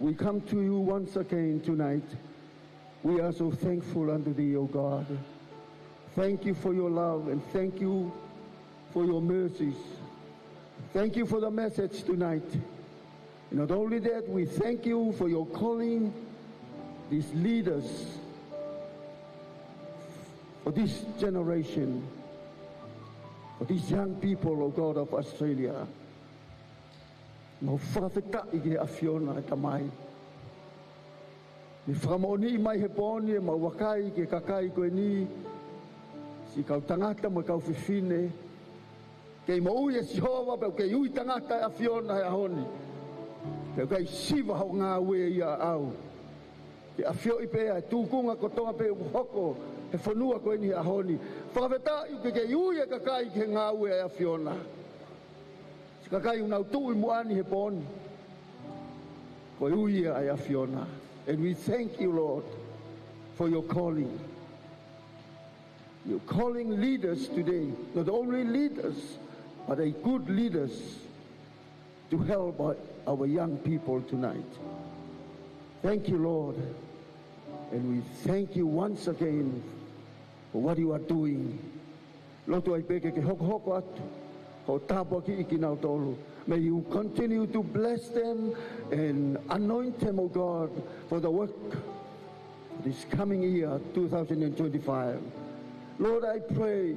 we come to you once again tonight. We are so thankful unto Thee, O God. Thank you for your love and thank you for your mercies. Thank you for the message tonight. Not only that, we thank you for your calling these leaders for this generation, for these young people, O God, of Australia. Mau whakawhita I ke awhiona e tamai. Ni whakamoni mai he pōni e mau wakai ke kakai koe ni. Si kau tangata mo kau whiwhine. Kei mo ui e Sihova peo kei ui tangata e awhiona he ahoni. Peo kei siwa hau ngā ue ia au. Ke awhio I pēa e tūkunga kotonga peo hoko he whanua koe ni he ahoni. Whakawhita I ke kei ui e kakai ke ngā ue e awhiona. Si kakai unau tū I muani he pōni. Koe ui e ai awhiona. And we thank you, Lord, for your calling. You're calling leaders today, not only leaders, but a good leaders to help our young people tonight. Thank you, Lord. And we thank you once again for what you are doing. Lord, I beg you, may you continue to bless them and anoint them, O God, for the work this coming year, 2025. Lord, I pray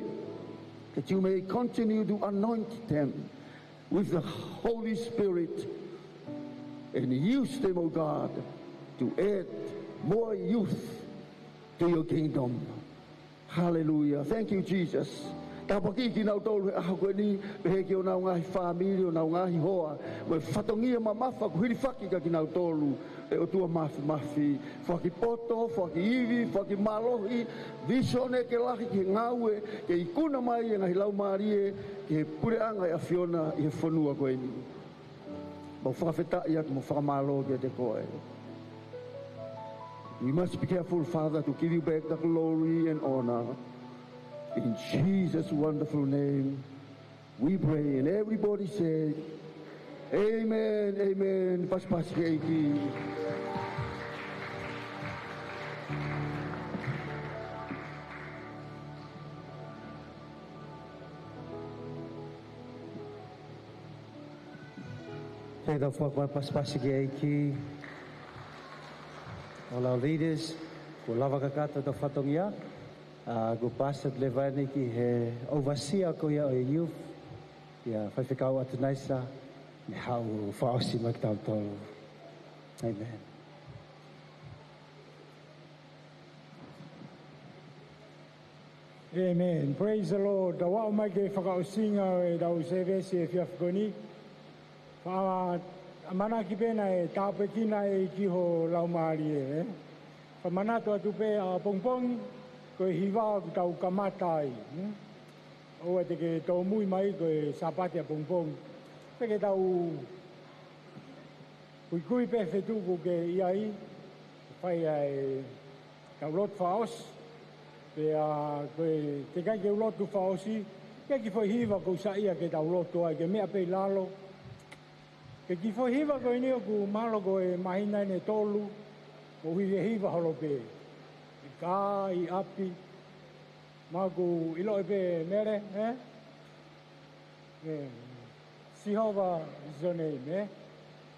that you may continue to anoint them with the Holy Spirit and use them, O God, to add more youth to your kingdom. Hallelujah. Thank you, Jesus. Tapaki ki nau tolu e aha koe ni pehe ki o nau ngahi whamiri o nau ngahi hoa me whatongia ma mafa ku hiri whaki ka ki nau tolu e o tua mafi whaki poto, whaki iwi, whaki malohi visone ke lahi ki ngaue ke ikuna mai e ngahi lau maari e ke pureanga e a whiona i he whanua koe ni mo whakawhetai atu mo whakamalo ke te koe. We must be careful, Father, to give you back the glory and honor. In Jesus' wonderful name, we pray. And everybody said, Amen, amen. Pas keiki. Thank you for pas keiki. All our leaders, ko lava kakata to whatongia, ko pastor levane ki he overseer ko ia o youth, ia whaiwhikau Atunaisa, me hau whaosi mai tau tolu. Amen. Amen. Praise the Lord. Da wao mai ke whakaosinga e dau sevesi e whiafkoni. Mana ki pena e tāpekina e ki ho laumari e. Mana toa tupe a pongpong ko e hiwa ku tau kamatai. O e te ke tau mui mai ko e sapati a pongpong. Te ke tau kui pe whetu ko ke iai. Whai ai tau lot whaos. Pe a koe te kai ke ulotu whaosi. Ke ki whai hiwa ko sa ia ke tau lotu ai ke mea pe lalo. Ke ki fo hiwa ko ini ku malo ko e mahina ne tolu o hui e hiwa holo pe i ka i api ma ku ilo e pe mere sihova zone me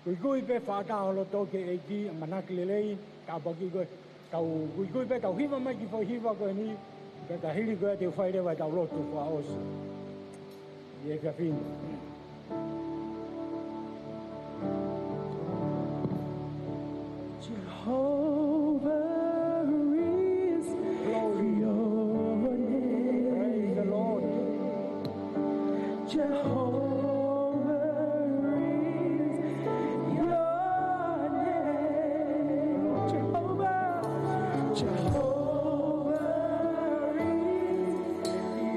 kui pe whata holo toke e ki manaki lelei ka baki ko kau kui pe kau hiwa mai ki fo hiwa ko ini ka ka hiri ko e te whaire wai tau lotu wha osu i e ka fina. Jehovah is your name. Praise the Lord. Jehovah is your name. Jehovah is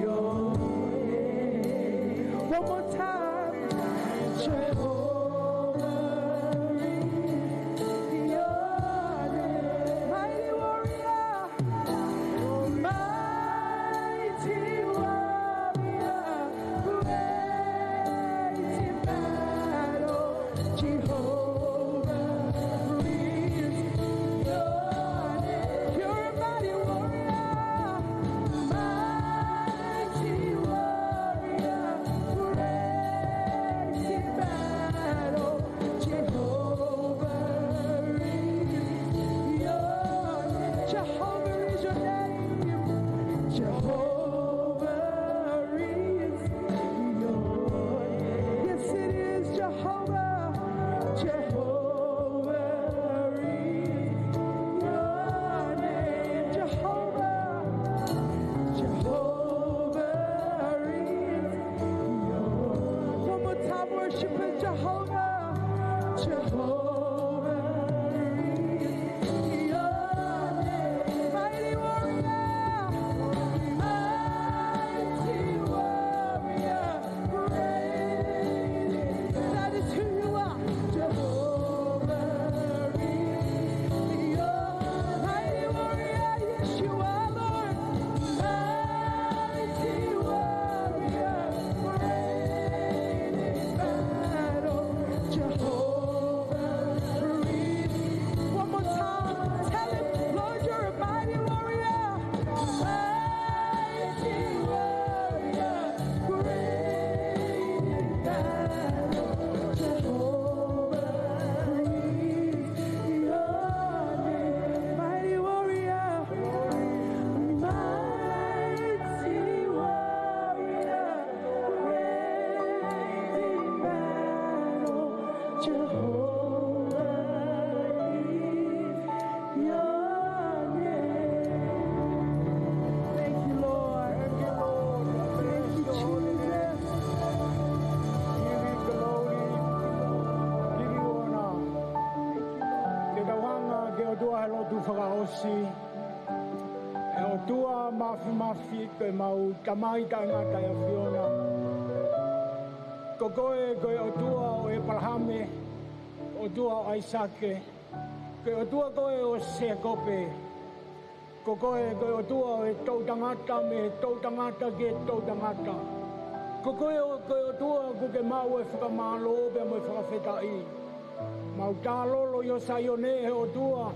your name. One more time. Jehovah. Mafi ke mau tamai tangata ya Fiona. Kokoe koe otua o e palhame, otua o aisake, ke otua koe o sekope. Kokoe koe otua o e tau tangata me tau tangata ke tau tangata. Kokoe koe otua ko ke mau e whakamalo pe mo e whakawhetai. Mau tālolo yo sayone he otua.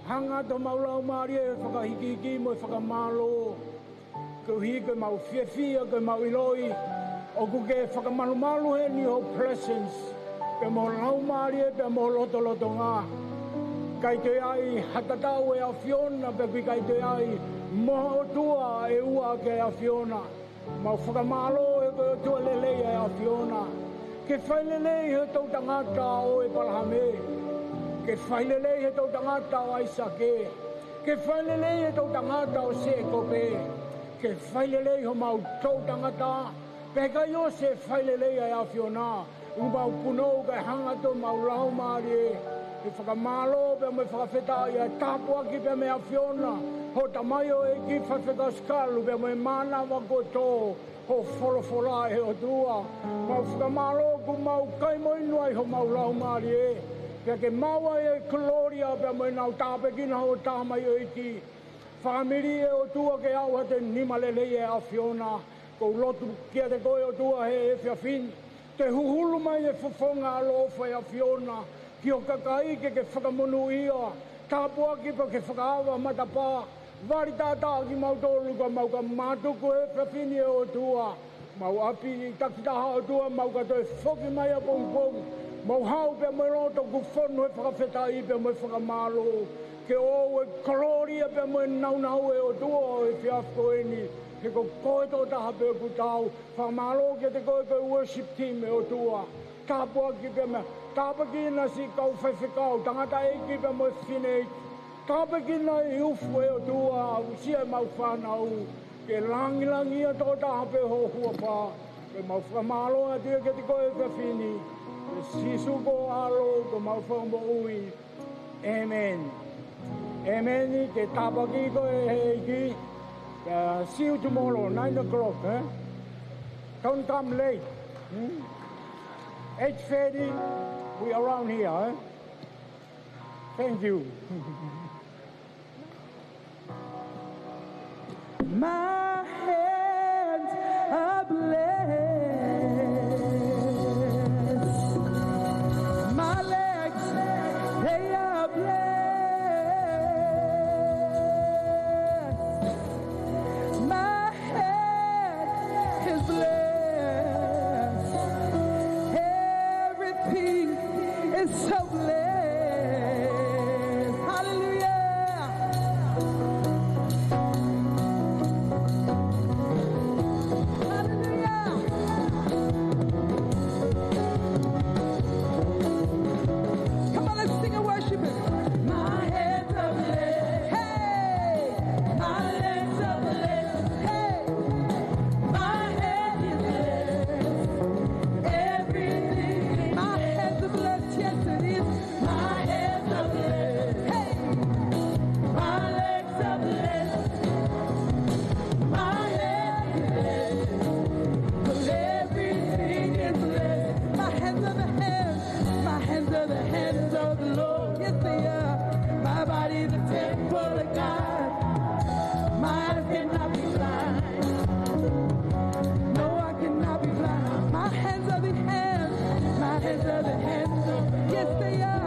Hanga to maulau maari e whakahikiki mo e whakamalo. Ko hi ke mau whiawhia ke mau iloi. O ku ke whakamalumalu he ni ho presence. Pe mo lau maari e pe mo loto loto ngā. Kai te ai hatatau e a Fiona pe kui kai te ai moho tua e ua ke a Fiona. Mau whakamalo e koe tua lelei e a Fiona. Ke whailelei he tau tangata o e palahame. Ke whailelei he tau tangata o aisake. Ke whailelei he tau tangata o sekope. Ke whailelei ho mau tau tangata. Peka yo se whailelei a Fiona. Mau punou kai hangato mau lau maari e. Ke whakamalo pe me whakawhetai e tāpua ki pe me a Fiona. Ho tamayo e ki whawheka Sikalu pe me mana wako tō. Ho wholofola e o tua. Mau whakamalo ku mau kaimoinua i ho mau lau maari e. Pea ke maua e Gloria pea mo nau tāpekina ho tāmai o iki. Whamiri e o tua ke au te nimalelei e a Fiona. Ko lotu kia te koe o tua he e whiawhin. Te huhulu mai e whafonga alofa e a Fiona. Ki o kakai ke whakamunu ia. Tāpua ki pa ke whakaawa matapā. Wari tātā ki mau tōlu ka mau ka mātuku e whiawhin e o tua. Mau api takitaha o tua mau ka toi whoki mai a pongpong. Mau hau pe mo roto ku whonu e whakawhetai pe mo e whakamalo. Ke o e Gloria pe mo e naunau e o tua e whiawko e ni. He ko koe tō taha pe ku tau. Whakamalo ke te koe koe worship team e o tua. Tāpua ki pe me. Tāpakina si kau whaiwhikau. Tangata e ki pe mo e whinei. Tāpakina i ufu e o tua. Usia e mau whanau. Ke langi a tō taha pe ho hua pā. Ke mau whakamalo a tia ke te koe pe whini. Sisu ko alo ko mau whambo ui. Amen. Amen. Ke tāpaki ko e heiki. See you tomorrow, 9 o'clock. Don't come late. 8:30, we are around here. Thank you. My hands are blessed. My legs, they are blessed. My head is blessed. Everything is so blessed. Hallelujah. Yes, they are.